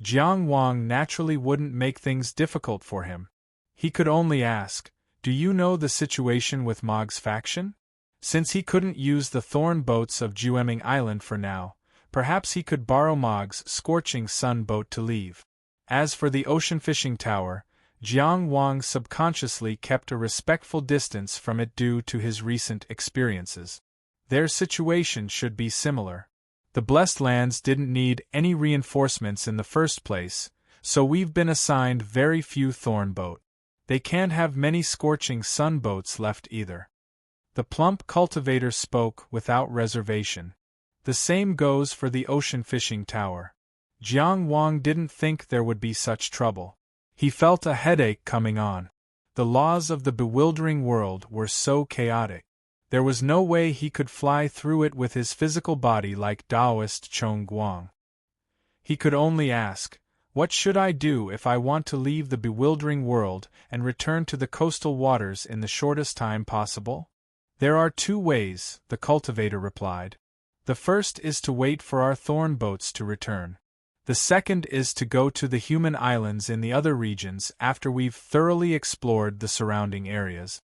Jiang Wang naturally wouldn't make things difficult for him. He could only ask, "Do you know the situation with Mog's faction?" Since he couldn't use the thorn boats of Jueming Island for now, perhaps he could borrow Mog's scorching sun boat to leave. As for the ocean fishing tower, Jiang Wang subconsciously kept a respectful distance from it due to his recent experiences. Their situation should be similar. The Blessed Lands didn't need any reinforcements in the first place, so we've been assigned very few thorn boat. They can't have many scorching sun boats left either. The plump cultivator spoke without reservation. The same goes for the ocean fishing tower. Jiang Wang didn't think there would be such trouble. He felt a headache coming on. The laws of the bewildering world were so chaotic. There was no way he could fly through it with his physical body like Taoist Chong Guang. He could only ask, "What should I do if I want to leave the bewildering world and return to the coastal waters in the shortest time possible?" "There are two ways," the cultivator replied. "The first is to wait for our thorn boats to return. The second is to go to the human islands in the other regions after we've thoroughly explored the surrounding areas."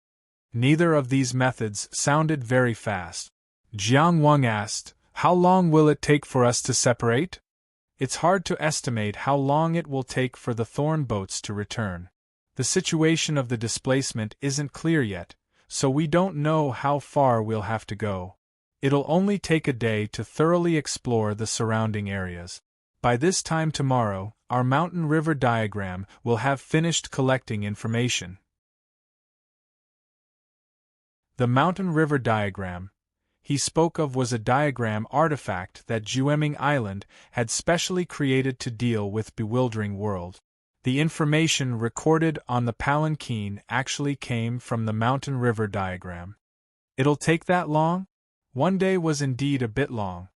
Neither of these methods sounded very fast. Jiang Wang asked, "How long will it take for us to separate?" "It's hard to estimate how long it will take for the thorn boats to return. The situation of the displacement isn't clear yet, so we don't know how far we'll have to go. It'll only take a day to thoroughly explore the surrounding areas. By this time tomorrow, our mountain river diagram will have finished collecting information." The mountain river diagram he spoke of was a diagram artifact that Jueming Island had specially created to deal with bewildering world. The information recorded on the palanquin actually came from the mountain river diagram. "It'll take that long?" One day was indeed a bit long.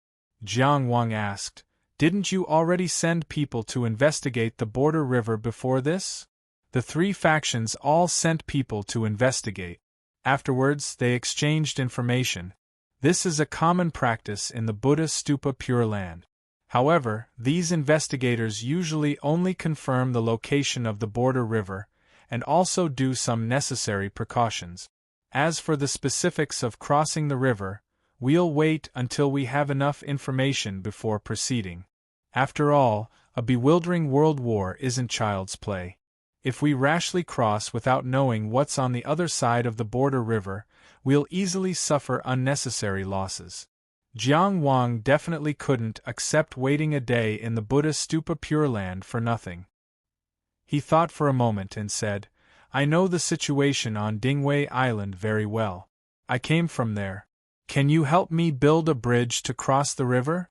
Jiang Wang asked, "Didn't you already send people to investigate the border river before this?" The three factions all sent people to investigate. Afterwards, they exchanged information. This is a common practice in the Buddha Stupa Pure Land. However, these investigators usually only confirm the location of the border river, and also do some necessary precautions. As for the specifics of crossing the river, we'll wait until we have enough information before proceeding. After all, a bewildering world war isn't child's play. If we rashly cross without knowing what's on the other side of the border river, we'll easily suffer unnecessary losses. Jiang Wang definitely couldn't accept waiting a day in the Buddha Stupa Pure Land for nothing. He thought for a moment and said, "I know the situation on Dingwei Island very well. I came from there. Can you help me build a bridge to cross the river?"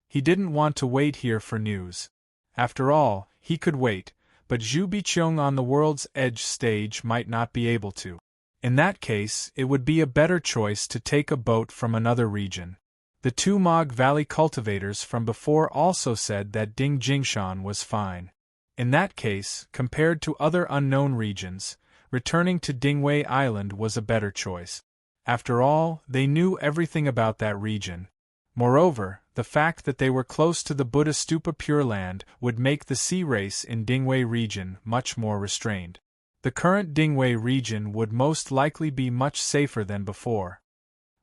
He didn't want to wait here for news. After all, he could wait, but Zhu Biqiong on the World's Edge stage might not be able to. In that case, it would be a better choice to take a boat from another region. The two Mog Valley cultivators from before also said that Ding Jingshan was fine. In that case, compared to other unknown regions, returning to Dingwei Island was a better choice. After all, they knew everything about that region. Moreover, the fact that they were close to the Buddha Stupa Pure Land would make the sea race in Dingwei region much more restrained. The current Dingwei region would most likely be much safer than before.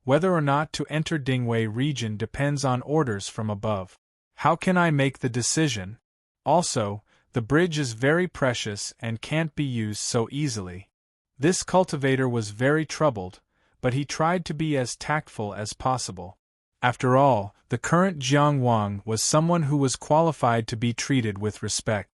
Whether or not to enter Dingwei region depends on orders from above. How can I make the decision? Also, the bridge is very precious and can't be used so easily. This cultivator was very troubled, but he tried to be as tactful as possible. After all, the current Jiang Wang was someone who was qualified to be treated with respect.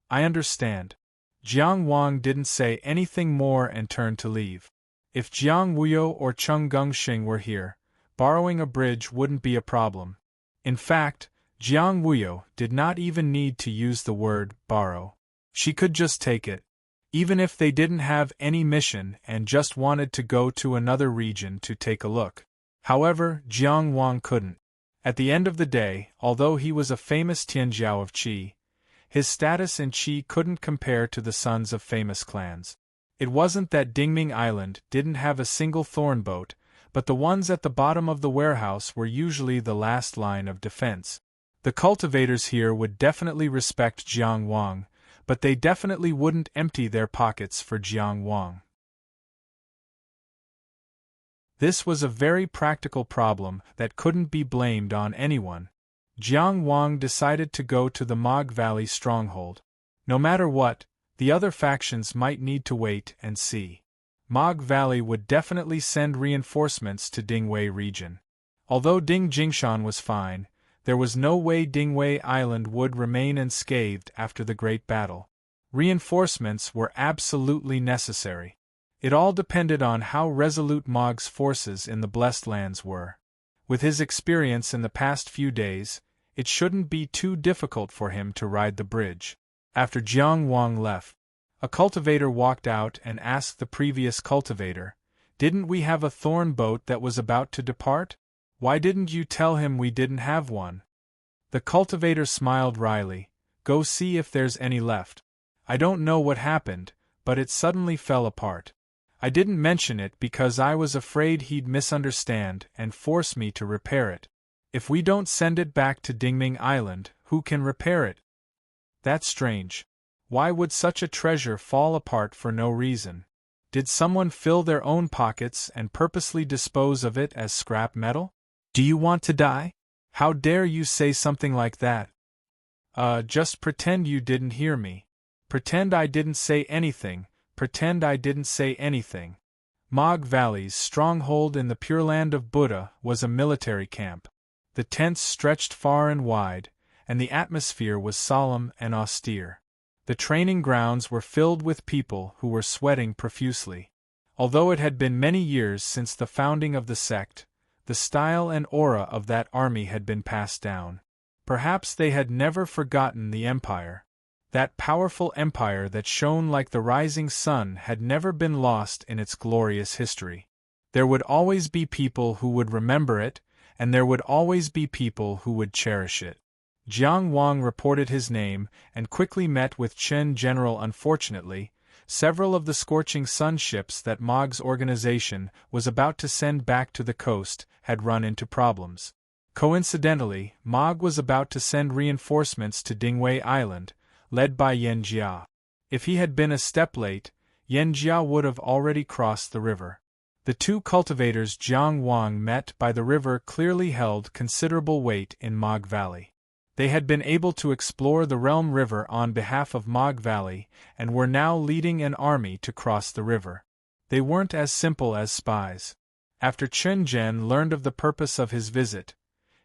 I understand. Jiang Wang didn't say anything more and turned to leave. If Jiang Wuyo or Cheng Gengxing were here, borrowing a bridge wouldn't be a problem. In fact, Jiang Wuyo did not even need to use the word borrow. She could just take it. Even if they didn't have any mission and just wanted to go to another region to take a look. However, Jiang Wang couldn't. At the end of the day, although he was a famous Tianjiao of Qi, his status in Qi couldn't compare to the sons of famous clans. It wasn't that Dingming Island didn't have a single thorn boat, but the ones at the bottom of the warehouse were usually the last line of defense. The cultivators here would definitely respect Jiang Wang, but they definitely wouldn't empty their pockets for Jiang Wang. This was a very practical problem that couldn't be blamed on anyone. Jiang Wang decided to go to the Mog Valley stronghold. No matter what, the other factions might need to wait and see. Mog Valley would definitely send reinforcements to Dingwei region. Although Ding Jingshan was fine, there was no way Dingwei Island would remain unscathed after the Great Battle. Reinforcements were absolutely necessary. It all depended on how resolute Mog's forces in the Blessed Lands were. With his experience in the past few days, it shouldn't be too difficult for him to ride the bridge. After Jiang Wang left, a cultivator walked out and asked the previous cultivator, "Didn't we have a thorn boat that was about to depart? Why didn't you tell him we didn't have one?" The cultivator smiled wryly, "Go see if there's any left. I don't know what happened, but it suddenly fell apart. I didn't mention it because I was afraid he'd misunderstand and force me to repair it. If we don't send it back to Dingming Island, who can repair it?" That's strange. Why would such a treasure fall apart for no reason? Did someone fill their own pockets and purposely dispose of it as scrap metal? Do you want to die? How dare you say something like that? Just pretend you didn't hear me. Pretend I didn't say anything. Pretend I didn't say anything. Mog Valley's stronghold in the Pure Land of Buddha was a military camp. The tents stretched far and wide, and the atmosphere was solemn and austere. The training grounds were filled with people who were sweating profusely. Although it had been many years since the founding of the sect, the style and aura of that army had been passed down. Perhaps they had never forgotten the empire. That powerful empire that shone like the rising sun had never been lost in its glorious history. There would always be people who would remember it, and there would always be people who would cherish it. Jiang Wang reported his name and quickly met with Chen General. Unfortunately, several of the Scorching Sun ships that Mog's organization was about to send back to the coast had run into problems. Coincidentally, Mog was about to send reinforcements to Dingwei Island, led by Yan Jia. If he had been a step late, Yan Jia would have already crossed the river. The two cultivators Jiang Wang met by the river clearly held considerable weight in Mog Valley. They had been able to explore the Realm River on behalf of Mog Valley and were now leading an army to cross the river. They weren't as simple as spies. After Chen Zhen learned of the purpose of his visit,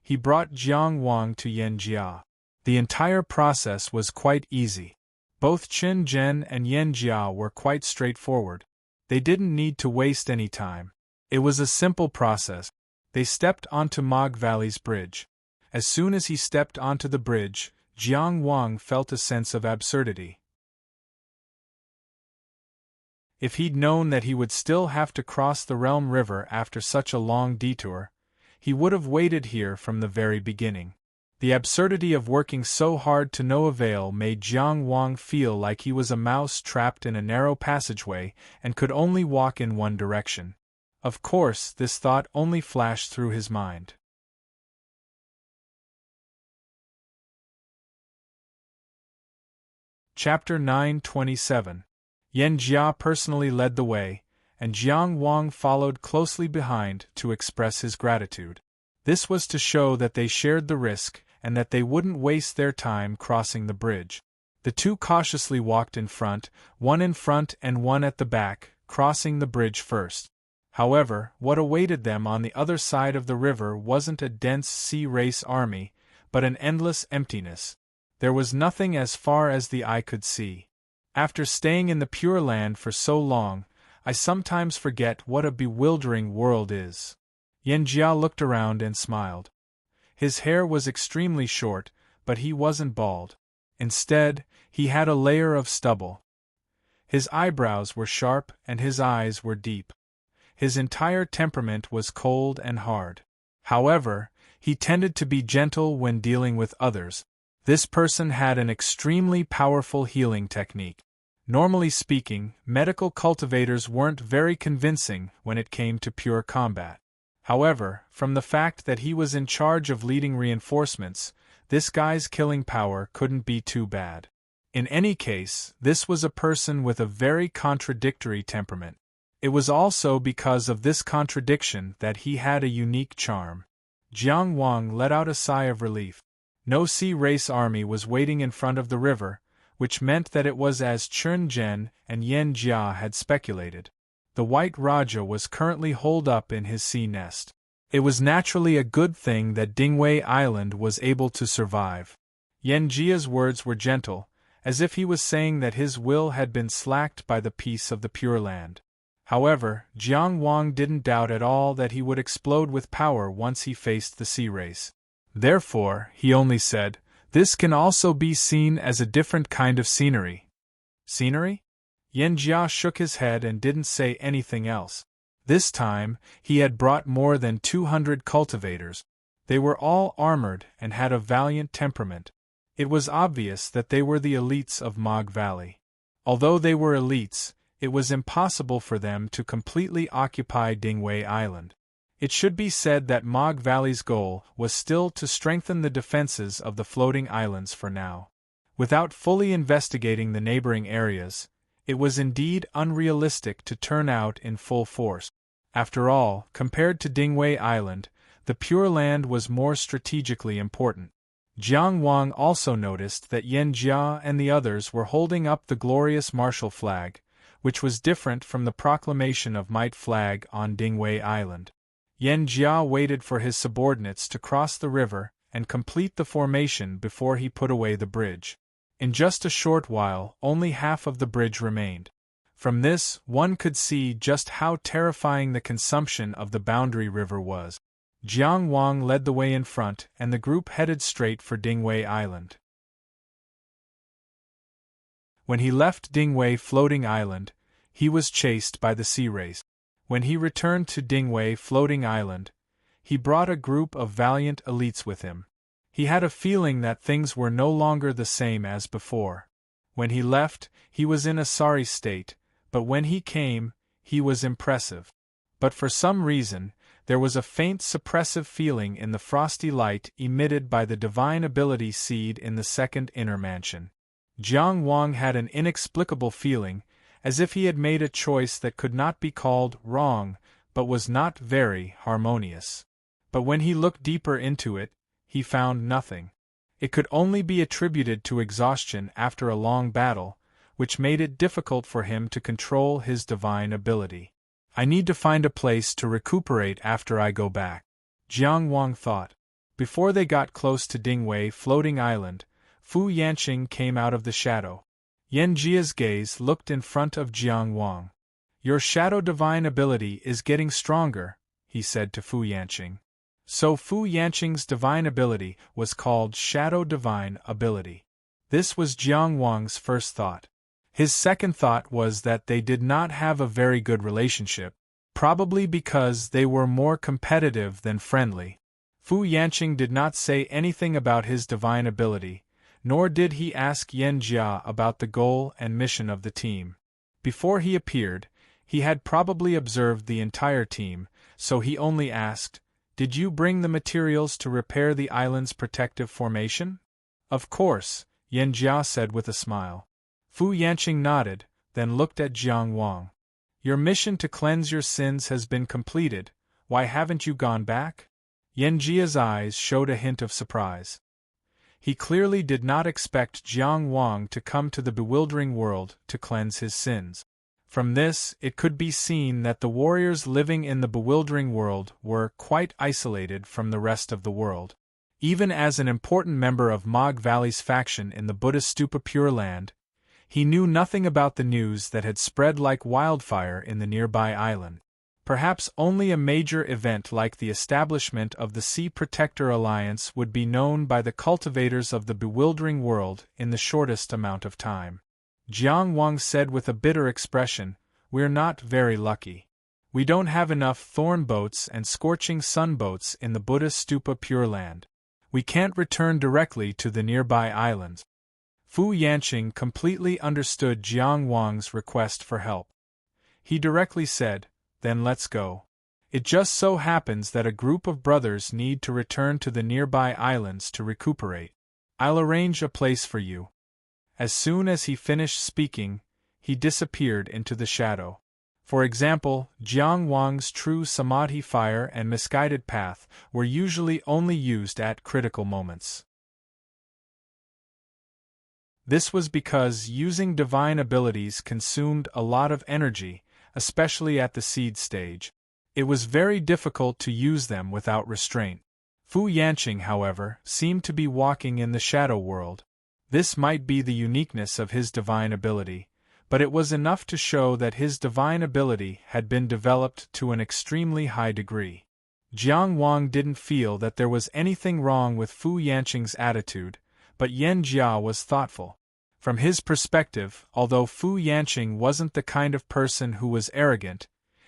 he brought Jiang Wang to Yan Jia. The entire process was quite easy. Both Qin Zhen and Yan Jia were quite straightforward. They didn't need to waste any time. It was a simple process. They stepped onto Mog Valley's bridge. As soon as he stepped onto the bridge, Jiang Wang felt a sense of absurdity. If he'd known that he would still have to cross the Realm River after such a long detour, he would have waited here from the very beginning. The absurdity of working so hard to no avail made Jiang Wang feel like he was a mouse trapped in a narrow passageway and could only walk in one direction. Of course, this thought only flashed through his mind. Chapter 9:27. Yan Jia personally led the way, and Jiang Wang followed closely behind to express his gratitude. This was to show that they shared the risk and that they wouldn't waste their time crossing the bridge. The two cautiously walked in front and one at the back, crossing the bridge first. However, what awaited them on the other side of the river wasn't a dense sea race army, but an endless emptiness. There was nothing as far as the eye could see. After staying in the Pure Land for so long, I sometimes forget what a bewildering world is. Yan Jia looked around and smiled. His hair was extremely short, but he wasn't bald. Instead, he had a layer of stubble. His eyebrows were sharp and his eyes were deep. His entire temperament was cold and hard. However, he tended to be gentle when dealing with others. This person had an extremely powerful healing technique. Normally speaking, medical cultivators weren't very convincing when it came to pure combat. However, from the fact that he was in charge of leading reinforcements, this guy's killing power couldn't be too bad. In any case, this was a person with a very contradictory temperament. It was also because of this contradiction that he had a unique charm. Jiang Wang let out a sigh of relief. No sea race army was waiting in front of the river, which meant that it was as Qin Zhen and Yan Jia had speculated. The White Raja was currently holed up in his sea nest. It was naturally a good thing that Dingwei Island was able to survive. Yan Jia's words were gentle, as if he was saying that his will had been slacked by the peace of the Pure Land. However, Jiang Wang didn't doubt at all that he would explode with power once he faced the sea race. Therefore, he only said, "This can also be seen as a different kind of scenery." Scenery? Yan Jia shook his head and didn't say anything else. This time, he had brought more than 200 cultivators. They were all armored and had a valiant temperament. It was obvious that they were the elites of Mog Valley. Although they were elites, it was impossible for them to completely occupy Dingwei Island. It should be said that Mog Valley's goal was still to strengthen the defenses of the floating islands for now. Without fully investigating the neighboring areas, it was indeed unrealistic to turn out in full force. After all, compared to Dingwei Island, the Pure Land was more strategically important. Jiang Wang also noticed that Yan Jia and the others were holding up the glorious martial flag, which was different from the proclamation of might flag on Dingwei Island. Yan Jia waited for his subordinates to cross the river and complete the formation before he put away the bridge. In just a short while, only half of the bridge remained. From this, one could see just how terrifying the consumption of the boundary river was. Jiang Wang led the way in front, and the group headed straight for Dingwei Island. When he left Dingwei Floating Island, he was chased by the sea race. When he returned to Dingwei Floating Island, he brought a group of valiant elites with him. He had a feeling that things were no longer the same as before. When he left, he was in a sorry state, but when he came, he was impressive. But for some reason, there was a faint suppressive feeling in the frosty light emitted by the divine ability seed in the second inner mansion. Jiang Wang had an inexplicable feeling, as if he had made a choice that could not be called wrong, but was not very harmonious. But when he looked deeper into it, he found nothing. It could only be attributed to exhaustion after a long battle, which made it difficult for him to control his divine ability. I need to find a place to recuperate after I go back, Jiang Wang thought. Before they got close to Dingwei Floating Island, Fu Yanqing came out of the shadow. Yan Jia's gaze looked in front of Jiang Wang. Your shadow divine ability is getting stronger, he said to Fu Yanqing. So Fu Yanqing's divine ability was called shadow divine ability. This was Jiang Wang's first thought. His second thought was that they did not have a very good relationship, probably because they were more competitive than friendly. Fu Yanqing did not say anything about his divine ability, nor did he ask Yan Jia about the goal and mission of the team. Before he appeared, he had probably observed the entire team, so he only asked, "Did you bring the materials to repair the island's protective formation?" "Of course," Yan Jia said with a smile. Fu Yanqing nodded, then looked at Jiang Wang. "Your mission to cleanse your sins has been completed, why haven't you gone back?" Yan Jia's eyes showed a hint of surprise. He clearly did not expect Jiang Wang to come to the bewildering world to cleanse his sins. From this, it could be seen that the warriors living in the bewildering world were quite isolated from the rest of the world. Even as an important member of Mog Valley's faction in the Buddhist Stupa Pure Land, he knew nothing about the news that had spread like wildfire in the nearby island. Perhaps only a major event like the establishment of the Sea Protector Alliance would be known by the cultivators of the bewildering world in the shortest amount of time. Jiang Wang said with a bitter expression, "We're not very lucky. We don't have enough thorn boats and scorching sun boats in the Buddhist Stupa Pure Land. We can't return directly to the nearby islands." Fu Yanqing completely understood Jiang Wang's request for help. He directly said, "Then let's go. It just so happens that a group of brothers need to return to the nearby islands to recuperate. I'll arrange a place for you." As soon as he finished speaking, he disappeared into the shadow. For example, Jiang Wang's true samadhi fire and misguided path were usually only used at critical moments. This was because using divine abilities consumed a lot of energy, especially at the seed stage. It was very difficult to use them without restraint. Fu Yanqing, however, seemed to be walking in the shadow world. This might be the uniqueness of his divine ability, but it was enough to show that his divine ability had been developed to an extremely high degree. Jiang Wang didn't feel that there was anything wrong with Fu Yanqing's attitude, but Yan Jia was thoughtful. From his perspective, although Fu Yanqing wasn't the kind of person who was arrogant,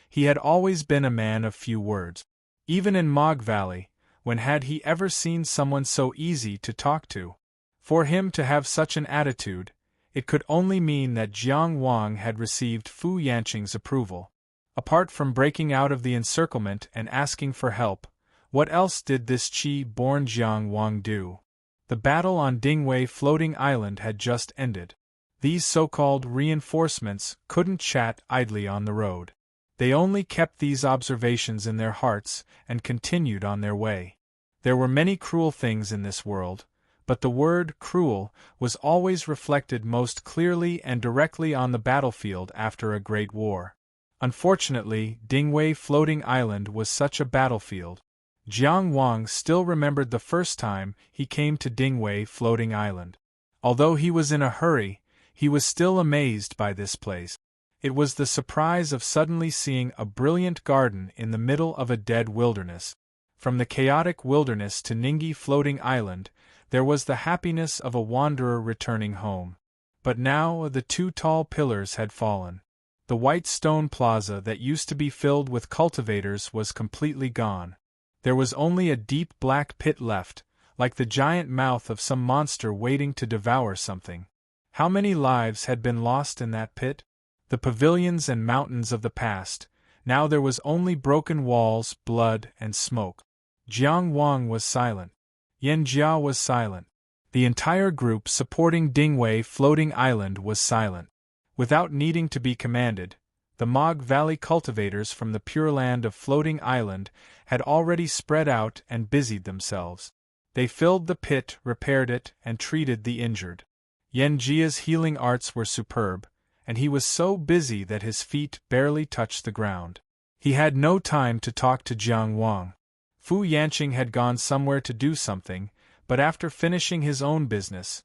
he had always been a man of few words. Even in Mog Valley, when had he ever seen someone so easy to talk to? For him to have such an attitude, it could only mean that Jiang Wang had received Fu Yanqing's approval. Apart from breaking out of the encirclement and asking for help, what else did this Qi-born Jiang Wang do? The battle on Dingwei Floating Island had just ended. These so-called reinforcements couldn't chat idly on the road. They only kept these observations in their hearts and continued on their way. There were many cruel things in this world, but the word cruel was always reflected most clearly and directly on the battlefield after a great war. Unfortunately, Dingwei Floating Island was such a battlefield. Jiang Wang still remembered the first time he came to Dingwei Floating Island. Although he was in a hurry, he was still amazed by this place. It was the surprise of suddenly seeing a brilliant garden in the middle of a dead wilderness. From the chaotic wilderness to Ningyi Floating Island, there was the happiness of a wanderer returning home. But now the two tall pillars had fallen. The white stone plaza that used to be filled with cultivators was completely gone. There was only a deep black pit left, like the giant mouth of some monster waiting to devour something. How many lives had been lost in that pit? The pavilions and mountains of the past, now there was only broken walls, blood, and smoke. Jiang Wang was silent. Yan Jia was silent. The entire group supporting Dingwei Floating Island was silent. Without needing to be commanded, the Mog Valley cultivators from the Pure Land of Floating Island had already spread out and busied themselves. They filled the pit, repaired it, and treated the injured. Yan Jia's healing arts were superb, and he was so busy that his feet barely touched the ground. He had no time to talk to Jiang Wang. Fu Yanqing had gone somewhere to do something, but after finishing his own business,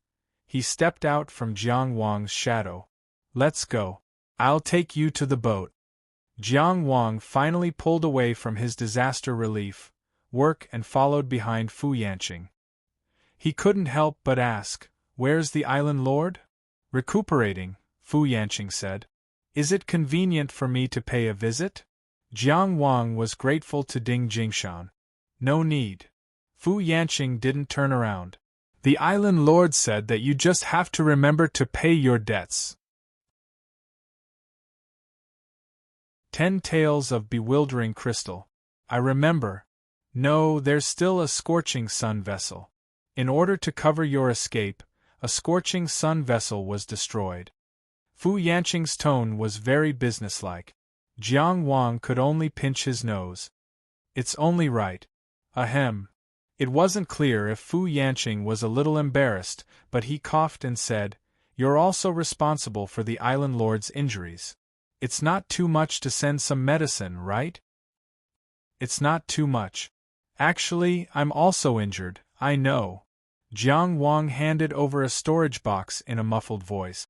he stepped out from Jiang Wang's shadow. Let's go. I'll take you to the boat. Jiang Wang finally pulled away from his disaster relief work and followed behind Fu Yanqing. He couldn't help but ask, "Where's the island lord?" "Recuperating," Fu Yanqing said. "Is it convenient for me to pay a visit?" Jiang Wang was grateful to Ding Jingshan. "No need." Fu Yanqing didn't turn around. "The island lord said that you just have to remember to pay your debts." 10 Tales of Bewildering Crystal. I remember. No, there's still a scorching sun vessel. In order to cover your escape, a scorching sun vessel was destroyed. Fu Yanqing's tone was very businesslike. Jiang Wang could only pinch his nose. "It's only right." Ahem. It wasn't clear if Fu Yanqing was a little embarrassed, but he coughed and said, "You're also responsible for the island lord's injuries. It's not too much to send some medicine, right?" "It's not too much. Actually, I'm also injured, I know." Jiang Wang handed over a storage box in a muffled voice.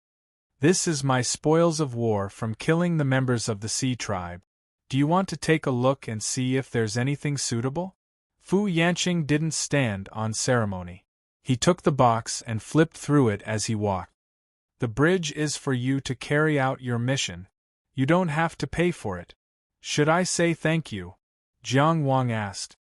"This is my spoils of war from killing the members of the Sea Tribe. Do you want to take a look and see if there's anything suitable?" Fu Yanqing didn't stand on ceremony. He took the box and flipped through it as he walked. "The bridge is for you to carry out your mission. You don't have to pay for it." "Should I say thank you?" Jiang Wang asked.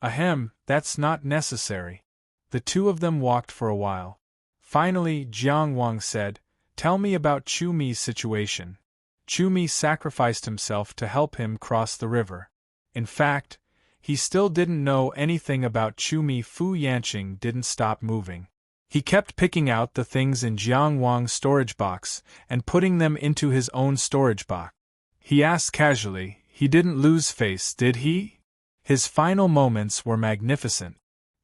"Ahem, that's not necessary." The two of them walked for a while. Finally, Jiang Wang said, "Tell me about Chu Mi's situation." Chu Mi sacrificed himself to help him cross the river. In fact, he still didn't know anything about Chu Mi. Fu Yanqing didn't stop moving. He kept picking out the things in Jiang Wang's storage box and putting them into his own storage box. He asked casually, "He didn't lose face, did he?" His final moments were magnificent.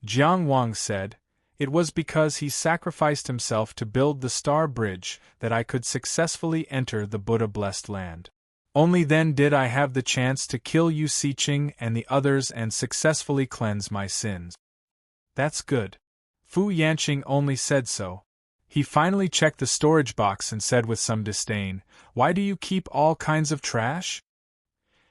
Jiang Wang said, "It was because he sacrificed himself to build the Star Bridge that I could successfully enter the Buddha-blessed land. Only then did I have the chance to kill Yu Siqing and the others and successfully cleanse my sins." "That's good." Fu Yanqing only said so. He finally checked the storage box and said with some disdain, "Why do you keep all kinds of trash?"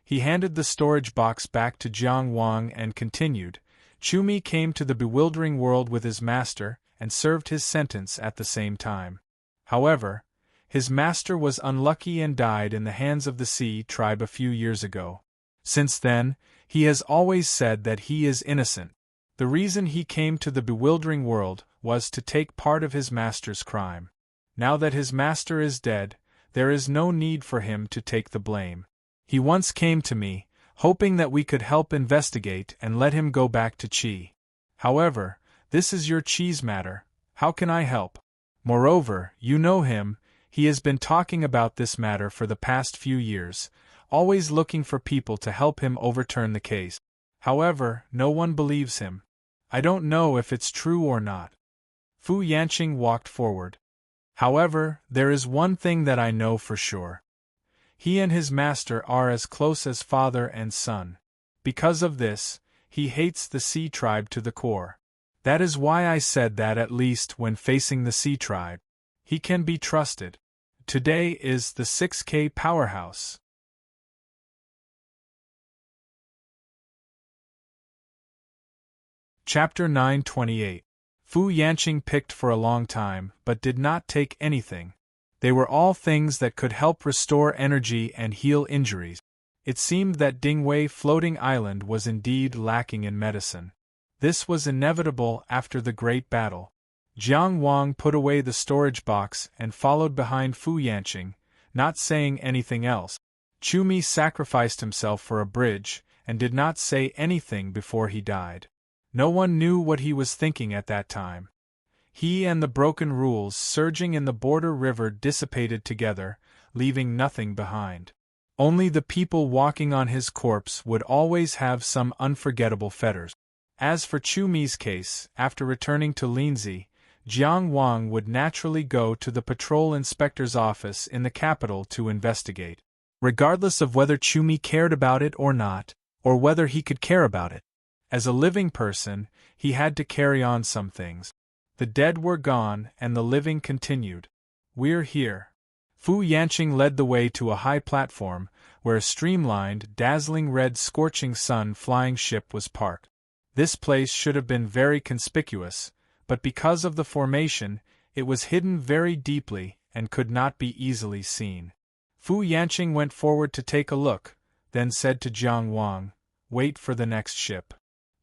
He handed the storage box back to Jiang Wang and continued, "Chu Mi came to the bewildering world with his master and served his sentence at the same time. However, his master was unlucky and died in the hands of the Sea Tribe a few years ago. Since then, he has always said that he is innocent. The reason he came to the bewildering world was to take part of his master's crime. Now that his master is dead, there is no need for him to take the blame. He once came to me, hoping that we could help investigate and let him go back to Qi. However, this is your Qi's matter. How can I help? Moreover, you know him, he has been talking about this matter for the past few years, always looking for people to help him overturn the case. However, no one believes him. I don't know if it's true or not." Fu Yanqing walked forward. "However, there is one thing that I know for sure. He and his master are as close as father and son. Because of this, he hates the Sea Tribe to the core. That is why I said that at least when facing the Sea Tribe, he can be trusted. Today is the 6K powerhouse." Chapter 928. Fu Yanqing picked for a long time, but did not take anything. They were all things that could help restore energy and heal injuries. It seemed that Dingwei Floating Island was indeed lacking in medicine. This was inevitable after the great battle. Jiang Wang put away the storage box and followed behind Fu Yanqing, not saying anything else. Chu Mi sacrificed himself for a bridge, and did not say anything before he died. No one knew what he was thinking at that time. He and the broken rules surging in the border river dissipated together, leaving nothing behind. Only the people walking on his corpse would always have some unforgettable fetters. As for Chu Mi's case, after returning to Linzi, Jiang Wang would naturally go to the patrol inspector's office in the capital to investigate. Regardless of whether Chu Mi cared about it or not, or whether he could care about it. As a living person, he had to carry on some things. The dead were gone and the living continued. "We're here." Fu Yanqing led the way to a high platform, where a streamlined, dazzling red scorching sun flying ship was parked. This place should have been very conspicuous, but because of the formation, it was hidden very deeply and could not be easily seen. Fu Yanqing went forward to take a look, then said to Jiang Wang, "Wait for the next ship."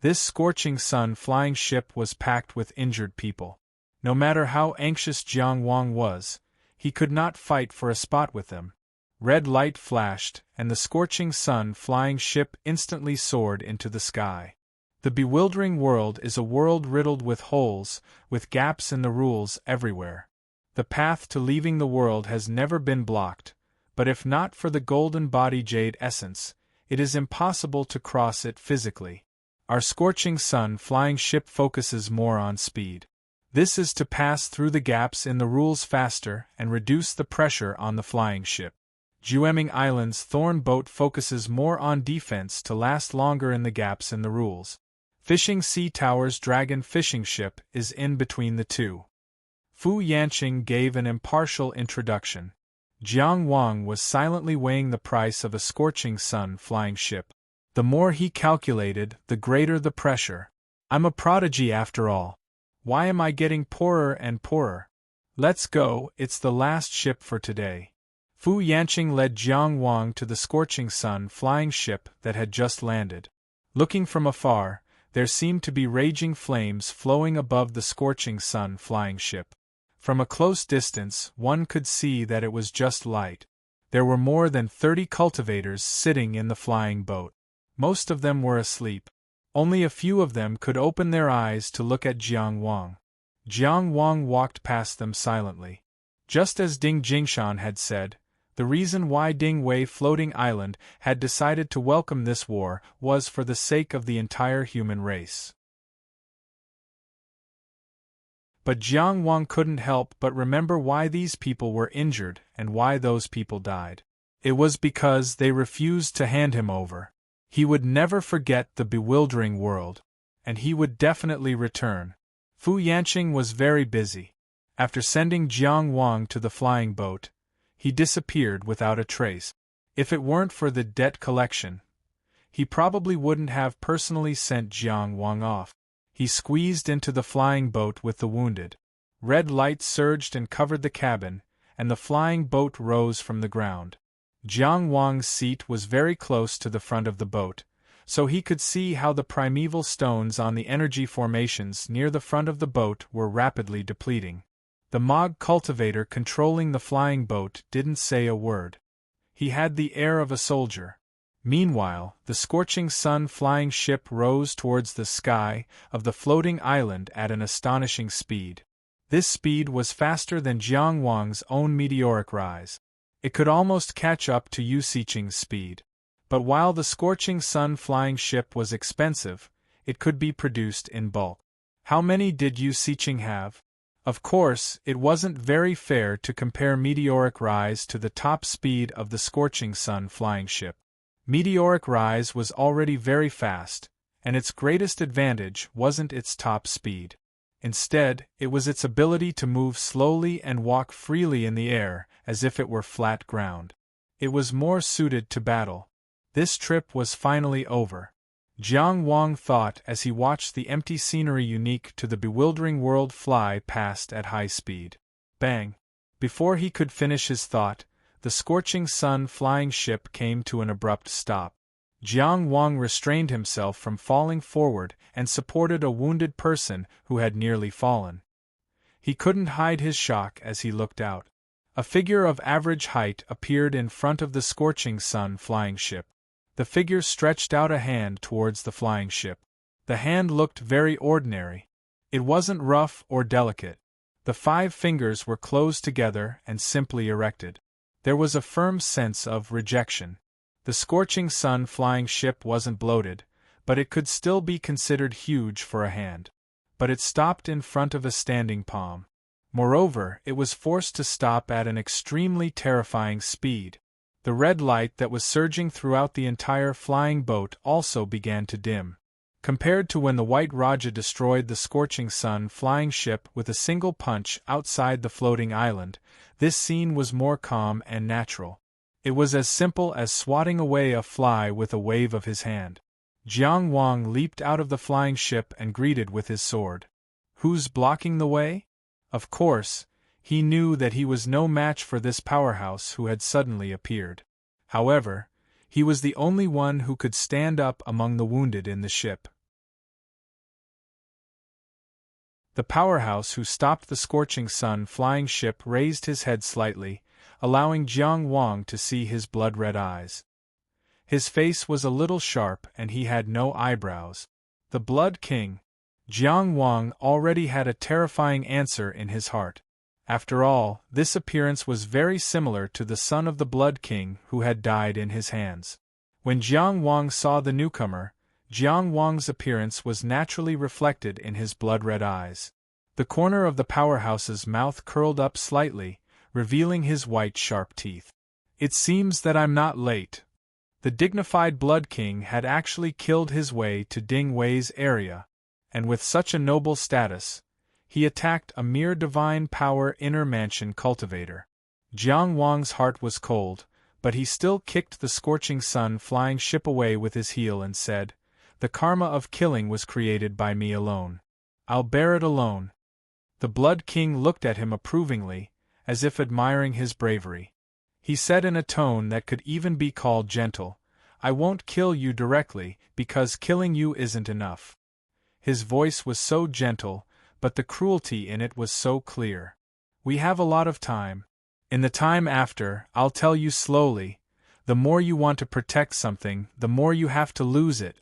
This scorching sun flying ship was packed with injured people. No matter how anxious Jiang Wang was, he could not fight for a spot with them. Red light flashed, and the scorching sun flying ship instantly soared into the sky. The bewildering world is a world riddled with holes, with gaps in the rules everywhere. The path to leaving the world has never been blocked, but if not for the golden body jade essence, it is impossible to cross it physically. Our scorching sun flying ship focuses more on speed. This is to pass through the gaps in the rules faster and reduce the pressure on the flying ship. Jueming Island's thorn boat focuses more on defense to last longer in the gaps in the rules. Fishing Sea Tower's dragon fishing ship is in between the two. Fu Yanqing gave an impartial introduction. Jiang Wang was silently weighing the price of a scorching sun flying ship. The more he calculated, the greater the pressure. "I'm a prodigy after all. Why am I getting poorer and poorer? Let's go, it's the last ship for today." Fu Yanqing led Jiang Wang to the scorching sun flying ship that had just landed. Looking from afar, there seemed to be raging flames flowing above the scorching sun flying ship. From a close distance, one could see that it was just light. There were more than 30 cultivators sitting in the flying boat. Most of them were asleep. Only a few of them could open their eyes to look at Jiang Wang. Jiang Wang walked past them silently. Just as Ding Jingshan had said, the reason why Ding Wei Floating Island had decided to welcome this war was for the sake of the entire human race. But Jiang Wang couldn't help but remember why these people were injured and why those people died. It was because they refused to hand him over. He would never forget the bewildering world, and he would definitely return. Fu Yanqing was very busy. After sending Jiang Wang to the flying boat, he disappeared without a trace. If it weren't for the debt collection, he probably wouldn't have personally sent Jiang Wang off. He squeezed into the flying boat with the wounded. Red light surged and covered the cabin, and the flying boat rose from the ground. Jiang Wang's seat was very close to the front of the boat, so he could see how the primeval stones on the energy formations near the front of the boat were rapidly depleting. The Mog cultivator controlling the flying boat didn't say a word. He had the air of a soldier. Meanwhile, the scorching sun flying ship rose towards the sky of the floating island at an astonishing speed. This speed was faster than Jiang Wang's own meteoric rise. It could almost catch up to Yu Siqing's speed. But while the scorching sun flying ship was expensive, it could be produced in bulk. How many did Yu Siqing have? Of course, it wasn't very fair to compare meteoric rise to the top speed of the scorching sun flying ship. Meteoric rise was already very fast, and its greatest advantage wasn't its top speed. Instead, it was its ability to move slowly and walk freely in the air, as if it were flat ground. It was more suited to battle. This trip was finally over. Jiang Wang thought as he watched the empty scenery unique to the bewildering world fly past at high speed. Bang! Before he could finish his thought, the scorching sun flying ship came to an abrupt stop. Jiang Wang restrained himself from falling forward and supported a wounded person who had nearly fallen. He couldn't hide his shock as he looked out. A figure of average height appeared in front of the scorching sun flying ship. The figure stretched out a hand towards the flying ship. The hand looked very ordinary. It wasn't rough or delicate. The 5 fingers were closed together and simply erected. There was a firm sense of rejection. The scorching sun flying ship wasn't bloated, but it could still be considered huge for a hand. But it stopped in front of a standing palm. Moreover, it was forced to stop at an extremely terrifying speed. The red light that was surging throughout the entire flying boat also began to dim. Compared to when the White Raja destroyed the scorching sun flying ship with a single punch outside the floating island, this scene was more calm and natural. It was as simple as swatting away a fly with a wave of his hand. Jiang Wang leaped out of the flying ship and greeted with his sword. Who's blocking the way? Of course, he knew that he was no match for this powerhouse who had suddenly appeared. However, he was the only one who could stand up among the wounded in the ship. The powerhouse who stopped the scorching sun flying ship raised his head slightly, allowing Jiang Wang to see his blood-red eyes. His face was a little sharp and he had no eyebrows. The Blood King. Jiang Wang already had a terrifying answer in his heart. After all, this appearance was very similar to the son of the Blood King who had died in his hands. When Jiang Wang saw the newcomer, Jiang Wang's appearance was naturally reflected in his blood-red eyes. The corner of the powerhouse's mouth curled up slightly, revealing his white sharp teeth. It seems that I'm not late. The dignified Blood King had actually killed his way to Ding Wei's area, and with such a noble status, he attacked a mere divine power inner mansion cultivator. Jiang Wang's heart was cold, but he still kicked the scorching sun flying ship away with his heel and said, "The karma of killing was created by me alone. I'll bear it alone." The Blood King looked at him approvingly, as if admiring his bravery. He said in a tone that could even be called gentle, "I won't kill you directly, because killing you isn't enough." His voice was so gentle, but the cruelty in it was so clear. "We have a lot of time. In the time after, I'll tell you slowly, the more you want to protect something, the more you have to lose it."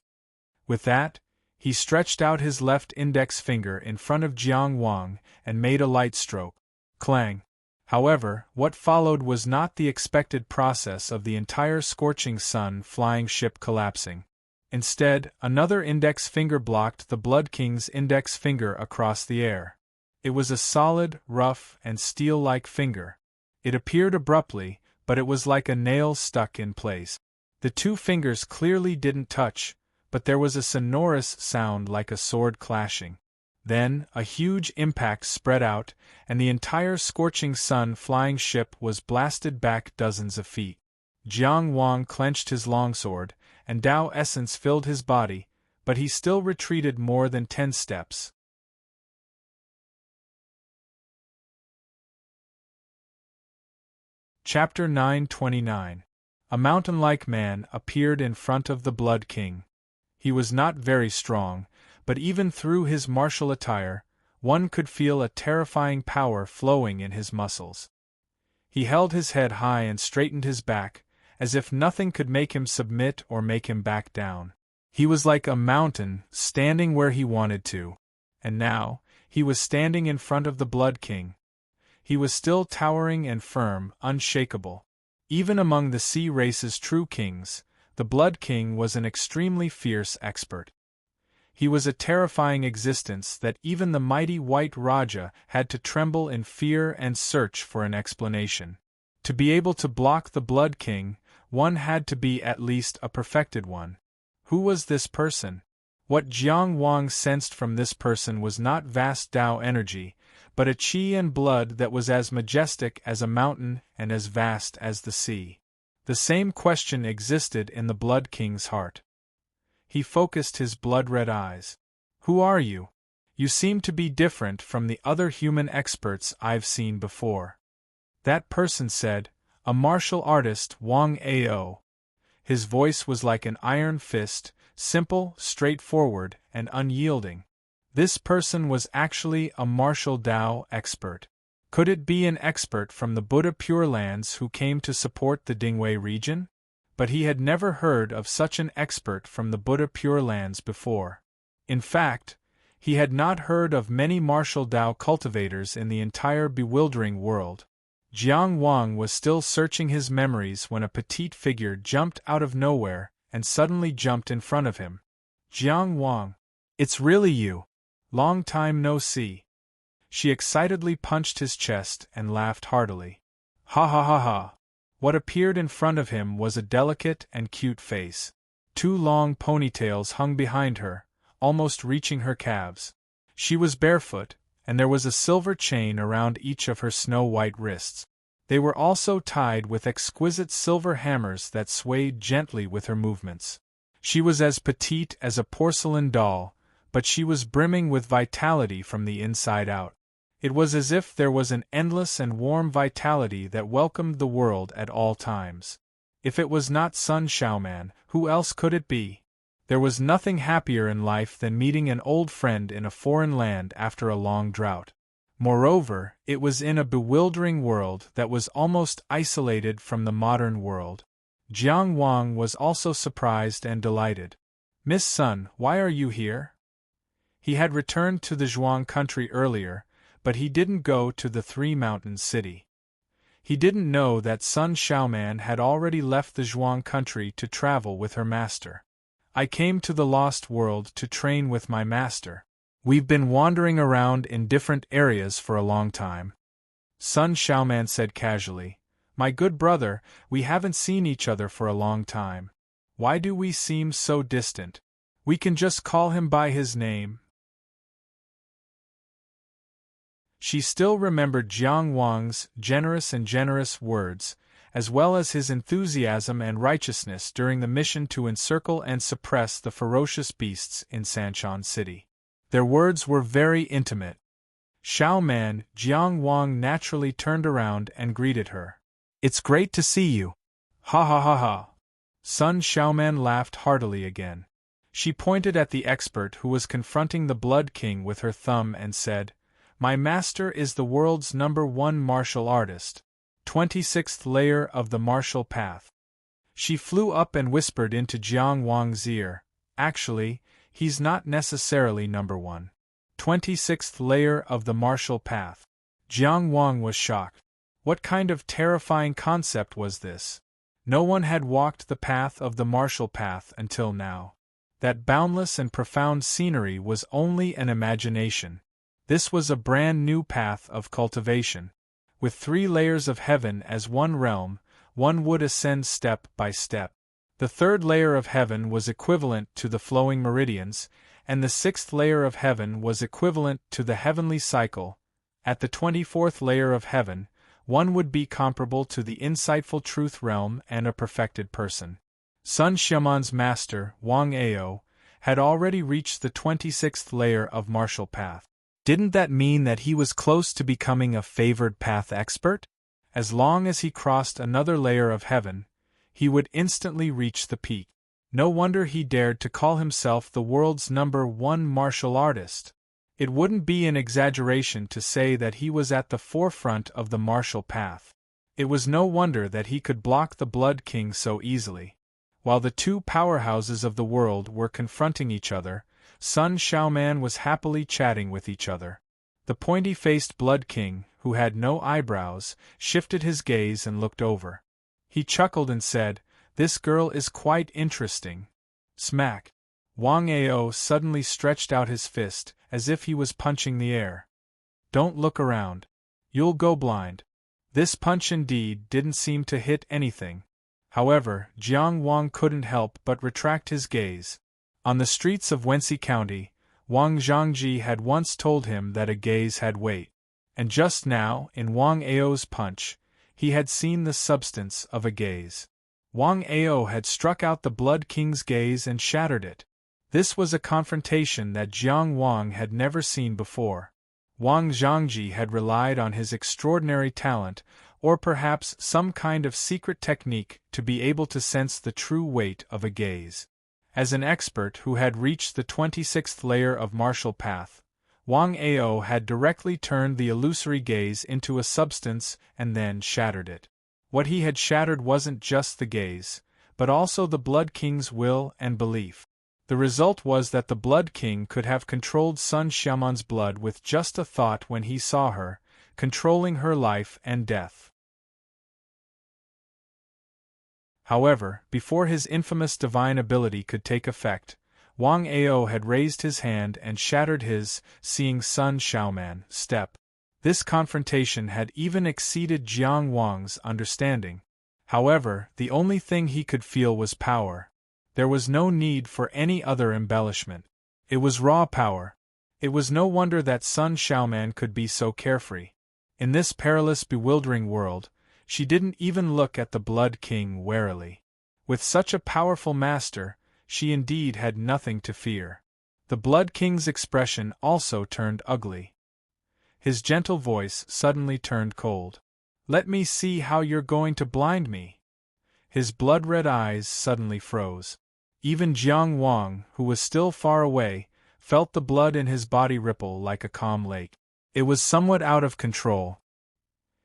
With that, he stretched out his left index finger in front of Jiang Wang and made a light stroke. Clang! However, what followed was not the expected process of the entire scorching sun flying ship collapsing. Instead, another index finger blocked the Blood King's index finger across the air. It was a solid, rough, and steel-like finger. It appeared abruptly, but it was like a nail stuck in place. The two fingers clearly didn't touch, but there was a sonorous sound like a sword clashing. Then, a huge impact spread out, and the entire scorching sun flying ship was blasted back dozens of feet. Jiang Wang clenched his longsword, and Tao essence filled his body, but he still retreated more than 10 steps. Chapter 929. A mountain-like man appeared in front of the Blood King. He was not very strong, but even through his martial attire, one could feel a terrifying power flowing in his muscles. He held his head high and straightened his back, as if nothing could make him submit or make him back down. He was like a mountain, standing where he wanted to. And now, he was standing in front of the Blood King. He was still towering and firm, unshakable. Even among the sea race's true kings, the Blood King was an extremely fierce expert. He was a terrifying existence that even the mighty White Raja had to tremble in fear and search for an explanation. To be able to block the Blood King, one had to be at least a perfected one. Who was this person? What Jiang Wang sensed from this person was not vast Tao energy, but a qi and blood that was as majestic as a mountain and as vast as the sea. The same question existed in the Blood King's heart. He focused his blood-red eyes. "Who are you? You seem to be different from the other human experts I've seen before." That person said, "A martial artist, Wang Ao." His voice was like an iron fist, simple, straightforward, and unyielding. This person was actually a martial Tao expert. Could it be an expert from the Buddha Pure Lands who came to support the Dingwei region? But he had never heard of such an expert from the Buddha Pure Lands before. In fact, he had not heard of many martial Tao cultivators in the entire bewildering world. Jiang Wang was still searching his memories when a petite figure jumped out of nowhere and suddenly jumped in front of him. "Jiang Wang, it's really you. Long time no see." She excitedly punched his chest and laughed heartily. Ha ha ha ha. What appeared in front of him was a delicate and cute face. Two long ponytails hung behind her, almost reaching her calves. She was barefoot, and there was a silver chain around each of her snow-white wrists. They were also tied with exquisite silver hammers that swayed gently with her movements. She was as petite as a porcelain doll, but she was brimming with vitality from the inside out. It was as if there was an endless and warm vitality that welcomed the world at all times. If it was not Sun Xiaoman, who else could it be? There was nothing happier in life than meeting an old friend in a foreign land after a long drought. Moreover, it was in a bewildering world that was almost isolated from the modern world. Jiang Wang was also surprised and delighted. "Miss Sun, why are you here?" He had returned to the Zhuang country earlier, but he didn't go to the Three Mountains city. He didn't know that Sun Xiaoman had already left the Zhuang country to travel with her master. "I came to the Lost World to train with my master. We've been wandering around in different areas for a long time," Sun Xiaoman said casually. "My good brother, we haven't seen each other for a long time. Why do we seem so distant? We can just call him by his name." She still remembered Jiang Wang's generous words, as well as his enthusiasm and righteousness during the mission to encircle and suppress the ferocious beasts in Sanshan City. Their words were very intimate. "Xiaoman," Jiang Wang naturally turned around and greeted her. "It's great to see you." "Ha ha ha ha." Sun Xiaoman laughed heartily again. She pointed at the expert who was confronting the Blood King with her thumb and said, "My master is the world's #1 martial artist. 26th layer of the martial path." She flew up and whispered into Jiang Wang's ear, "Actually, he's not necessarily #1. 26th layer of the martial path." Jiang Wang was shocked. What kind of terrifying concept was this? No one had walked the path of the martial path until now. That boundless and profound scenery was only an imagination. This was a brand new path of cultivation. With 3 layers of heaven as one realm, one would ascend step by step. The 3rd layer of heaven was equivalent to the flowing meridians, and the 6th layer of heaven was equivalent to the heavenly cycle. At the 24th layer of heaven, one would be comparable to the insightful truth realm and a perfected person. Sun Xiaoman's master, Wang Ao, had already reached the 26th layer of martial path. Didn't that mean that he was close to becoming a favored path expert? As long as he crossed another layer of heaven, he would instantly reach the peak. No wonder he dared to call himself the world's #1 martial artist. It wouldn't be an exaggeration to say that he was at the forefront of the martial path. It was no wonder that he could block the Blood King so easily. While the two powerhouses of the world were confronting each other, Sun Xiaoman was happily chatting with each other. The pointy-faced Blood King, who had no eyebrows, shifted his gaze and looked over. He chuckled and said, "This girl is quite interesting." Smack! Wang Ao suddenly stretched out his fist, as if he was punching the air. "Don't look around. You'll go blind." This punch indeed didn't seem to hit anything. However, Jiang Wang couldn't help but retract his gaze. On the streets of Wenxi County, Wang Zhangji had once told him that a gaze had weight. And just now, in Wang Ao's punch, he had seen the substance of a gaze. Wang Ao had struck out the Blood King's gaze and shattered it. This was a confrontation that Jiang Wang had never seen before. Wang Zhangji had relied on his extraordinary talent, or perhaps some kind of secret technique, to be able to sense the true weight of a gaze. As an expert who had reached the 26th layer of martial path, Wang Ao had directly turned the illusory gaze into a substance and then shattered it. What he had shattered wasn't just the gaze, but also the Blood King's will and belief. The result was that the Blood King could have controlled Sun Xiaoman's blood with just a thought when he saw her, controlling her life and death. However, before his infamous divine ability could take effect, Wang Ao had raised his hand and shattered his, seeing Sun Xiaoman, step. This confrontation had even exceeded Jiang Wang's understanding. However, the only thing he could feel was power. There was no need for any other embellishment. It was raw power. It was no wonder that Sun Xiaoman could be so carefree. In this perilous, bewildering world, she didn't even look at the Blood King warily. With such a powerful master, she indeed had nothing to fear. The Blood King's expression also turned ugly. His gentle voice suddenly turned cold. "Let me see how you're going to blind me." His blood-red eyes suddenly froze. Even Jiang Wang, who was still far away, felt the blood in his body ripple like a calm lake. It was somewhat out of control.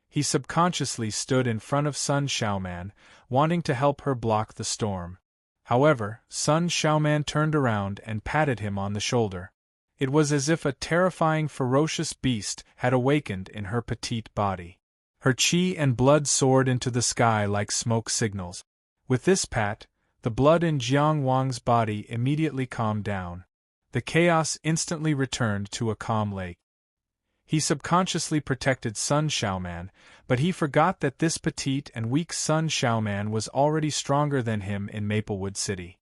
He subconsciously stood in front of Sun Xiaoman, wanting to help her block the storm. However, Sun Xiaoman turned around and patted him on the shoulder. It was as if a terrifying, ferocious beast had awakened in her petite body. Her qi and blood soared into the sky like smoke signals. With this pat, the blood in Jiang Wang's body immediately calmed down. The chaos instantly returned to a calm lake. He subconsciously protected Sun Xiaoman, but he forgot that this petite and weak Sun Xiaoman was already stronger than him in Maplewood City.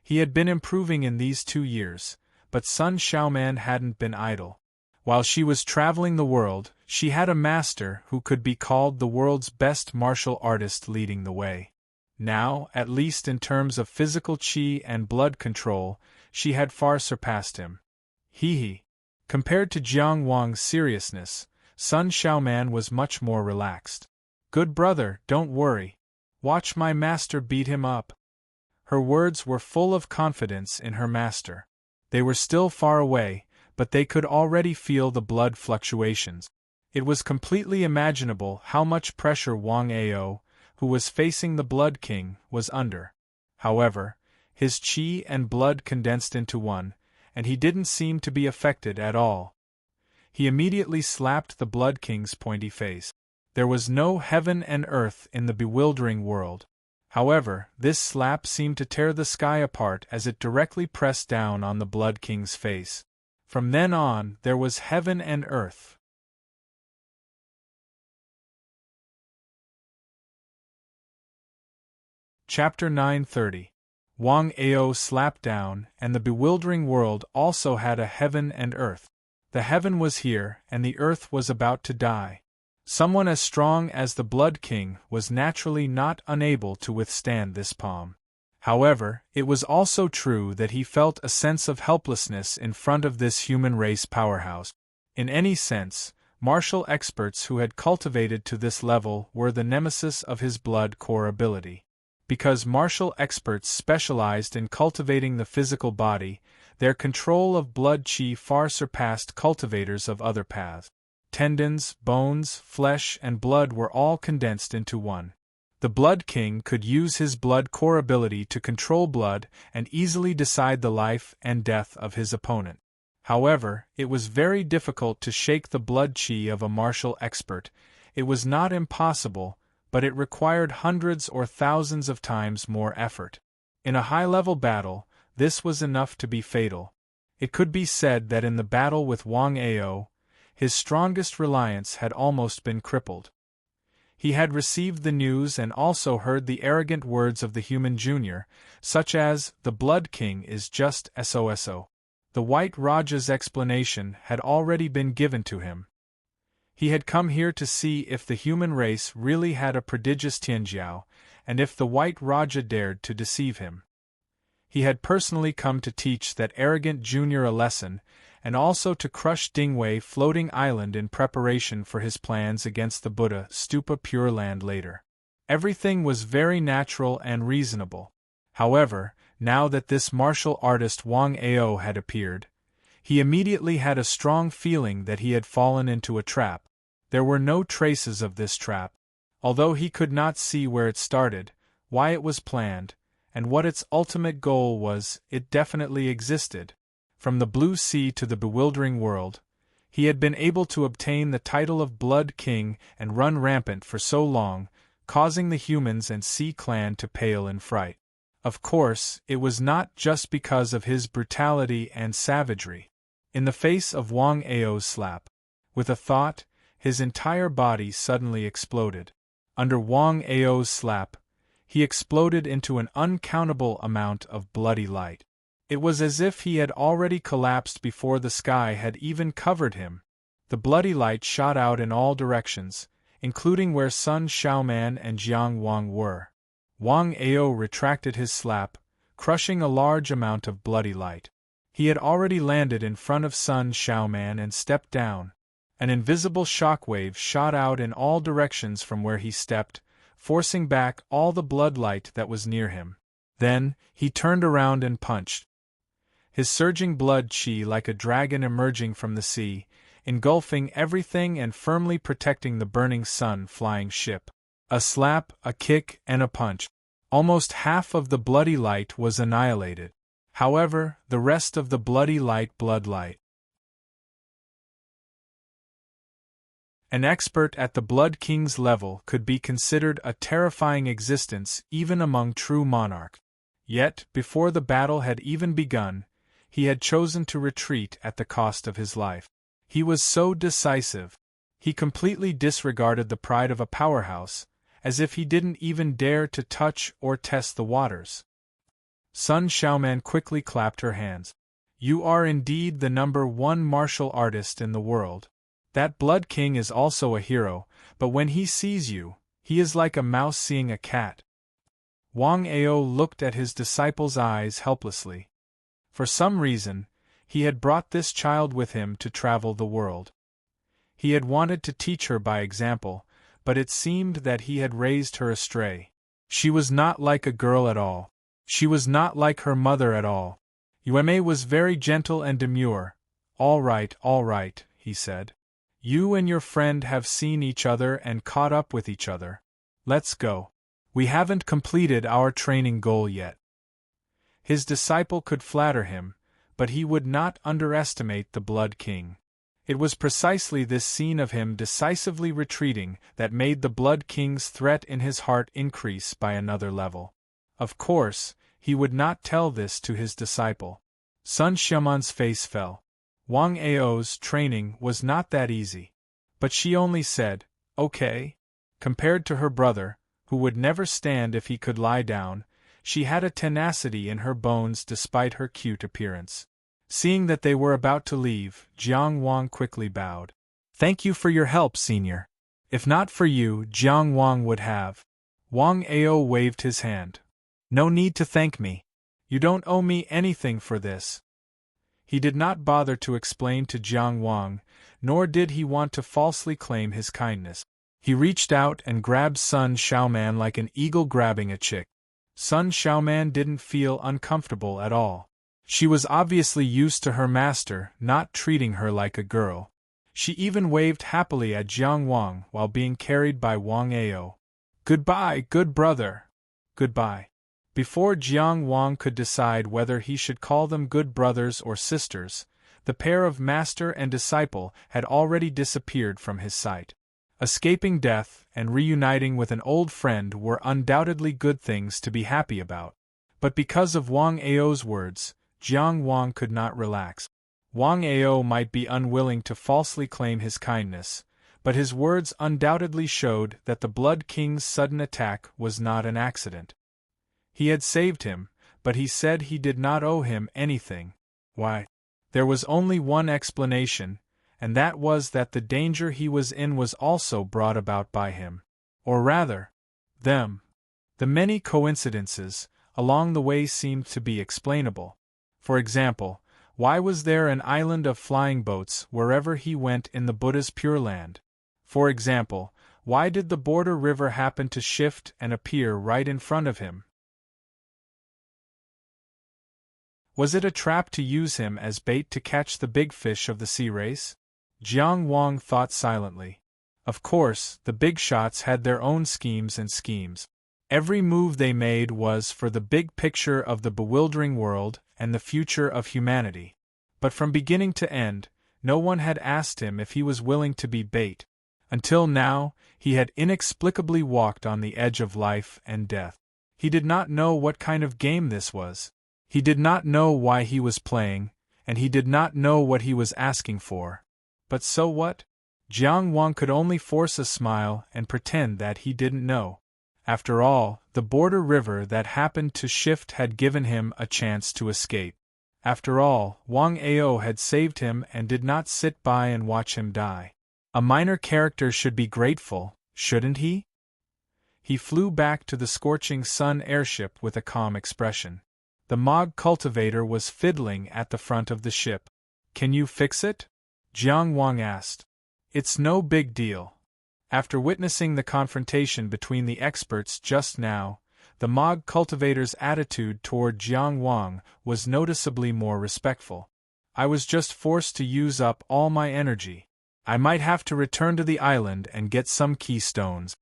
He had been improving in these 2 years, but Sun Xiaoman hadn't been idle. While she was traveling the world, she had a master who could be called the world's best martial artist leading the way. Now, at least in terms of physical qi and blood control, she had far surpassed him. He. Compared to Jiang Wang's seriousness, Sun Xiaoman was much more relaxed. "Good brother, don't worry. Watch my master beat him up." Her words were full of confidence in her master. They were still far away, but they could already feel the blood fluctuations. It was completely imaginable how much pressure Wang Ao, who was facing the Blood King, was under. However, his qi and blood condensed into one, and he didn't seem to be affected at all. He immediately slapped the Blood King's pointy face. There was no heaven and earth in the bewildering world. However, this slap seemed to tear the sky apart as it directly pressed down on the Blood King's face. From then on, there was heaven and earth. Chapter 930. Wang Ao slapped down, and the bewildering world also had a heaven and earth. The heaven was here, and the earth was about to die. Someone as strong as the Blood King was naturally not unable to withstand this palm. However, it was also true that he felt a sense of helplessness in front of this human race powerhouse. In any sense, martial experts who had cultivated to this level were the nemesis of his blood core ability. Because martial experts specialized in cultivating the physical body, their control of blood qi far surpassed cultivators of other paths. Tendons, bones, flesh, and blood were all condensed into one. The Blood King could use his blood core ability to control blood and easily decide the life and death of his opponent. However, it was very difficult to shake the blood qi of a martial expert. It was not impossible, but it required hundreds or thousands of times more effort. In a high-level battle, this was enough to be fatal. It could be said that in the battle with Wang Ao, his strongest reliance had almost been crippled. He had received the news and also heard the arrogant words of the human junior, such as, "The Blood King is just SOSO." The White Raja's explanation had already been given to him. He had come here to see if the human race really had a prodigious Tianjiao, and if the White Raja dared to deceive him. He had personally come to teach that arrogant junior a lesson, and also to crush Dingwei Floating Island in preparation for his plans against the Buddha Stupa Pure Land later. Everything was very natural and reasonable. However, now that this martial artist Wang Ao had appeared, he immediately had a strong feeling that he had fallen into a trap. There were no traces of this trap. Although he could not see where it started, why it was planned, and what its ultimate goal was, it definitely existed. From the blue sea to the bewildering world, he had been able to obtain the title of Blood King and run rampant for so long, causing the humans and Sea Clan to pale in fright. Of course, it was not just because of his brutality and savagery. In the face of Wang Ao's slap, with a thought, his entire body suddenly exploded. Under Wang Ao's slap, he exploded into an uncountable amount of bloody light. It was as if he had already collapsed before the sky had even covered him. The bloody light shot out in all directions, including where Sun Xiaoman and Jiang Wang were. Wang Ao retracted his slap, crushing a large amount of bloody light. He had already landed in front of Sun Xiaoman and stepped down. An invisible shockwave shot out in all directions from where he stepped, forcing back all the blood light that was near him. Then, he turned around and punched. His surging blood chi like a dragon emerging from the sea, engulfing everything and firmly protecting the burning sun flying ship. A slap, a kick, and a punch. Almost half of the bloody light was annihilated. However, the rest of the blood light. An expert at the Blood King's level could be considered a terrifying existence even among true monarchs. Yet, before the battle had even begun, he had chosen to retreat at the cost of his life. He was so decisive. He completely disregarded the pride of a powerhouse, as if he didn't even dare to touch or test the waters. Sun Xiaoman quickly clapped her hands. You are indeed the #1 martial artist in the world. That Blood King is also a hero, but when he sees you, he is like a mouse seeing a cat. Wang Ao looked at his disciple's eyes helplessly. For some reason, he had brought this child with him to travel the world. He had wanted to teach her by example, but it seemed that he had raised her astray. She was not like a girl at all. She was not like her mother at all. Yueme was very gentle and demure. All right, he said. You and your friend have seen each other and caught up with each other. Let's go. We haven't completed our training goal yet. His disciple could flatter him, but he would not underestimate the Blood King. It was precisely this scene of him decisively retreating that made the Blood King's threat in his heart increase by another level. Of course, he would not tell this to his disciple. Sun Xiaoman's face fell. Wang Ao's training was not that easy. But she only said, okay. Compared to her brother, who would never stand if he could lie down, she had a tenacity in her bones despite her cute appearance. Seeing that they were about to leave, Jiang Wang quickly bowed. Thank you for your help, senior. If not for you, Jiang Wang would have. Wang Ao waved his hand. No need to thank me. You don't owe me anything for this. He did not bother to explain to Jiang Wang, nor did he want to falsely claim his kindness. He reached out and grabbed Sun Xiaoman like an eagle grabbing a chick. Sun Xiaoman didn't feel uncomfortable at all. She was obviously used to her master not treating her like a girl. She even waved happily at Jiang Wang while being carried by Wang Ao. Goodbye, good brother. Goodbye. Before Jiang Wang could decide whether he should call them good brothers or sisters, the pair of master and disciple had already disappeared from his sight. Escaping death and reuniting with an old friend were undoubtedly good things to be happy about. But because of Wang Ao's words, Jiang Wang could not relax. Wang Ao might be unwilling to falsely claim his kindness, but his words undoubtedly showed that the Blood King's sudden attack was not an accident. He had saved him, but he said he did not owe him anything. Why? There was only one explanation, and that was that the danger he was in was also brought about by him. Or rather, them. The many coincidences along the way seemed to be explainable. For example, why was there an island of flying boats wherever he went in the Buddha's Pure Land? For example, why did the border river happen to shift and appear right in front of him? Was it a trap to use him as bait to catch the big fish of the sea race? Jiang Wang thought silently. Of course, the big shots had their own schemes. Every move they made was for the big picture of the bewildering world and the future of humanity. But from beginning to end, no one had asked him if he was willing to be bait. Until now, he had inexplicably walked on the edge of life and death. He did not know what kind of game this was. He did not know why he was playing, and he did not know what he was asking for. But so what? Jiang Wang could only force a smile and pretend that he didn't know. After all, the border river that happened to shift had given him a chance to escape. After all, Wang Ao had saved him and did not sit by and watch him die. A minor character should be grateful, shouldn't he? He flew back to the scorching sun airship with a calm expression. The Mog cultivator was fiddling at the front of the ship. "Can you fix it?" Jiang Wang asked. "It's no big deal." After witnessing the confrontation between the experts just now, the Mog cultivator's attitude toward Jiang Wang was noticeably more respectful. "I was just forced to use up all my energy. I might have to return to the island and get some keystones."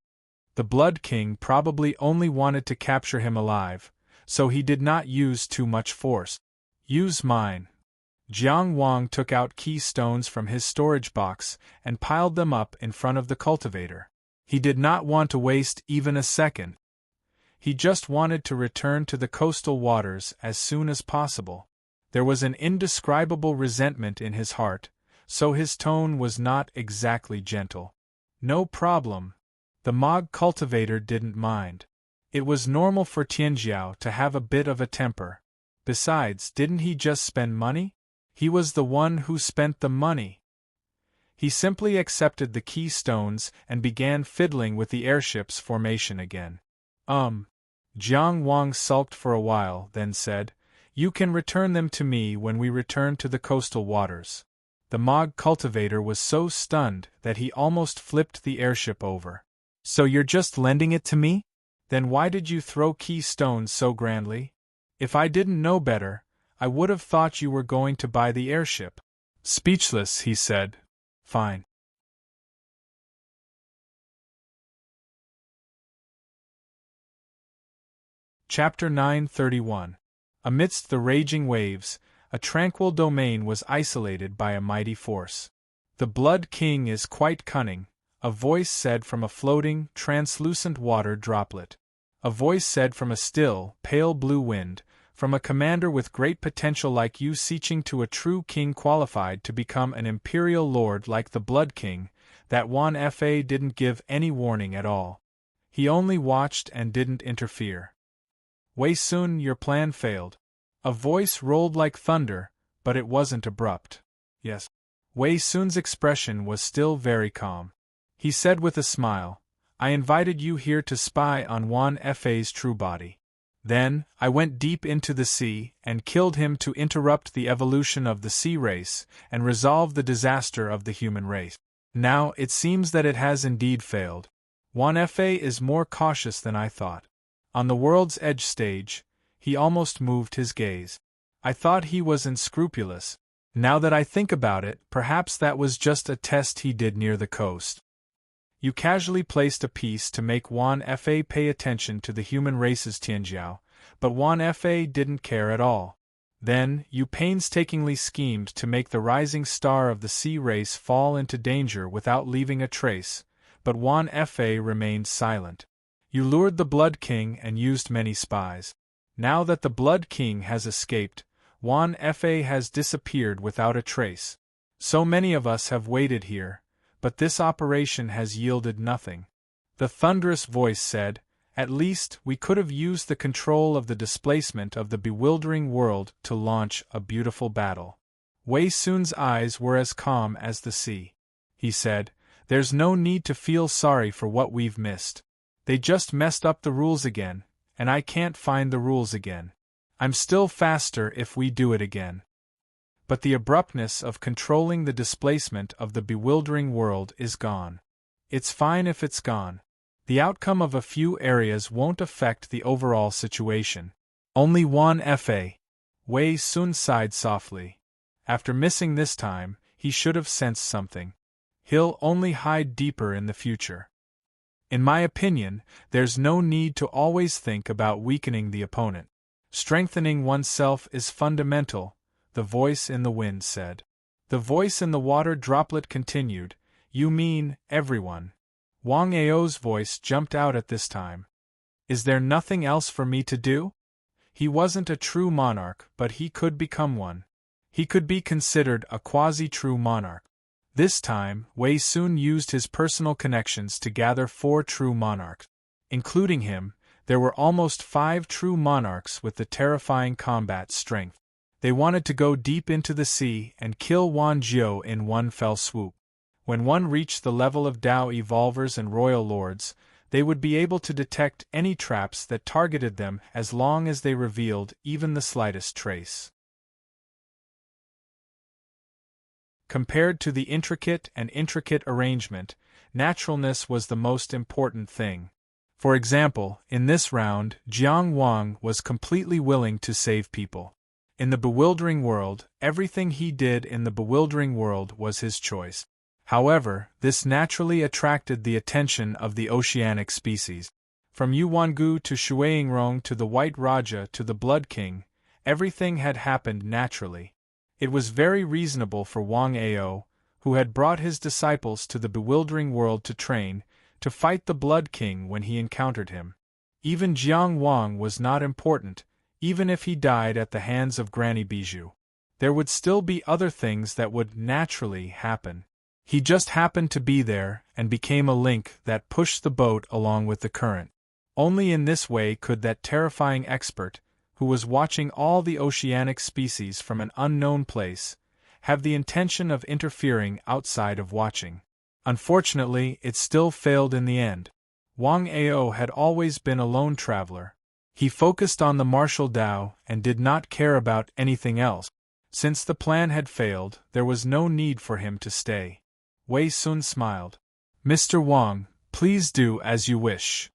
The Blood King probably only wanted to capture him alive, so he did not use too much force. "Use mine." Jiang Wang took out keystones from his storage box and piled them up in front of the cultivator. He did not want to waste even a second. He just wanted to return to the coastal waters as soon as possible. There was an indescribable resentment in his heart, so his tone was not exactly gentle. "No problem." The Mog cultivator didn't mind. It was normal for Tianjiao to have a bit of a temper. Besides, didn't he just spend money? He was the one who spent the money. He simply accepted the keystones and began fiddling with the airship's formation again. Jiang Wang sulked for a while, then said, "You can return them to me when we return to the coastal waters." The Mog cultivator was so stunned that he almost flipped the airship over. "So you're just lending it to me? Then why did you throw keystones so grandly? If I didn't know better, I would have thought you were going to buy the airship." Speechless, he said, "Fine." Chapter 931. Amidst the raging waves, a tranquil domain was isolated by a mighty force. "The Blood King is quite cunning," a voice said from a floating, translucent water droplet. A voice said from a still, pale blue wind, from a commander with great potential like you seeking to a true king qualified to become an imperial lord like the Blood King, that Wan Fa didn't give any warning at all. He only watched and didn't interfere. "Wei Sun, your plan failed." A voice rolled like thunder, but it wasn't abrupt. "Yes." Wei Sun's expression was still very calm. He said with a smile, "I invited you here to spy on Wan Fa's true body. Then, I went deep into the sea and killed him to interrupt the evolution of the sea race and resolve the disaster of the human race. Now, it seems that it has indeed failed. Wan Fa is more cautious than I thought. On the world's edge stage, he almost moved his gaze. I thought he was unscrupulous. Now that I think about it, perhaps that was just a test he did near the coast. You casually placed a piece to make Wan Fa pay attention to the human race's Tianjiao, but Wan Fa didn't care at all. Then, you painstakingly schemed to make the rising star of the sea race fall into danger without leaving a trace, but Wan Fa remained silent. You lured the Blood King and used many spies. Now that the Blood King has escaped, Wan Fa has disappeared without a trace. So many of us have waited here, but this operation has yielded nothing." The thunderous voice said, "At least, we could have used the control of the displacement of the bewildering world to launch a beautiful battle." Wei Sun's eyes were as calm as the sea. He said, "There's no need to feel sorry for what we've missed. They just messed up the rules again, and I can't find the rules again. I'm still faster if we do it again. But the abruptness of controlling the displacement of the bewildering world is gone. It's fine if it's gone. The outcome of a few areas won't affect the overall situation. Only Wan Fa." Wei Sun sighed softly. After missing this time, he should have sensed something. He'll only hide deeper in the future. In my opinion, there's no need to always think about weakening the opponent. Strengthening oneself is fundamental, the voice in the wind said. The voice in the water droplet continued, "You mean, everyone." Wang Ao's voice jumped out at this time. "Is there nothing else for me to do?" He wasn't a true monarch, but he could become one. He could be considered a quasi-true monarch. This time, Wei Sun used his personal connections to gather 4 true monarchs. Including him, there were almost 5 true monarchs with the terrifying combat strength. They wanted to go deep into the sea and kill Wan Jiao in one fell swoop. When one reached the level of Dao Evolvers and Royal Lords, they would be able to detect any traps that targeted them as long as they revealed even the slightest trace. Compared to the intricate arrangement, naturalness was the most important thing. For example, in this round, Jiang Wang was completely willing to save people. In the bewildering world, everything he did in the bewildering world was his choice. However, this naturally attracted the attention of the oceanic species. From Yuangu to Shuaingrong to the White Raja to the Blood King, everything had happened naturally. It was very reasonable for Wang Ao, who had brought his disciples to the bewildering world to train, to fight the Blood King when he encountered him. Even Jiang Wang was not important, even if he died at the hands of Granny Bijou. There would still be other things that would naturally happen. He just happened to be there and became a link that pushed the boat along with the current. Only in this way could that terrifying expert, who was watching all the oceanic species from an unknown place, have the intention of interfering outside of watching. Unfortunately, it still failed in the end. Wang Ao had always been a lone traveler. He focused on the martial Tao and did not care about anything else. Since the plan had failed, there was no need for him to stay. Wei Sun smiled. "Mr. Wang, please do as you wish."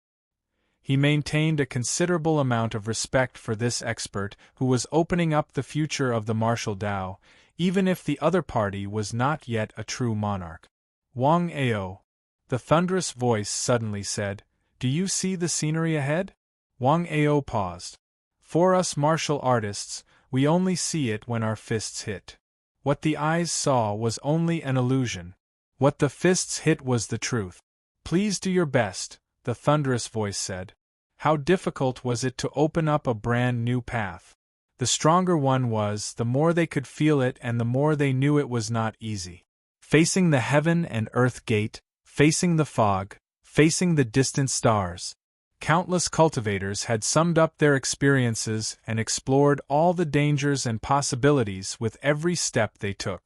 He maintained a considerable amount of respect for this expert who was opening up the future of the martial Tao, even if the other party was not yet a true monarch. "Wang Ao," the thunderous voice suddenly said, "do you see the scenery ahead?" Wang Ao paused. "For us martial artists, we only see it when our fists hit. What the eyes saw was only an illusion. What the fists hit was the truth." "Please do your best," the thunderous voice said. How difficult was it to open up a brand new path? The stronger one was, the more they could feel it and the more they knew it was not easy. Facing the heaven and earth gate, facing the fog, facing the distant stars. Countless cultivators had summed up their experiences and explored all the dangers and possibilities with every step they took.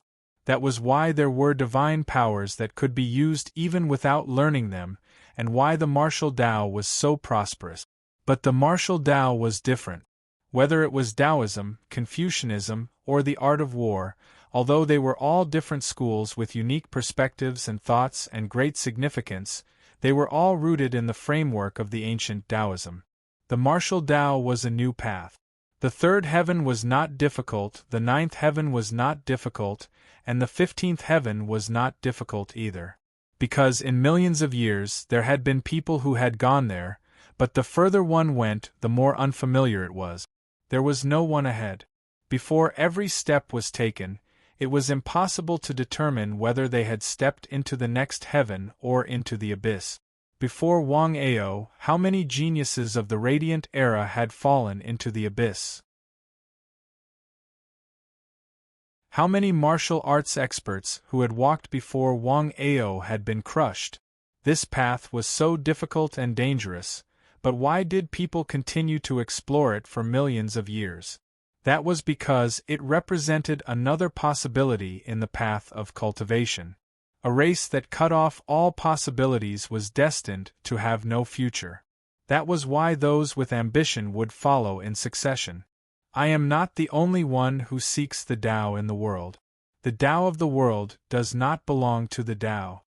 That was why there were divine powers that could be used even without learning them, and why the martial Tao was so prosperous. But the martial Tao was different. Whether it was Taoism, Confucianism, or the art of war, although they were all different schools with unique perspectives and thoughts and great significance, they were all rooted in the framework of the ancient Taoism. The martial Tao was a new path. The third heaven was not difficult, the ninth heaven was not difficult, and the 15th heaven was not difficult either. Because in millions of years there had been people who had gone there, but the further one went, the more unfamiliar it was. There was no one ahead. Before every step was taken, it was impossible to determine whether they had stepped into the next heaven or into the abyss. Before Wang Ao, how many geniuses of the radiant era had fallen into the abyss? How many martial arts experts who had walked before Wang Ao had been crushed? This path was so difficult and dangerous, but why did people continue to explore it for millions of years? That was because it represented another possibility in the path of cultivation. A race that cut off all possibilities was destined to have no future. That was why those with ambition would follow in succession. I am not the only one who seeks the Tao in the world. The Tao of the world does not belong to the Tao.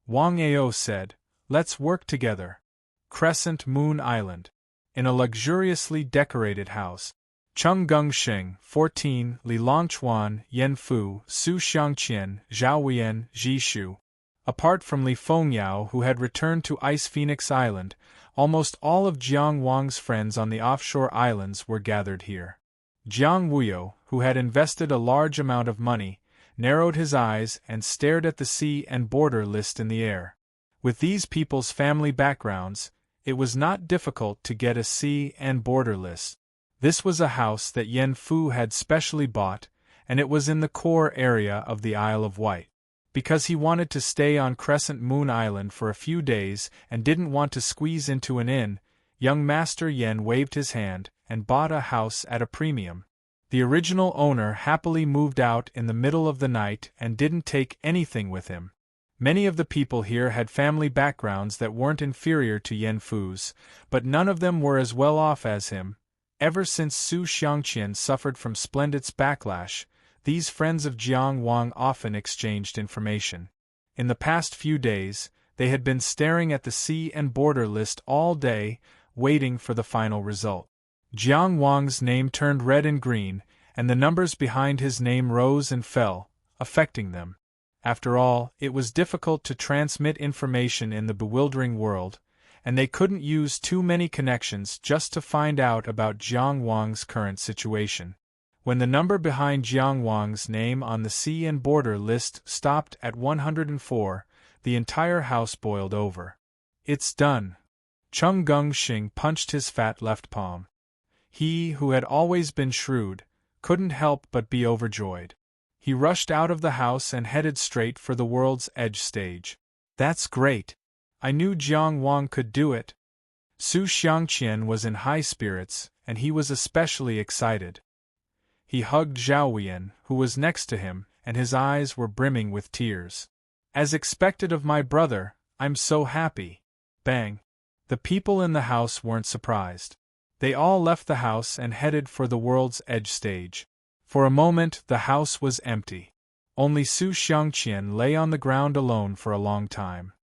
Wang Ao said, "Let's work together." Crescent Moon Island. In a luxuriously decorated house. Cheng Gengsheng, 14, Li Longchuan, Yan Fu, Su Xiangqian, Zhao Weiyan, Ji Shu. Apart from Li Fengyao, who had returned to Ice Phoenix Island, almost all of Jiang Wang's friends on the offshore islands were gathered here. Jiang Wuyo, who had invested a large amount of money, narrowed his eyes and stared at the sea and border list in the air. With these people's family backgrounds, it was not difficult to get a sea and border list. This was a house that Yan Fu had specially bought, and it was in the core area of the Isle of Wight. Because he wanted to stay on Crescent Moon Island for a few days and didn't want to squeeze into an inn, young Master Yen waved his hand and bought a house at a premium. The original owner happily moved out in the middle of the night and didn't take anything with him. Many of the people here had family backgrounds that weren't inferior to Yen Fu's, but none of them were as well off as him. Ever since Su Xiangqian suffered from Splendid's backlash, these friends of Jiang Wang often exchanged information. In the past few days, they had been staring at the sea and border list all day, waiting for the final result. Jiang Wang's name turned red and green, and the numbers behind his name rose and fell, affecting them. After all, it was difficult to transmit information in the bewildering world, and they couldn't use too many connections just to find out about Jiang Wang's current situation. When the number behind Jiang Wang's name on the sea and border list stopped at 104, the entire house boiled over. "It's done." Chung Geng-shing punched his fat left palm. He, who had always been shrewd, couldn't help but be overjoyed. He rushed out of the house and headed straight for the World's Edge stage. "That's great! I knew Jiang Wang could do it." Su Xiangqian was in high spirits, and he was especially excited. He hugged Zhao Huiyan, who was next to him, and his eyes were brimming with tears. "As expected of my brother, I'm so happy." Bang! The people in the house weren't surprised. They all left the house and headed for the World's Edge stage. For a moment the house was empty. Only Su Xiangqian lay on the ground alone for a long time.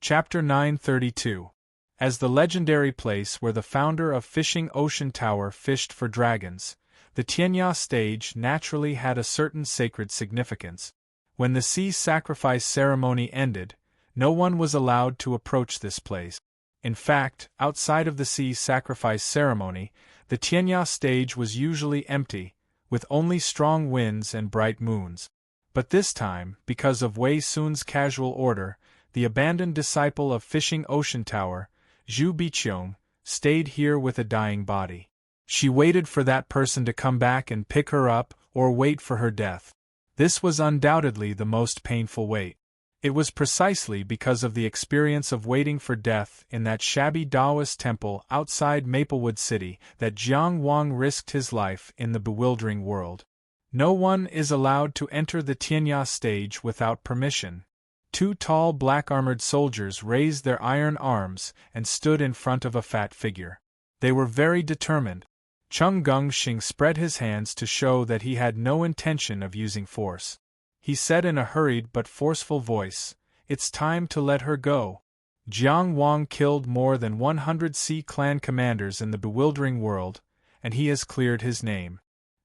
Chapter 932. As the legendary place where the founder of Fishing Ocean Tower fished for dragons, the Tianya stage naturally had a certain sacred significance. When the sea sacrifice ceremony ended, no one was allowed to approach this place. In fact, outside of the sea sacrifice ceremony, the Tianya stage was usually empty, with only strong winds and bright moons. But this time, because of Wei Sun's casual order, the abandoned disciple of Fishing Ocean Tower, Zhu Biqiong, stayed here with a dying body. She waited for that person to come back and pick her up, or wait for her death. This was undoubtedly the most painful wait. It was precisely because of the experience of waiting for death in that shabby Taoist temple outside Maplewood City that Jiang Wang risked his life in the bewildering world. No one is allowed to enter the Tianya stage without permission. Two tall black-armored soldiers raised their iron arms and stood in front of a fat figure. They were very determined. Chung Geng-shing spread his hands to show that he had no intention of using force. He said in a hurried but forceful voice, "It's time to let her go." Jiang Wang killed more than 100 Sea clan commanders in the bewildering world, and he has cleared his name.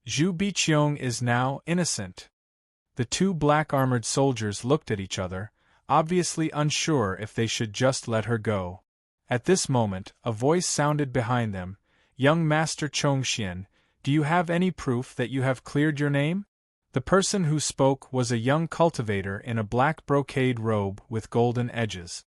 Zhu Biqiong is now innocent. The two black-armored soldiers looked at each other, obviously unsure if they should just let her go. At this moment, a voice sounded behind them. "Young Master Chongxian, do you have any proof that you have cleared your name?" The person who spoke was a young cultivator in a black brocade robe with golden edges.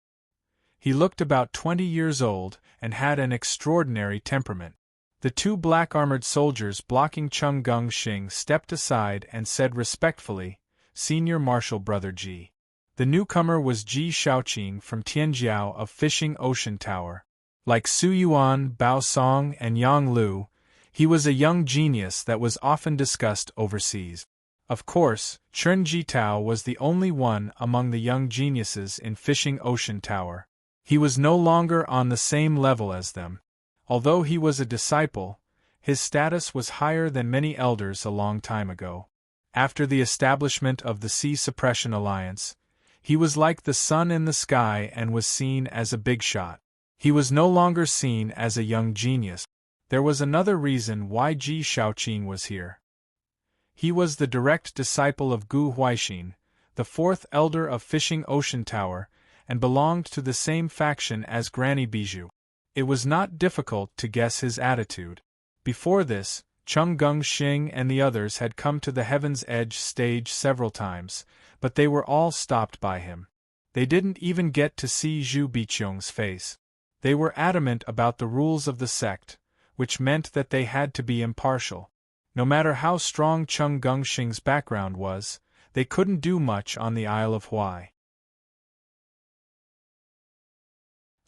He looked about 20 years old and had an extraordinary temperament. The two black-armored soldiers blocking Chung Geng-shing stepped aside and said respectfully, "Senior Marshal Brother Ji." The newcomer was Ji Shaoqing from Tianjiao of Fishing Ocean Tower. Like Su Yuan, Bao Song, and Yang Lu, he was a young genius that was often discussed overseas. Of course, Chen Jitao was the only one among the young geniuses in Fishing Ocean Tower. He was no longer on the same level as them. Although he was a disciple, his status was higher than many elders a long time ago. After the establishment of the Sea Suppression Alliance, he was like the sun in the sky and was seen as a big shot. He was no longer seen as a young genius. There was another reason why Ji Shaoqing was here. He was the direct disciple of Gu Huaixin, the fourth elder of Fishing Ocean Tower, and belonged to the same faction as Granny Bijou. It was not difficult to guess his attitude. Before this, Chung Geng-shing and the others had come to the Heaven's Edge stage several times, but they were all stopped by him. They didn't even get to see Zhu Biqiong's face. They were adamant about the rules of the sect, which meant that they had to be impartial. No matter how strong Chung Geng-shing's background was, they couldn't do much on the Isle of Huai.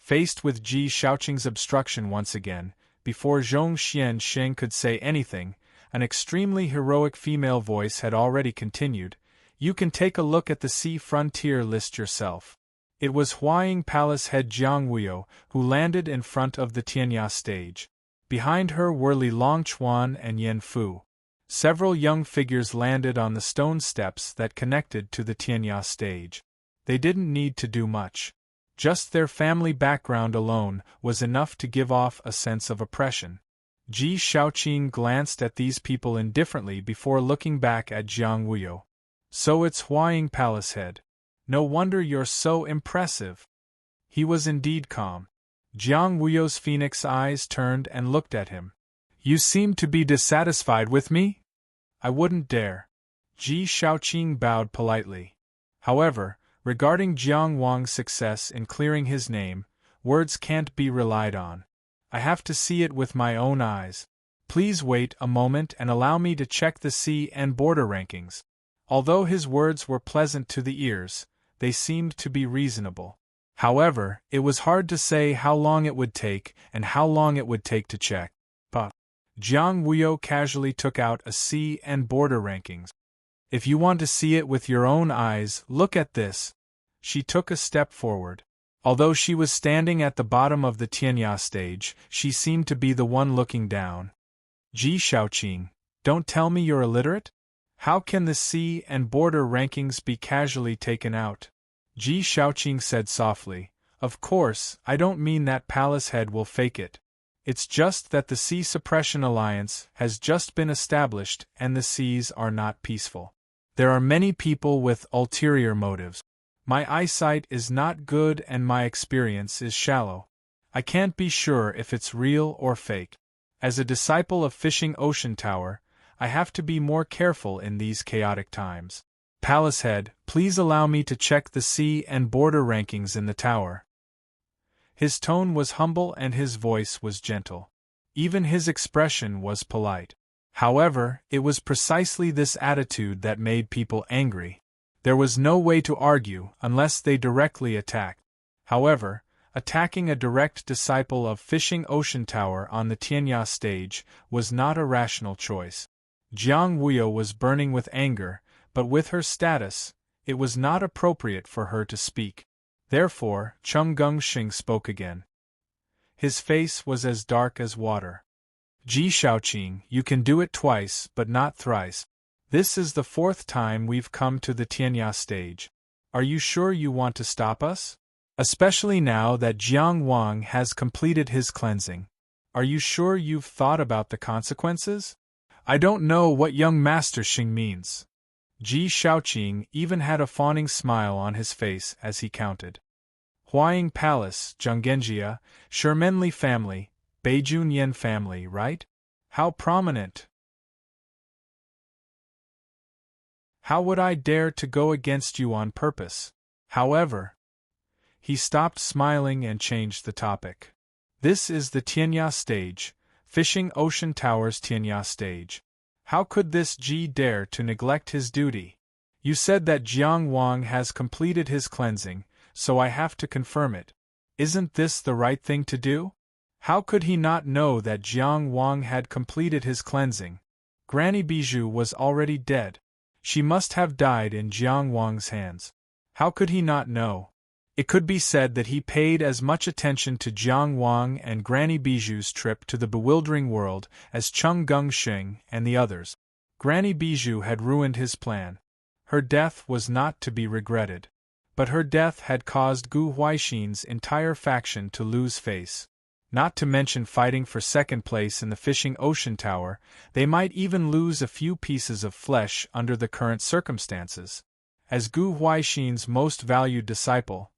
Faced with Ji Shaoqing's obstruction once again, before Zhong Xiansheng could say anything, an extremely heroic female voice had already continued, "You can take a look at the sea frontier list yourself." It was Huaying Palace head Jiang Wuyo who landed in front of the Tianya stage. Behind her were Li Longchuan and Yen Fu. Several young figures landed on the stone steps that connected to the Tianya stage. They didn't need to do much. Just their family background alone was enough to give off a sense of oppression. Ji Shaoqing glanced at these people indifferently before looking back at Jiang Wuyo. "So it's Huaying Palace head. No wonder you're so impressive." He was indeed calm. Jiang Wuyo's phoenix eyes turned and looked at him. "You seem to be dissatisfied with me?" "I wouldn't dare." Ji Shaoqing bowed politely. However, regarding Jiang Wang's success in clearing his name, words can't be relied on. I have to see it with my own eyes. Please wait a moment and allow me to check the sea and border rankings. Although his words were pleasant to the ears, they seemed to be reasonable. However, it was hard to say how long it would take and how long it would take to check. But Jiang Wuyo casually took out a sea and border rankings. "If you want to see it with your own eyes, look at this." She took a step forward. Although she was standing at the bottom of the Tianya stage, she seemed to be the one looking down. "Ji Shaoqing, don't tell me you're illiterate? How can the sea and border rankings be casually taken out?" Ji Shaoqing said softly, "Of course, I don't mean that Palace Head will fake it. It's just that the Sea Suppression Alliance has just been established and the seas are not peaceful. There are many people with ulterior motives. My eyesight is not good and my experience is shallow. I can't be sure if it's real or fake. As a disciple of Fishing Ocean Tower, I have to be more careful in these chaotic times. Palace Head, please allow me to check the sea and border rankings in the tower." His tone was humble and his voice was gentle. Even his expression was polite. However, it was precisely this attitude that made people angry. There was no way to argue unless they directly attacked. However, attacking a direct disciple of Fishing Ocean Tower on the Tianya stage was not a rational choice. Jiang Wuyo was burning with anger, but with her status, it was not appropriate for her to speak. Therefore, Chung Gengsheng spoke again. His face was as dark as water. "Ji Shaoqing, you can do it twice but not thrice. This is the 4th time we've come to the Tianya stage. Are you sure you want to stop us? Especially now that Jiang Wang has completed his cleansing. Are you sure you've thought about the consequences?" "I don't know what young Master Xing means." Ji Shaoqing even had a fawning smile on his face as he counted. "Huaying Palace, Zhonggenjia, Shermenli family, Beijunyan family, right? How prominent. How would I dare to go against you on purpose? However..." He stopped smiling and changed the topic. "This is the Tianya stage, Fishing Ocean Tower's Tianya stage. How could this Ji dare to neglect his duty? You said that Jiang Wang has completed his cleansing, so I have to confirm it. Isn't this the right thing to do? How could he not know that Jiang Wang had completed his cleansing? Granny Bijou was already dead. She must have died in Jiang Wang's hands. How could he not know? It could be said that he paid as much attention to Jiang Wang and Granny Bijou's trip to the bewildering world as Chung Gengsheng and the others. Granny Bijou had ruined his plan. Her death was not to be regretted. But her death had caused Gu Huaixin's entire faction to lose face. Not to mention fighting for second place in the Fishing Ocean Tower, they might even lose a few pieces of flesh under the current circumstances. As Gu Huaixin's most valued disciple,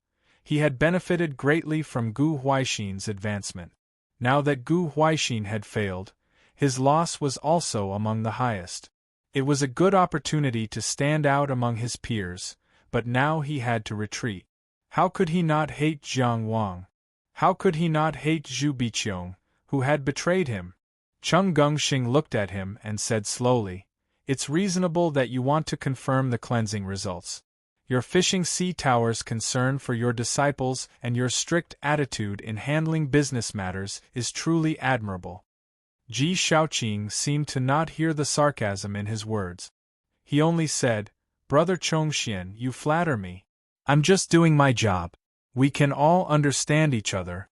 he had benefited greatly from Gu Huaixin's advancement. Now that Gu Huaixin had failed, his loss was also among the highest. It was a good opportunity to stand out among his peers, but now he had to retreat. How could he not hate Jiang Wang? How could he not hate Zhu Biqiong, who had betrayed him? Chung Gengsheng looked at him and said slowly, "It's reasonable that you want to confirm the cleansing results. Your fishing sea tower's concern for your disciples and your strict attitude in handling business matters is truly admirable. Ji Shaoqing seemed to not hear the sarcasm in his words. He only said, Brother Chongxian, you flatter me. I'm just doing my job. We can all understand each other.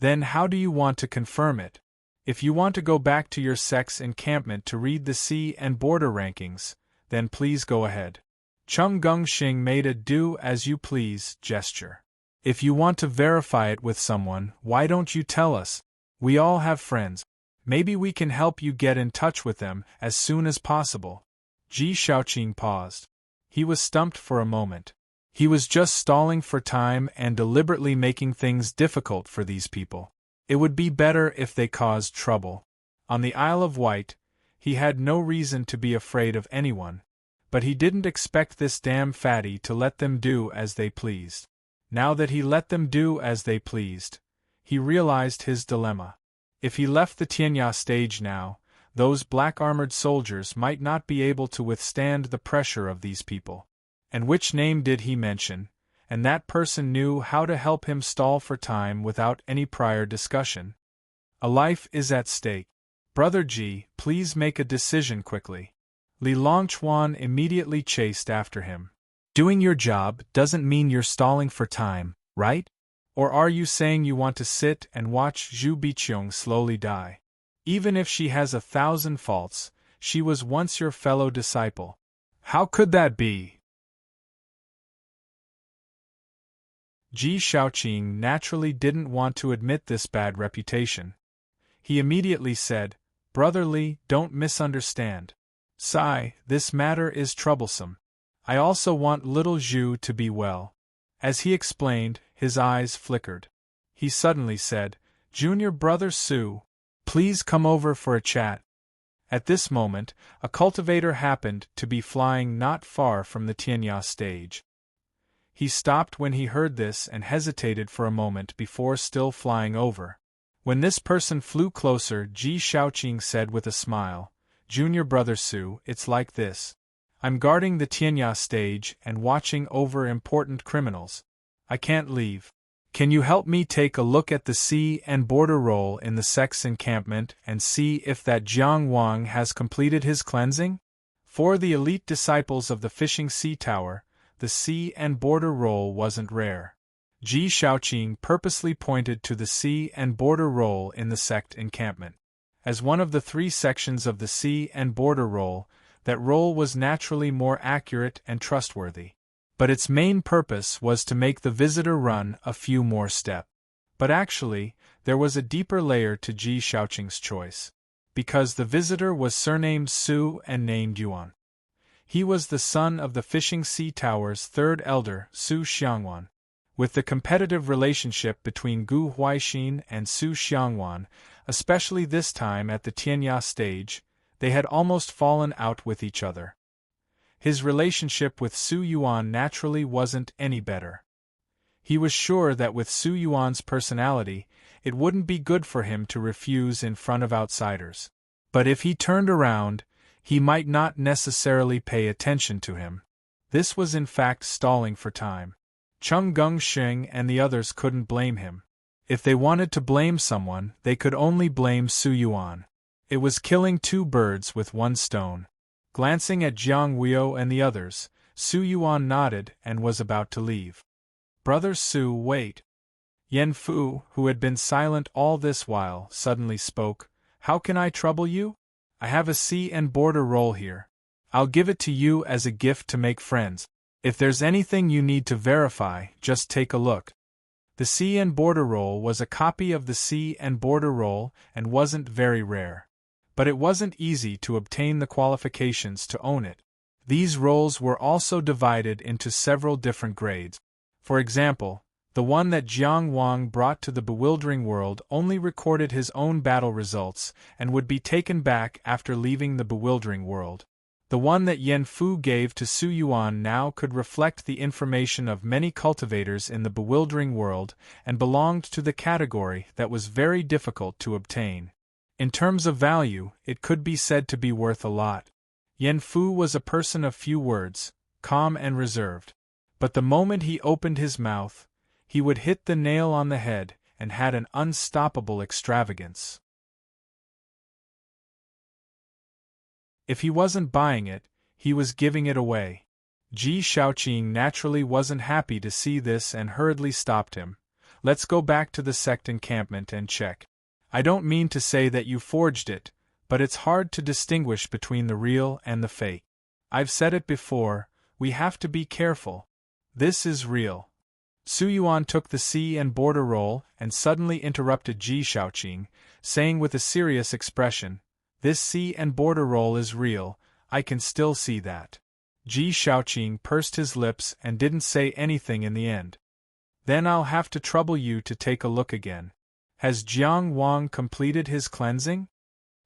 Then how do you want to confirm it? If you want to go back to your sect's encampment to read the sea and border rankings, then please go ahead. Chung Gongxing made a do-as-you-please gesture. If you want to verify it with someone, why don't you tell us? We all have friends. Maybe we can help you get in touch with them as soon as possible. Ji Shaoqing paused. He was stumped for a moment. He was just stalling for time and deliberately making things difficult for these people. It would be better if they caused trouble. On the Isle of Wight, he had no reason to be afraid of anyone. But he didn't expect this damn fatty to let them do as they pleased. Now that he let them do as they pleased, he realized his dilemma. If he left the Tianya stage now, those black-armored soldiers might not be able to withstand the pressure of these people. And which name did he mention? And that person knew how to help him stall for time without any prior discussion. A life is at stake. Brother Ji, please make a decision quickly. Li Longchuan immediately chased after him. Doing your job doesn't mean you're stalling for time, right? Or are you saying you want to sit and watch Zhu Biqiong slowly die? Even if she has 1,000 faults, she was once your fellow disciple. How could that be? Ji Shaoqing naturally didn't want to admit this bad reputation. He immediately said, Brother Li, don't misunderstand. Sigh, this matter is troublesome. I also want little Zhu to be well. As he explained, his eyes flickered. He suddenly said, Junior Brother Su, please come over for a chat. At this moment, a cultivator happened to be flying not far from the Tianya stage. He stopped when he heard this and hesitated for a moment before still flying over. When this person flew closer, Ji Shaoqing said with a smile, Junior Brother Su, it's like this. I'm guarding the Tianya stage and watching over important criminals. I can't leave. Can you help me take a look at the sea and border roll in the sect's encampment and see if that Jiang Wang has completed his cleansing? For the elite disciples of the fishing sea tower, the sea and border roll wasn't rare. Ji Shaoqing purposely pointed to the sea and border roll in the sect encampment. As one of the 3 sections of the sea and border roll, that roll was naturally more accurate and trustworthy. But its main purpose was to make the visitor run a few more steps. But actually, there was a deeper layer to Ji Shaoqing's choice. Because the visitor was surnamed Su and named Yuan. He was the son of the fishing sea tower's 3rd elder, Su Xiangwan. With the competitive relationship between Gu Huaixin and Su Xiangwan, especially this time at the Tianya stage, they had almost fallen out with each other. His relationship with Su Yuan naturally wasn't any better. He was sure that with Su Yuan's personality, it wouldn't be good for him to refuse in front of outsiders. But if he turned around, he might not necessarily pay attention to him. This was in fact stalling for time. Chung Gongxing and the others couldn't blame him. If they wanted to blame someone, they could only blame Su Yuan. It was killing 2 birds with 1 stone. Glancing at Jiang Huio and the others, Su Yuan nodded and was about to leave. Brother Su, wait. Yen Fu, who had been silent all this while, suddenly spoke. How can I trouble you? I have a sea and border roll here. I'll give it to you as a gift to make friends. If there's anything you need to verify, just take a look. The sea and border roll was a copy of the sea and border roll and wasn't very rare. But it wasn't easy to obtain the qualifications to own it. These rolls were also divided into several different grades. For example, the one that Jiang Wang brought to the bewildering world only recorded his own battle results and would be taken back after leaving the bewildering world. The one that Yen Fu gave to Su Yuan now could reflect the information of many cultivators in the bewildering world and belonged to the category that was very difficult to obtain. In terms of value, it could be said to be worth a lot. Yen Fu was a person of few words, calm and reserved. But the moment he opened his mouth, he would hit the nail on the head and had an unstoppable extravagance. If he wasn't buying it, he was giving it away. Ji Shaoqing naturally wasn't happy to see this and hurriedly stopped him. Let's go back to the sect encampment and check. I don't mean to say that you forged it, but it's hard to distinguish between the real and the fake. I've said it before, we have to be careful. This is real. Su Yuan took the sea and border roll and suddenly interrupted Ji Shaoqing, saying with a serious expression, "This sea and border roll is real, I can still see that." Ji Shaoqing pursed his lips and didn't say anything in the end. "Then I'll have to trouble you to take a look again. Has Jiang Wang completed his cleansing?"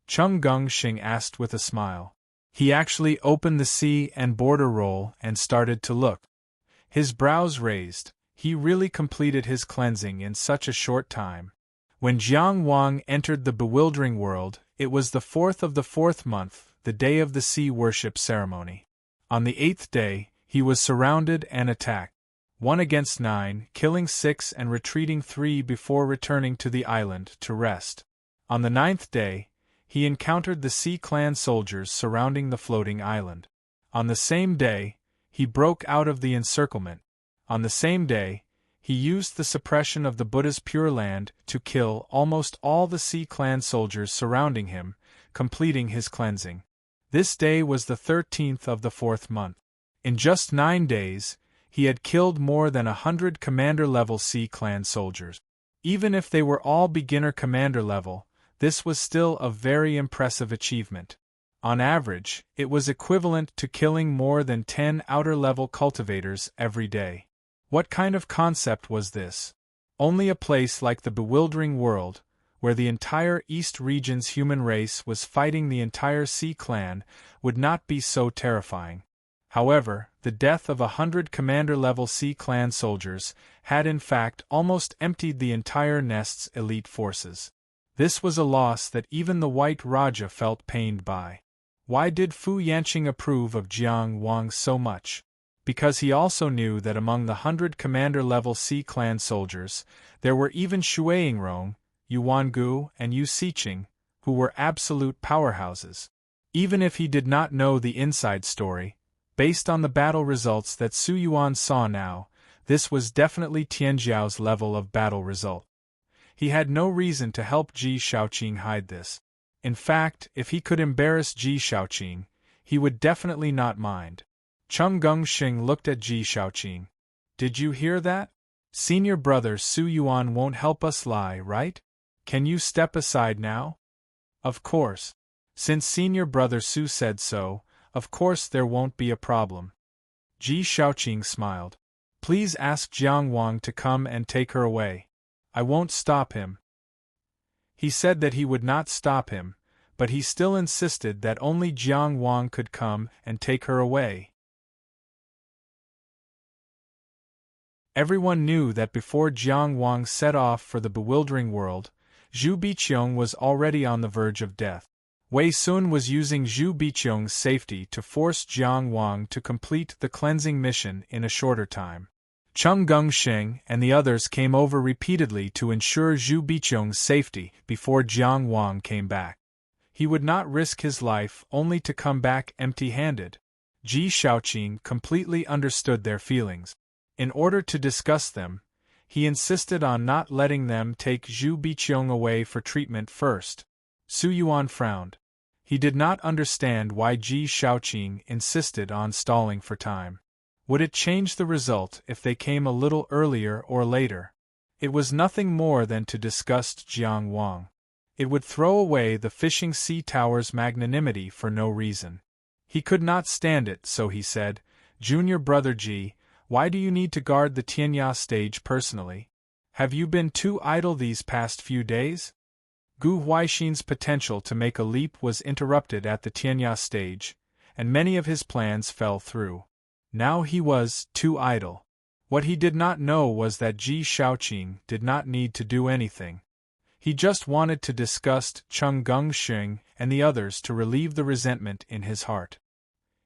Chung Gongxing asked with a smile. He actually opened the sea and border roll and started to look. His brows raised. He really completed his cleansing in such a short time. When Jiang Wang entered the bewildering world, it was the 4th of the 4th month, the day of the sea worship ceremony. On the 8th day, he was surrounded and attacked. 1 against 9, killing 6 and retreating 3 before returning to the island to rest. On the 9th day, he encountered the Sea Clan soldiers surrounding the floating island. On the same day, he broke out of the encirclement. On the same day, he used the suppression of the Buddha's Pure Land to kill almost all the Sea Clan soldiers surrounding him, completing his cleansing. This day was the 13th of the 4th month. In just 9 days, he had killed more than 100 commander-level Sea Clan soldiers. Even if they were all beginner commander level, this was still a very impressive achievement. On average, it was equivalent to killing more than 10 outer-level cultivators every day. What kind of concept was this? Only a place like the bewildering world, where the entire East region's human race was fighting the entire Sea Clan, would not be so terrifying. However, the death of 100 commander-level Sea Clan soldiers had in fact almost emptied the entire nest's elite forces. This was a loss that even the White Raja felt pained by. Why did Fu Yanqing approve of Jiang Wang so much? Because he also knew that among the 100 commander-level Sea Clan soldiers, there were even Shuaingrong, Yuan Gu, and Yu Siqing, who were absolute powerhouses. Even if he did not know the inside story, based on the battle results that Su Yuan saw now, this was definitely Tianjiao's level of battle result. He had no reason to help Ji Shaoqing hide this. In fact, if he could embarrass Ji Shaoqing, he would definitely not mind. Chung Gongxing looked at Ji Shaoqing. "Did you hear that? Senior brother Su Yuan won't help us lie, right? Can you step aside now?" "Of course. Since senior brother Su said so, of course there won't be a problem." Ji Shaoqing smiled. "Please ask Jiang Wang to come and take her away. I won't stop him." He said that he would not stop him, but he still insisted that only Jiang Wang could come and take her away. Everyone knew that before Jiang Wang set off for the bewildering world, Zhu Biqiong was already on the verge of death. Wei Sun was using Zhu Biqiong's safety to force Jiang Wang to complete the cleansing mission in a shorter time. Chung Gongxing and the others came over repeatedly to ensure Zhu Biqiong's safety before Jiang Wang came back. He would not risk his life only to come back empty-handed. Ji Shaoqing completely understood their feelings. In order to discuss them, he insisted on not letting them take Zhu Biqiong away for treatment first. Su Yuan frowned. He did not understand why Ji Shaoqing insisted on stalling for time. Would it change the result if they came a little earlier or later? It was nothing more than to disgust Jiang Wang. It would throw away the fishing sea tower's magnanimity for no reason. He could not stand it, so he said, "Junior brother Ji, why do you need to guard the Tianya stage personally? Have you been too idle these past few days?" Gu Huaixin's potential to make a leap was interrupted at the Tianya stage, and many of his plans fell through. Now he was too idle. What he did not know was that Ji Shaoqing did not need to do anything. He just wanted to disgust Chung Gongxing and the others to relieve the resentment in his heart.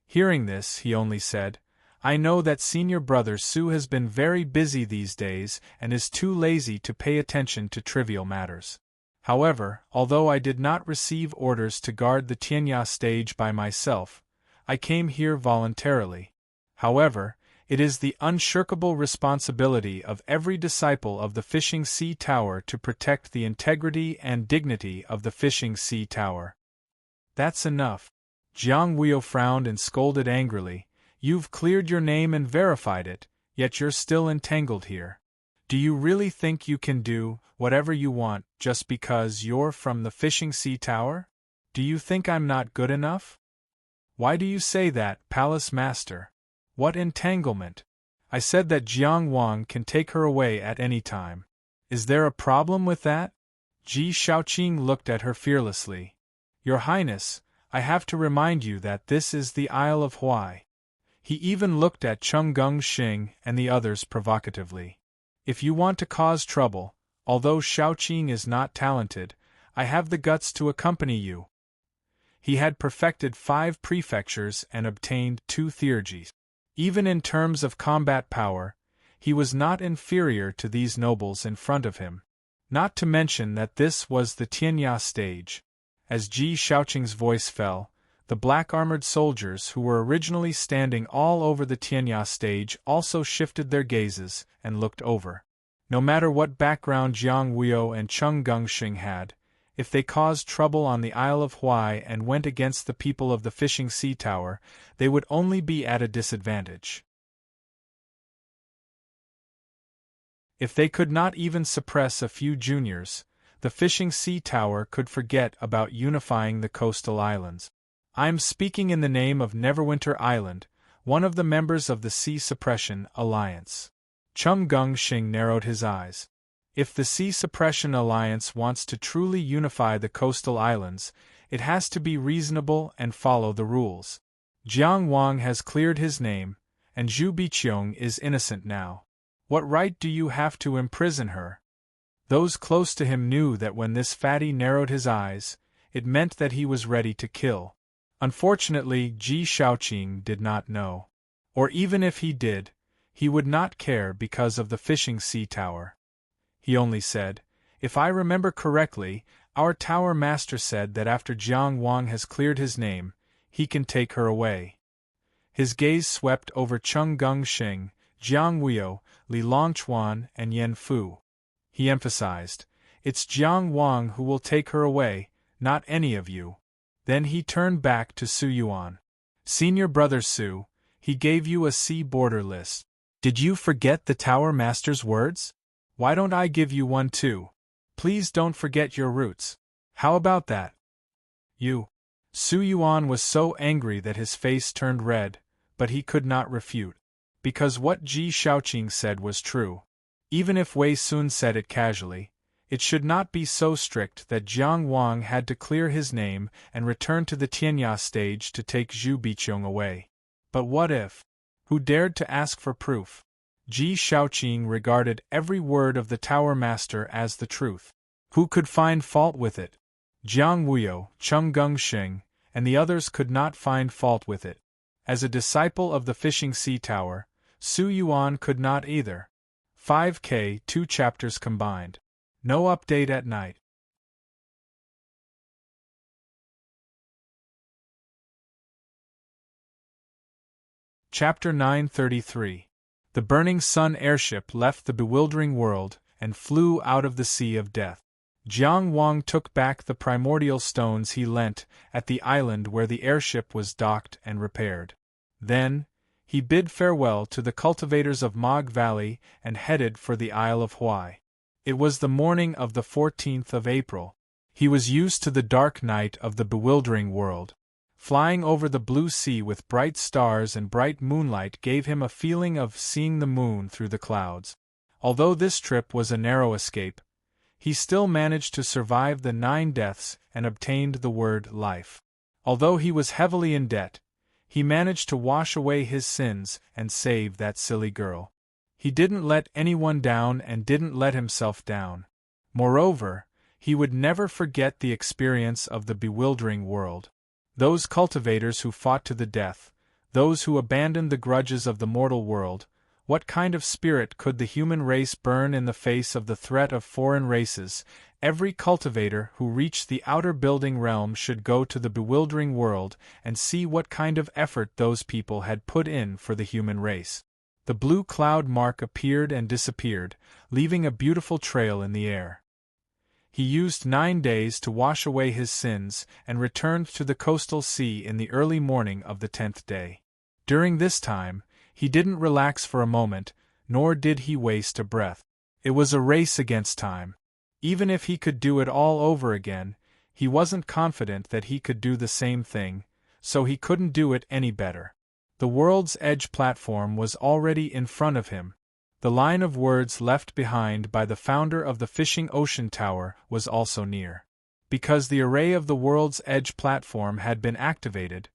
Hearing this, he only said, I know that senior brother Su has been very busy these days and is too lazy to pay attention to trivial matters. However, although I did not receive orders to guard the Tianya stage by myself, I came here voluntarily. However, it is the unshirkable responsibility of every disciple of the Fishing Sea Tower to protect the integrity and dignity of the Fishing Sea Tower. That's enough. Jiang Huio frowned and scolded angrily. You've cleared your name and verified it, yet you're still entangled here. Do you really think you can do whatever you want just because you're from the Fishing Sea Tower? Do you think I'm not good enough? Why do you say that, Palace Master? What entanglement? I said that Jiang Wang can take her away at any time. Is there a problem with that? Ji Shaoqing looked at her fearlessly. Your Highness, I have to remind you that this is the Isle of Huai. He even looked at Cheng Gungxing and the others provocatively. If you want to cause trouble, although Shaoqing is not talented, I have the guts to accompany you. He had perfected 5 prefectures and obtained 2 theurgies. Even in terms of combat power, he was not inferior to these nobles in front of him. Not to mention that this was the Tianya stage. As Ji Shaoqing's voice fell, the black-armored soldiers who were originally standing all over the Tianya stage also shifted their gazes and looked over. No matter what background Jiang Huio and Cheng Gungxing had, if they caused trouble on the Isle of Huai and went against the people of the Fishing Sea Tower, they would only be at a disadvantage. If they could not even suppress a few juniors, the Fishing Sea Tower could forget about unifying the coastal islands. I'm speaking in the name of Neverwinter Island, one of the members of the Sea Suppression Alliance. Cheng Gungxing narrowed his eyes. If the Sea Suppression Alliance wants to truly unify the coastal islands, it has to be reasonable and follow the rules. Jiang Wang has cleared his name, and Zhu Biqiong is innocent now. What right do you have to imprison her? Those close to him knew that when this fatty narrowed his eyes, it meant that he was ready to kill. Unfortunately, Ji Shaoqing did not know. Or even if he did, he would not care because of the Fishing Sea Tower. He only said, if I remember correctly, our tower master said that after Jiang Wang has cleared his name, he can take her away. His gaze swept over Cheng Gungxing, Jiang Huio, Li Longchuan, and Yan Fu. He emphasized, it's Jiang Wang who will take her away, not any of you. Then he turned back to Su Yuan. Senior brother Su, he gave you a sea border list. Did you forget the tower master's words? Why don't I give you one too? Please don't forget your roots. How about that? You. Su Yuan was so angry that his face turned red, but he could not refute. Because what Ji Shaoqing said was true. Even if Wei Sun said it casually, it should not be so strict that Jiang Wang had to clear his name and return to the Tianya stage to take Zhu Biqiong away. But what if? Who dared to ask for proof? Ji Shaoqing regarded every word of the Tower Master as the truth. Who could find fault with it? Jiang Huio, Cheng Gungxing, and the others could not find fault with it. As a disciple of the Fishing Sea Tower, Su Yuan could not either. 5K 2 chapters combined. No update at night. Chapter 933. The Burning Sun airship left the bewildering world and flew out of the Sea of Death. Jiang Wang took back the primordial stones he lent at the island where the airship was docked and repaired. Then, he bid farewell to the cultivators of Mog Valley and headed for the Isle of Huai. It was the morning of the 14th of April. He was used to the dark night of the bewildering world. Flying over the blue sea with bright stars and bright moonlight gave him a feeling of seeing the moon through the clouds. Although this trip was a narrow escape, he still managed to survive the 9 deaths and obtained the word life. Although he was heavily in debt, he managed to wash away his sins and save that silly girl. He didn't let anyone down and didn't let himself down. Moreover, he would never forget the experience of the bewildering world. Those cultivators who fought to the death, those who abandoned the grudges of the mortal world. What kind of spirit could the human race burn in the face of the threat of foreign races? Every cultivator who reached the outer building realm should go to the bewildering world and see what kind of effort those people had put in for the human race. The blue cloud mark appeared and disappeared, leaving a beautiful trail in the air. He used 9 days to wash away his sins and returned to the coastal sea in the early morning of the 10th day. During this time, he didn't relax for a moment, nor did he waste a breath. It was a race against time. Even if he could do it all over again, he wasn't confident that he could do the same thing, so he couldn't do it any better. The World's Edge platform was already in front of him. The line of words left behind by the founder of the Fishing Ocean Tower was also near. Because the array of the World's Edge platform had been activated,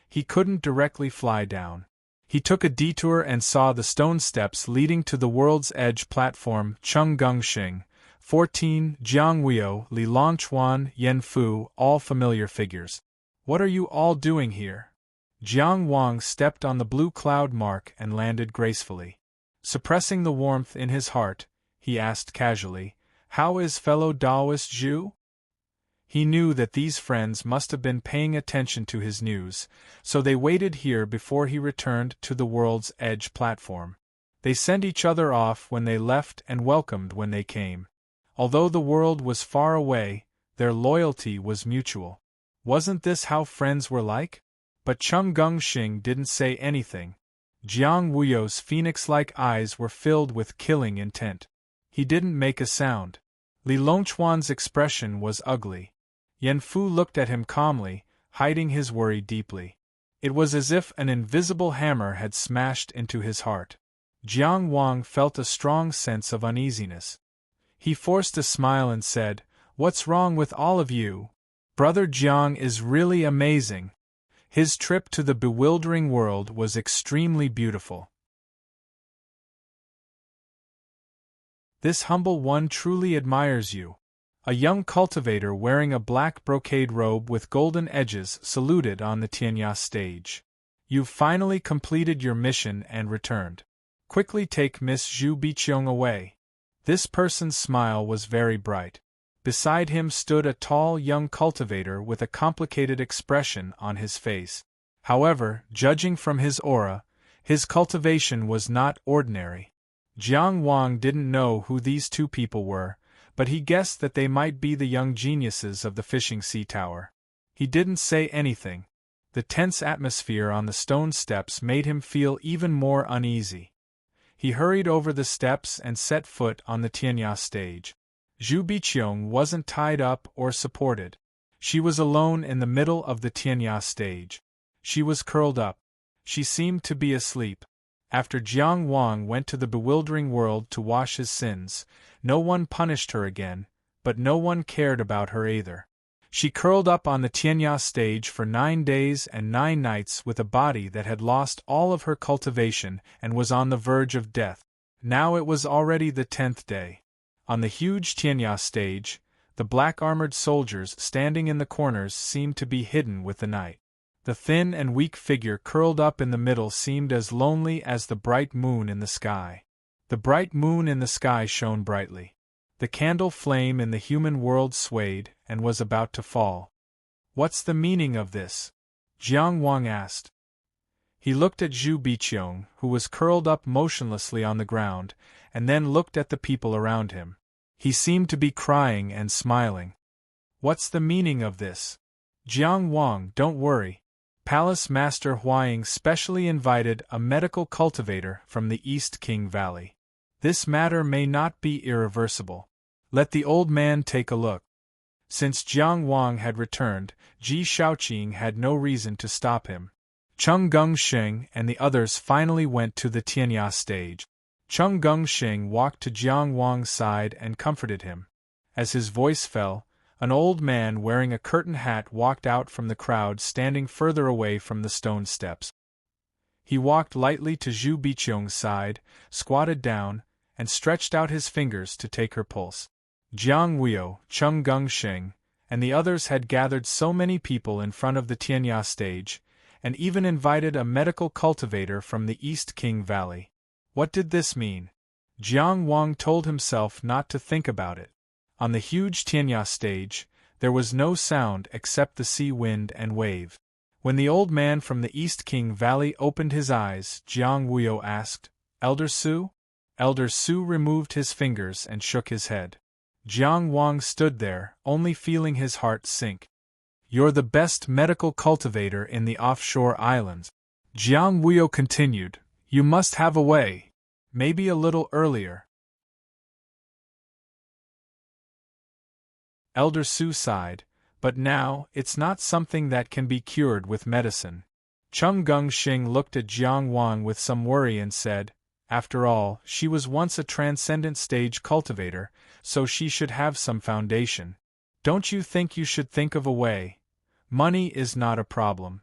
he couldn't directly fly down. He took a detour and saw the stone steps leading to the World's Edge platform. Chung Gungxing, 14, Jiang Huio, Li Longchuan, Yen Fu, all familiar figures. What are you all doing here? Jiang Wang stepped on the blue cloud mark and landed gracefully. Suppressing the warmth in his heart, he asked casually, "How is fellow Taoist Zhu?" He knew that these friends must have been paying attention to his news, so they waited here before he returned to the World's Edge platform. They sent each other off when they left and welcomed when they came. Although the world was far away, their loyalty was mutual. Wasn't this how friends were like? But Chung Gungxing didn't say anything. Jiang Huio's phoenix-like eyes were filled with killing intent. He didn't make a sound. Li Longchuan's expression was ugly. Yen Fu looked at him calmly, hiding his worry deeply. It was as if an invisible hammer had smashed into his heart. Jiang Wang felt a strong sense of uneasiness. He forced a smile and said, "What's wrong with all of you? Brother Jiang is really amazing. His trip to the bewildering world was extremely beautiful. This humble one truly admires you." A young cultivator wearing a black brocade robe with golden edges saluted on the Tianya stage. "You've finally completed your mission and returned. Quickly take Miss Zhu Biqiong away." This person's smile was very bright. Beside him stood a tall young cultivator with a complicated expression on his face. However, judging from his aura, his cultivation was not ordinary. Jiang Wang didn't know who these two people were, but he guessed that they might be the young geniuses of the Fishing Sea Tower. He didn't say anything. The tense atmosphere on the stone steps made him feel even more uneasy. He hurried over the steps and set foot on the Tianya stage. Zhu Biqiong wasn't tied up or supported. She was alone in the middle of the Tianya stage. She was curled up. She seemed to be asleep. After Jiang Wang went to the bewildering world to wash his sins, no one punished her again, but no one cared about her either. She curled up on the Tianya stage for 9 days and 9 nights with a body that had lost all of her cultivation and was on the verge of death. Now it was already the 10th day. On the huge Tianya stage, the black-armored soldiers standing in the corners seemed to be hidden with the night. The thin and weak figure curled up in the middle seemed as lonely as the bright moon in the sky. The bright moon in the sky shone brightly. The candle flame in the human world swayed and was about to fall. "What's the meaning of this?" Jiang Wang asked. He looked at Zhu Biqiong, who was curled up motionlessly on the ground, and then looked at the people around him. He seemed to be crying and smiling. "What's the meaning of this?" "Jiang Wang, don't worry. Palace Master Huaying specially invited a medical cultivator from the East King Valley. This matter may not be irreversible. Let the old man take a look." Since Jiang Wang had returned, Ji Shaoqing had no reason to stop him. Chung Gungxing and the others finally went to the Tianya stage. Chung Gungxing walked to Jiang Wang's side and comforted him. As his voice fell, an old man wearing a curtain hat walked out from the crowd standing further away from the stone steps. He walked lightly to Zhu Biqiong's side, squatted down, and stretched out his fingers to take her pulse. Jiang Huio, Chung Gungxing, and the others had gathered so many people in front of the Tianya stage, and even invited a medical cultivator from the East King Valley. What did this mean? Jiang Wang told himself not to think about it. On the huge Tianya stage, there was no sound except the sea wind and wave. When the old man from the East King Valley opened his eyes, Jiang Wuyo asked, "Elder Su?" Elder Su removed his fingers and shook his head. Jiang Wang stood there, only feeling his heart sink. "You're the best medical cultivator in the offshore islands," Jiang Wuyo continued. "You must have a way. Maybe a little earlier." Elder Su sighed, "But now, it's not something that can be cured with medicine." Chung Gungxing looked at Jiang Wang with some worry and said, "After all, she was once a transcendent stage cultivator, so she should have some foundation. Don't you think you should think of a way? Money is not a problem."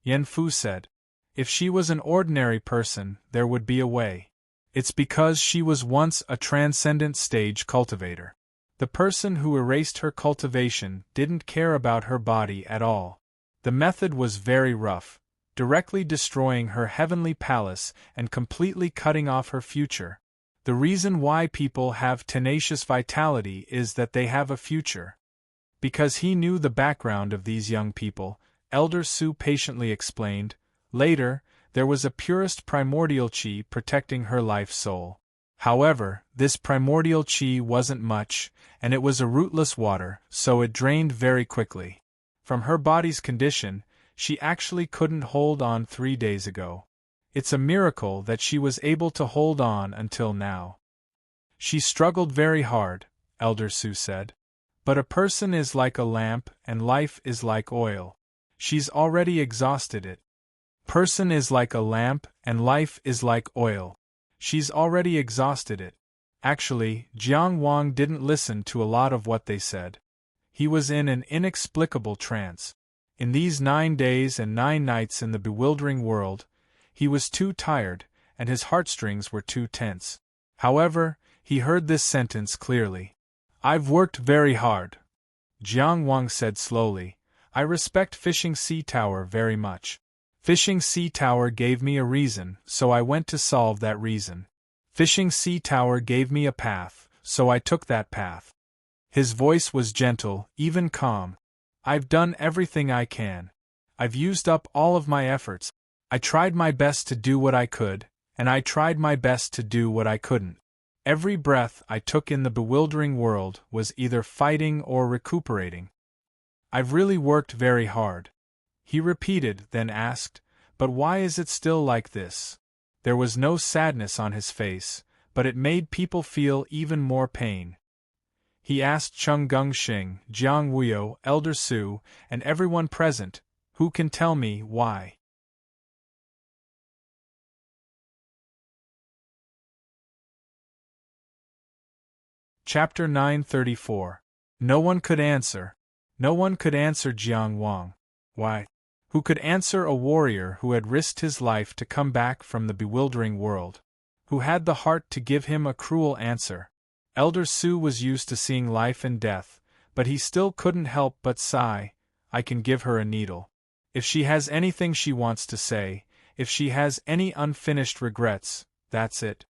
Yen Fu said, "If she was an ordinary person, there would be a way. It's because she was once a transcendent stage cultivator. The person who erased her cultivation didn't care about her body at all. The method was very rough, directly destroying her heavenly palace and completely cutting off her future. The reason why people have tenacious vitality is that they have a future." Because he knew the background of these young people, Elder Su patiently explained, "Later, there was a purest primordial qi protecting her life soul. However, this primordial qi wasn't much, and it was a rootless water, so it drained very quickly. From her body's condition, she actually couldn't hold on 3 days ago. It's a miracle that she was able to hold on until now. She struggled very hard," Elder Su said. "But a person is like a lamp and life is like oil. She's already exhausted it." Person is like a lamp and life is like oil. She's already exhausted it. Actually, Jiang Wang didn't listen to a lot of what they said. He was in an inexplicable trance. In these 9 days and 9 nights in the bewildering world, he was too tired, and his heartstrings were too tense. However, he heard this sentence clearly. "I've worked very hard." Jiang Wang said slowly, "I respect Fishing Sea Tower very much. Fishing Sea Tower gave me a reason, so I went to solve that reason. Fishing Sea Tower gave me a path, so I took that path." His voice was gentle, even calm. "I've done everything I can. I've used up all of my efforts. I tried my best to do what I could, and I tried my best to do what I couldn't. Every breath I took in the bewildering world was either fighting or recuperating. I've really worked very hard." He repeated, then asked, "But why is it still like this?" There was no sadness on his face, but it made people feel even more pain. He asked Chung Gungxing, Jiang Wuyo, Elder Su, and everyone present, "Who can tell me why?" Chapter 934. No one could answer. No one could answer Jiang Wang. Why? Who could answer a warrior who had risked his life to come back from the bewildering world? Who had the heart to give him a cruel answer? Elder Su was used to seeing life and death, but he still couldn't help but sigh. "I can give her a needle. If she has anything she wants to say, if she has any unfinished regrets, that's it."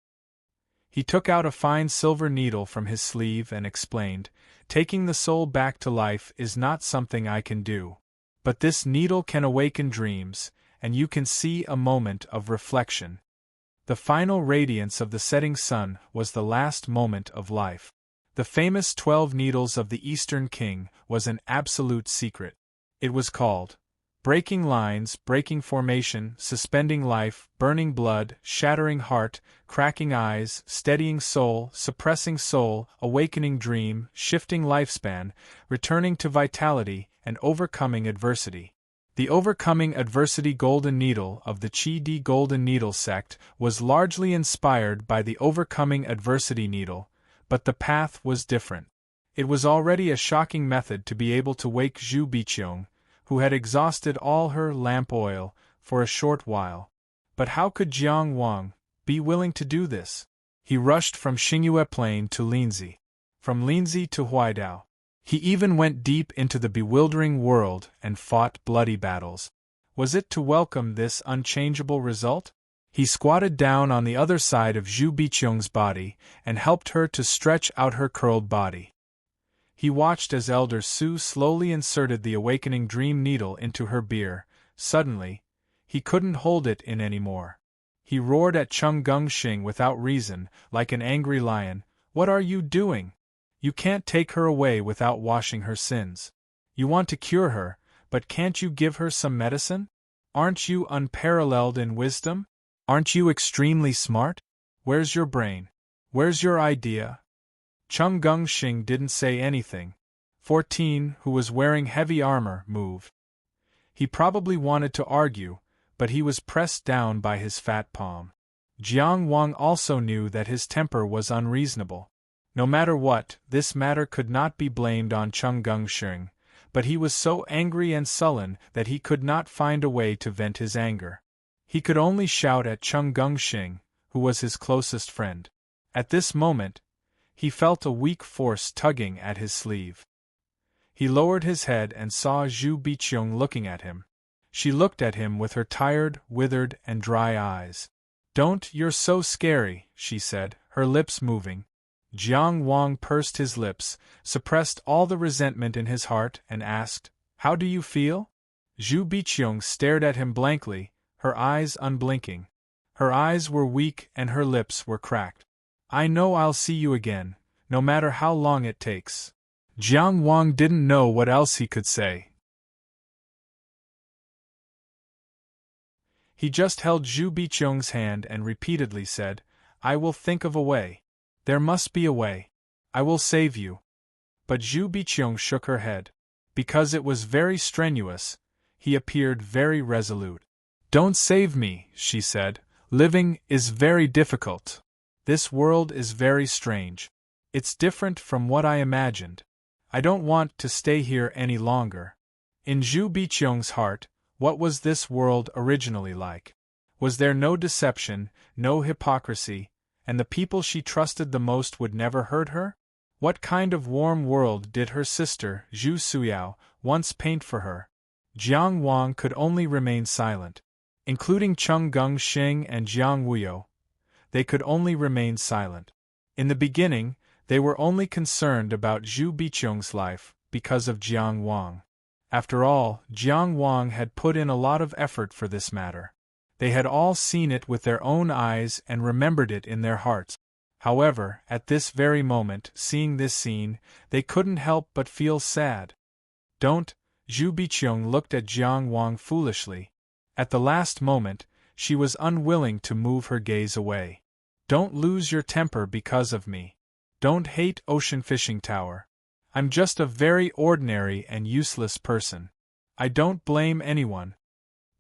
He took out a fine silver needle from his sleeve and explained, "Taking the soul back to life is not something I can do. But this needle can awaken dreams, and you can see a moment of reflection." The final radiance of the setting sun was the last moment of life. The famous 12 needles of the Eastern King was an absolute secret. It was called breaking lines, breaking formation, suspending life, burning blood, shattering heart, cracking eyes, steadying soul, suppressing soul, awakening dream, shifting lifespan, returning to vitality, and overcoming adversity. The Overcoming Adversity Golden Needle of the Chi-Di Golden Needle sect was largely inspired by the Overcoming Adversity Needle, but the path was different. It was already a shocking method to be able to wake Zhu Biqiong, who had exhausted all her lamp oil, for a short while. But how could Jiang Wang be willing to do this? He rushed from Xingyue Plain to Linzi. From Linzi to Huaidao. He even went deep into the bewildering world and fought bloody battles. Was it to welcome this unchangeable result? He squatted down on the other side of Zhu Biqiong's body and helped her to stretch out her curled body. He watched as Elder Su slowly inserted the awakening dream needle into her beer. Suddenly, he couldn't hold it in anymore. He roared at Chung Gungxing without reason, like an angry lion. "What are you doing? You can't take her away without washing her sins. You want to cure her, but can't you give her some medicine? Aren't you unparalleled in wisdom? Aren't you extremely smart? Where's your brain? Where's your idea?" Chung Gungxing didn't say anything. 14, who was wearing heavy armor, moved. He probably wanted to argue, but he was pressed down by his fat palm. Jiang Wang also knew that his temper was unreasonable. No matter what, this matter could not be blamed on Chung Gungxing, but he was so angry and sullen that he could not find a way to vent his anger. He could only shout at Chung Gungxing, who was his closest friend. At this moment, he felt a weak force tugging at his sleeve. He lowered his head and saw Zhu Biqiong looking at him. She looked at him with her tired, withered, and dry eyes. "Don't, you're so scary," she said, her lips moving. Jiang Wang pursed his lips, suppressed all the resentment in his heart, and asked, "How do you feel?" Zhu Biqiong stared at him blankly, her eyes unblinking. Her eyes were weak and her lips were cracked. "I know I'll see you again, no matter how long it takes." Jiang Wang didn't know what else he could say. He just held Zhu Biqiong's hand and repeatedly said, "I will think of a way. There must be a way. I will save you." But Zhu Biqiong shook her head. Because it was very strenuous, he appeared very resolute. "Don't save me," she said. "Living is very difficult. This world is very strange. It's different from what I imagined. I don't want to stay here any longer." In Zhu Biqiong's heart, what was this world originally like? Was there no deception, no hypocrisy, and the people she trusted the most would never hurt her? What kind of warm world did her sister, Zhu Suyao, once paint for her? Jiang Wang could only remain silent. Including Chung Gungxing and Jiang Wuyo, they could only remain silent. In the beginning, they were only concerned about Zhu Biqiong's life, because of Jiang Wang. After all, Jiang Wang had put in a lot of effort for this matter. They had all seen it with their own eyes and remembered it in their hearts. However, at this very moment, seeing this scene, they couldn't help but feel sad. "Don't," Zhu Biqiong looked at Jiang Wang foolishly. At the last moment, she was unwilling to move her gaze away. "Don't lose your temper because of me. Don't hate Ocean Fishing Tower. I'm just a very ordinary and useless person. I don't blame anyone.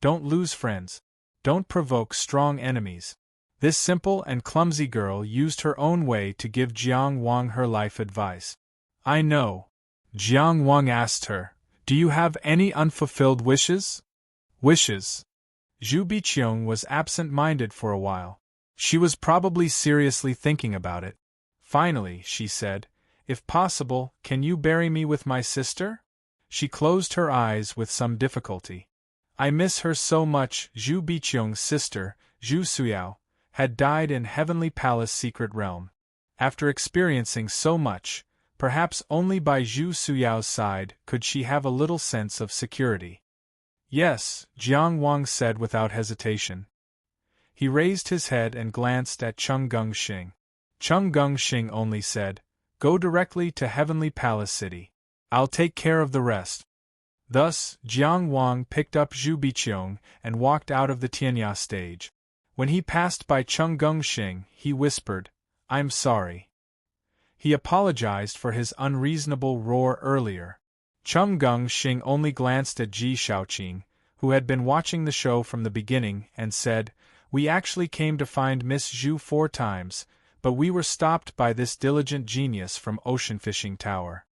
Don't lose friends. Don't provoke strong enemies." This simple and clumsy girl used her own way to give Jiang Wang her life advice. "I know." Jiang Wang asked her, "Do you have any unfulfilled wishes?" "Wishes?" Zhu Biqiong was absent-minded for a while. She was probably seriously thinking about it. Finally, she said, "If possible, can you bury me with my sister?" She closed her eyes with some difficulty. "I miss her so much." Zhu Biqiong's sister, Zhu Suyao, had died in Heavenly Palace Secret Realm. After experiencing so much, perhaps only by Zhu Suyao's side could she have a little sense of security. "Yes," Jiang Wang said without hesitation. He raised his head and glanced at Chung Gungxing. Chung Gungxing only said, "Go directly to Heavenly Palace City. I'll take care of the rest." Thus, Jiang Wang picked up Zhu Biqiong and walked out of the Tianya stage. When he passed by Chung Gungxing, he whispered, "I'm sorry." He apologized for his unreasonable roar earlier. Chung Gungxing only glanced at Ji Shaoqing, who had been watching the show from the beginning, and said, "We actually came to find Miss Zhu 4 times, but we were stopped by this diligent genius from Ocean Fishing Tower."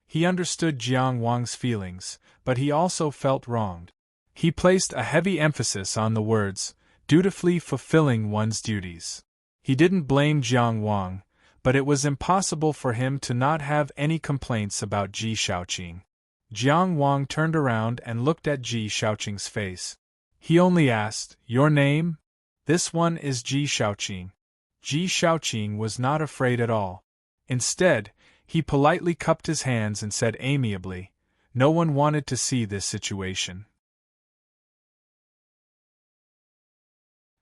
He understood Jiang Wang's feelings, but he also felt wronged. He placed a heavy emphasis on the words, "dutifully fulfilling one's duties." He didn't blame Jiang Wang, but it was impossible for him to not have any complaints about Ji Shaoqing. Jiang Wang turned around and looked at Ji Shaoqing's face. He only asked, "Your name?" "This one is Ji Shaoqing." Ji Shaoqing was not afraid at all. Instead, he politely cupped his hands and said amiably, "No one wanted to see this situation.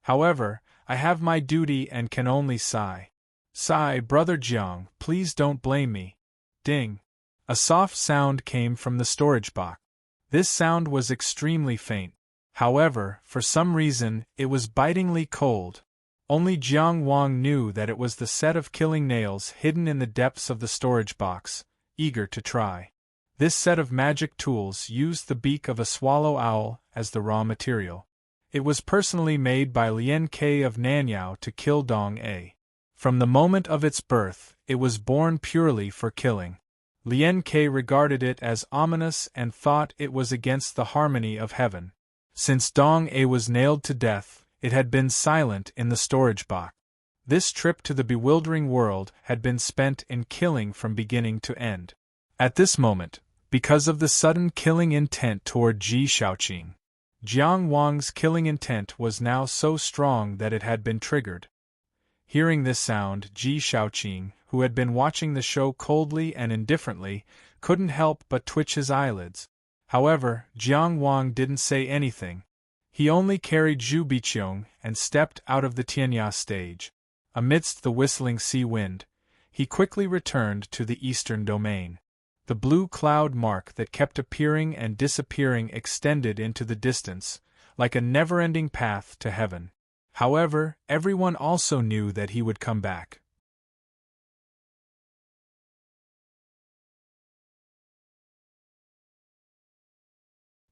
However, I have my duty and can only sigh." "Sigh, Brother Jiang, please don't blame me." Ding! A soft sound came from the storage box. This sound was extremely faint. However, for some reason, it was bitingly cold. Only Jiang Wang knew that it was the set of killing nails hidden in the depths of the storage box, eager to try. This set of magic tools used the beak of a swallow owl as the raw material. It was personally made by Lian Ke of Nanyao to kill Dong A. From the moment of its birth, it was born purely for killing. Lian Ke regarded it as ominous and thought it was against the harmony of heaven. Since Dong A was nailed to death, it had been silent in the storage box. This trip to the bewildering world had been spent in killing from beginning to end. At this moment, because of the sudden killing intent toward Ji Shaoqing, Jiang Wang's killing intent was now so strong that it had been triggered. Hearing this sound, Ji Shaoqing, who had been watching the show coldly and indifferently, couldn't help but twitch his eyelids. However, Jiang Wang didn't say anything. He only carried Zhu Biqiong and stepped out of the Tianya stage. Amidst the whistling sea wind, he quickly returned to the eastern domain. The blue cloud mark that kept appearing and disappearing extended into the distance, like a never-ending path to heaven. However, everyone also knew that he would come back.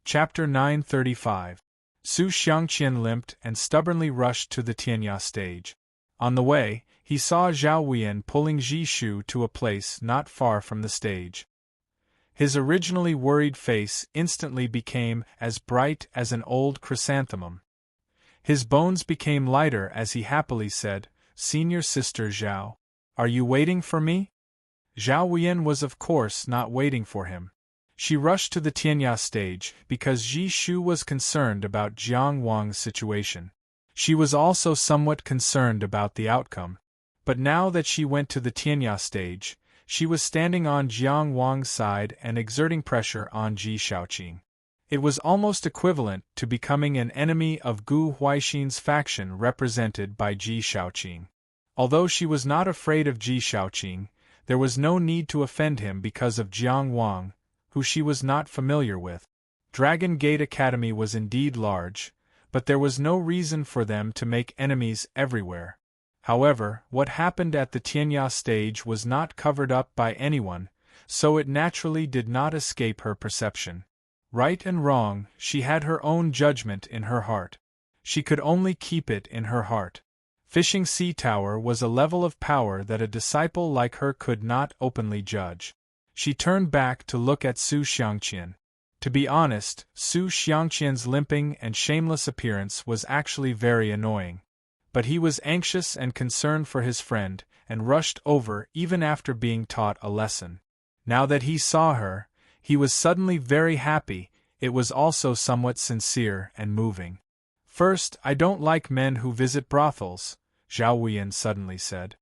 Chapter 935. Su Xiangqian limped and stubbornly rushed to the Tianya stage. On the way, he saw Zhao Wuyan pulling Ji Shu to a place not far from the stage. His originally worried face instantly became as bright as an old chrysanthemum. His bones became lighter as he happily said, "Senior Sister Zhao, are you waiting for me?" Zhao Wuyan was of course not waiting for him. She rushed to the Tianya stage because Ji Shu was concerned about Jiang Wang's situation. She was also somewhat concerned about the outcome. But now that she went to the Tianya stage, she was standing on Jiang Wang's side and exerting pressure on Ji Shaoqing. It was almost equivalent to becoming an enemy of Gu Huaixin's faction represented by Ji Shaoqing. Although she was not afraid of Ji Shaoqing, there was no need to offend him because of Jiang Wang, who she was not familiar with. Dragon Gate Academy was indeed large, but there was no reason for them to make enemies everywhere. However, what happened at the Tianya stage was not covered up by anyone, so it naturally did not escape her perception. Right and wrong, she had her own judgment in her heart. She could only keep it in her heart. Fishing Sea Tower was a level of power that a disciple like her could not openly judge. She turned back to look at Su Xiangqian. To be honest, Su Xiangqian's limping and shameless appearance was actually very annoying. But he was anxious and concerned for his friend, and rushed over even after being taught a lesson. Now that he saw her, he was suddenly very happy. It was also somewhat sincere and moving. "First, I don't like men who visit brothels," Zhao Wuyan suddenly said.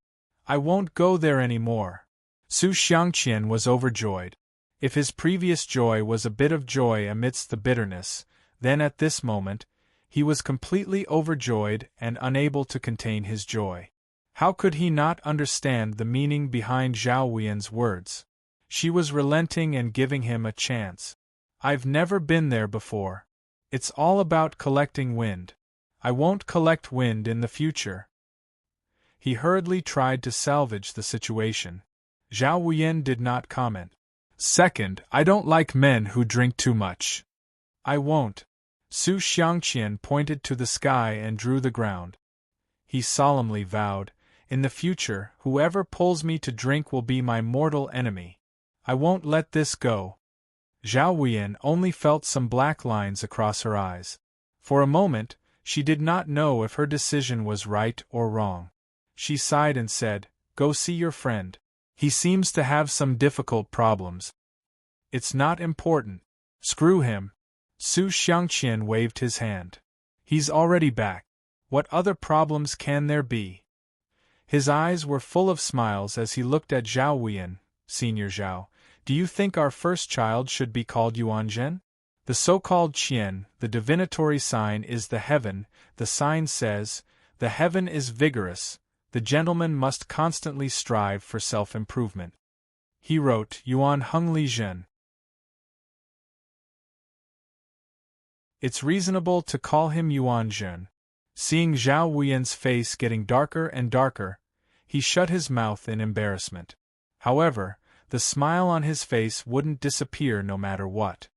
"I won't go there anymore." Su Xiangqian was overjoyed. If his previous joy was a bit of joy amidst the bitterness, then at this moment, he was completely overjoyed and unable to contain his joy. How could he not understand the meaning behind Zhao Wuyan's words? She was relenting and giving him a chance. "I've never been there before. It's all about collecting wind. I won't collect wind in the future." He hurriedly tried to salvage the situation. Zhao Wuyan did not comment. "Second, I don't like men who drink too much." "I won't." Su Xiangqian pointed to the sky and drew the ground. He solemnly vowed, "In the future, whoever pulls me to drink will be my mortal enemy. I won't let this go." Zhao Wuyan only felt some black lines across her eyes. For a moment, she did not know if her decision was right or wrong. She sighed and said, "Go see your friend. He seems to have some difficult problems." "It's not important. Screw him." Su Xiangqian waved his hand. He's already back. What other problems can there be? His eyes were full of smiles as he looked at Zhao Wuyan. Senior Zhao, do you think our first child should be called Yuanzhen? The so-called Qian, the divinatory sign, is the heaven. The sign says, the heaven is vigorous, the gentleman must constantly strive for self-improvement. He wrote, Yuan Hengli Zhen. It's reasonable to call him Yuanzhen. Seeing Zhao Wuyan's face getting darker and darker, he shut his mouth in embarrassment. However, the smile on his face wouldn't disappear no matter what.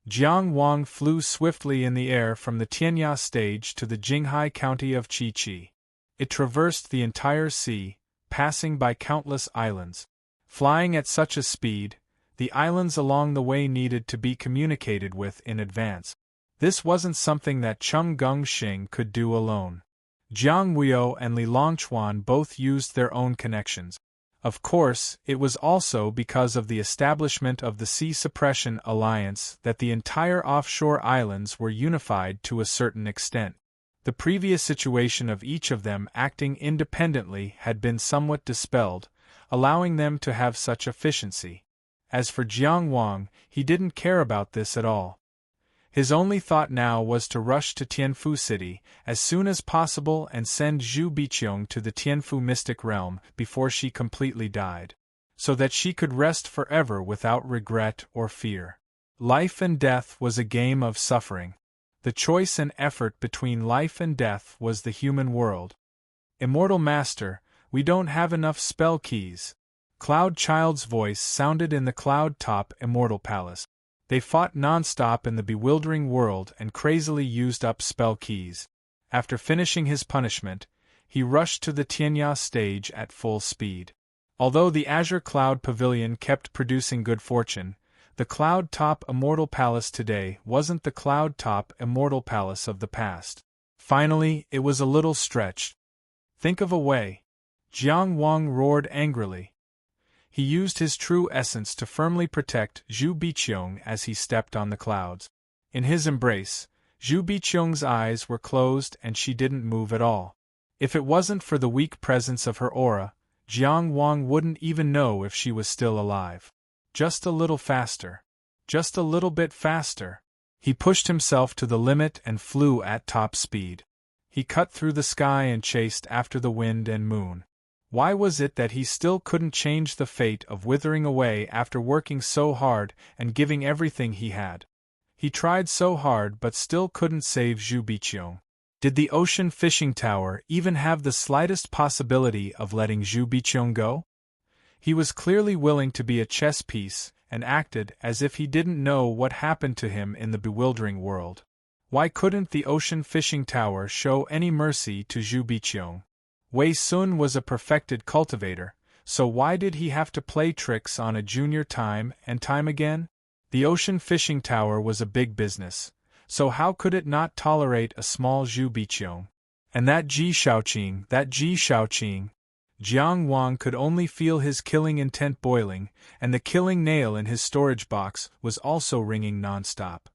Jiang Wang flew swiftly in the air from the Tianya stage to the Jinghai county of Qi. It traversed the entire sea, passing by countless islands. Flying at such a speed, the islands along the way needed to be communicated with in advance. This wasn't something that Cheng Gongxing could do alone. Jiang Wuyo and Li Longchuan both used their own connections. Of course, it was also because of the establishment of the Sea Suppression Alliance that the entire offshore islands were unified to a certain extent. The previous situation of each of them acting independently had been somewhat dispelled, allowing them to have such efficiency. As for Jiang Wang, he didn't care about this at all. His only thought now was to rush to Tianfu City as soon as possible and send Zhu Biqiong to the Tianfu mystic realm before she completely died, so that she could rest forever without regret or fear. Life and death was a game of suffering. The choice and effort between life and death was the human world. Immortal Master, we don't have enough spell keys. Cloud Child's voice sounded in the cloud-top Immortal Palace. They fought non-stop in the bewildering world and crazily used up spell keys. After finishing his punishment, he rushed to the Tianya stage at full speed. Although the Azure Cloud Pavilion kept producing good fortune, the Cloud-top Immortal Palace today wasn't the Cloud-top Immortal Palace of the past. Finally, it was a little stretched. Think of a way. Jiang Wang roared angrily. He used his true essence to firmly protect Zhu Biqiong as he stepped on the clouds. In his embrace, Zhu Biqiong's eyes were closed and she didn't move at all. If it wasn't for the weak presence of her aura, Jiang Wang wouldn't even know if she was still alive. Just a little faster. Just a little bit faster. He pushed himself to the limit and flew at top speed. He cut through the sky and chased after the wind and moon. Why was it that he still couldn't change the fate of withering away after working so hard and giving everything he had? He tried so hard but still couldn't save Zhu Biqiong. Did the ocean fishing tower even have the slightest possibility of letting Zhu Biqiong go? He was clearly willing to be a chess piece and acted as if he didn't know what happened to him in the bewildering world. Why couldn't the ocean fishing tower show any mercy to Zhu Biqiong? Wei Sun was a perfected cultivator, so why did he have to play tricks on a junior time and time again? The ocean fishing tower was a big business, so how could it not tolerate a small Zhu Biqiong? And that Ji Shaoqing, Jiang Wang could only feel his killing intent boiling, and the killing nail in his storage box was also ringing non-stop.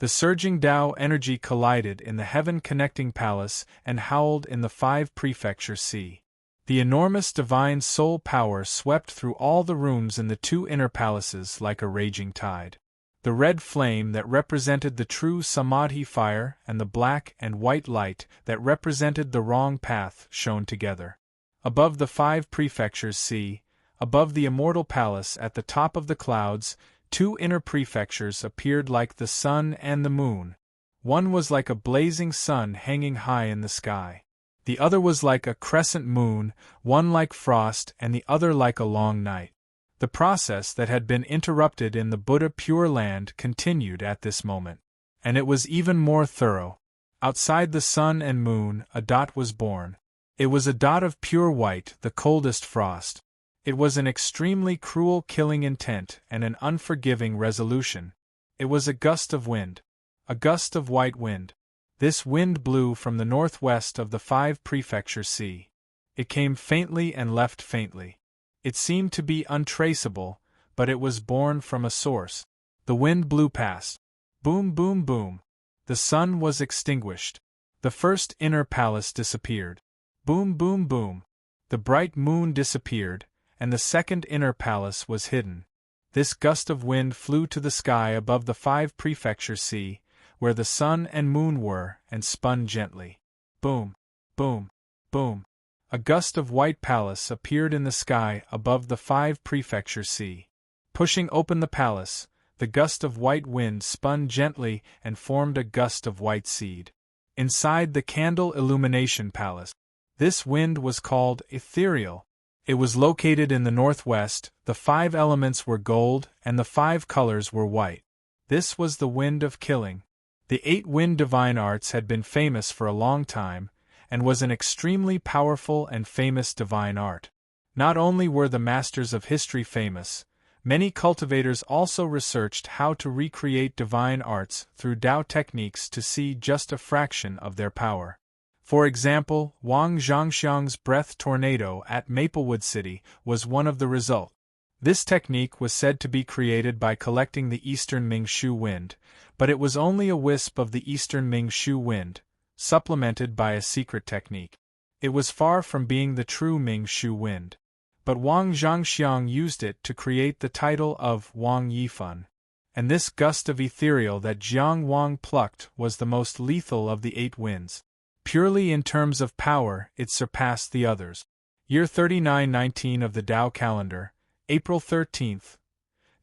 The surging Tao energy collided in the heaven-connecting palace and howled in the 5 prefecture sea. The enormous divine soul power swept through all the rooms in the 2 inner palaces like a raging tide. The red flame that represented the true Samadhi fire and the black and white light that represented the wrong path shone together. Above the 5 prefectures sea, above the immortal palace at the top of the clouds, 2 inner prefectures appeared like the sun and the moon. One was like a blazing sun hanging high in the sky. The other was like a crescent moon, one like frost and the other like a long night. The process that had been interrupted in the Buddha Pure Land continued at this moment. And it was even more thorough. Outside the sun and moon, a dot was born. It was a dot of pure white, the coldest frost. It was an extremely cruel killing intent and an unforgiving resolution. It was a gust of wind. A gust of white wind. This wind blew from the northwest of the 5 prefecture sea. It came faintly and left faintly. It seemed to be untraceable, but it was born from a source. The wind blew past. Boom, boom, boom. The sun was extinguished. The first inner palace disappeared. Boom, boom, boom. The bright moon disappeared, and the second inner palace was hidden. This gust of wind flew to the sky above the 5 prefecture sea, where the sun and moon were, and spun gently. Boom, boom, boom. A gust of white palace appeared in the sky above the 5 prefecture sea. Pushing open the palace, the gust of white wind spun gently and formed a gust of white seed. Inside the candle illumination palace, this wind was called ethereal. It was located in the northwest. The 5 elements were gold, and the 5 colors were white. This was the wind of killing. The 8 wind divine arts had been famous for a long time, and was an extremely powerful and famous divine art. Not only were the masters of history famous, many cultivators also researched how to recreate divine arts through Tao techniques to see just a fraction of their power. For example, Wang Zhangxiang's breath tornado at Maplewood City was one of the results. This technique was said to be created by collecting the eastern Ming Shu wind, but it was only a wisp of the eastern Ming Shu wind, supplemented by a secret technique. It was far from being the true Ming Shu wind. But Wang Zhangxiang used it to create the title of Wang Yifan. And this gust of ethereal that Jiang Wang plucked was the most lethal of the 8 winds. Purely in terms of power, it surpassed the others. Year 3919 of the Tao calendar, April 13th.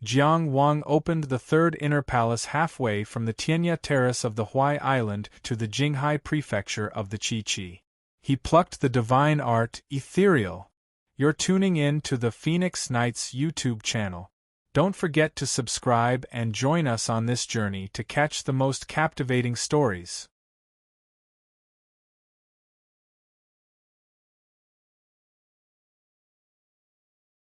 Jiang Wang opened the 3rd inner palace halfway from the Tianya terrace of the Huai Island to the Jinghai prefecture of the Qi. He plucked the divine art, ethereal. You're tuning in to the Phoenix Nights YouTube channel. Don't forget to subscribe and join us on this journey to catch the most captivating stories.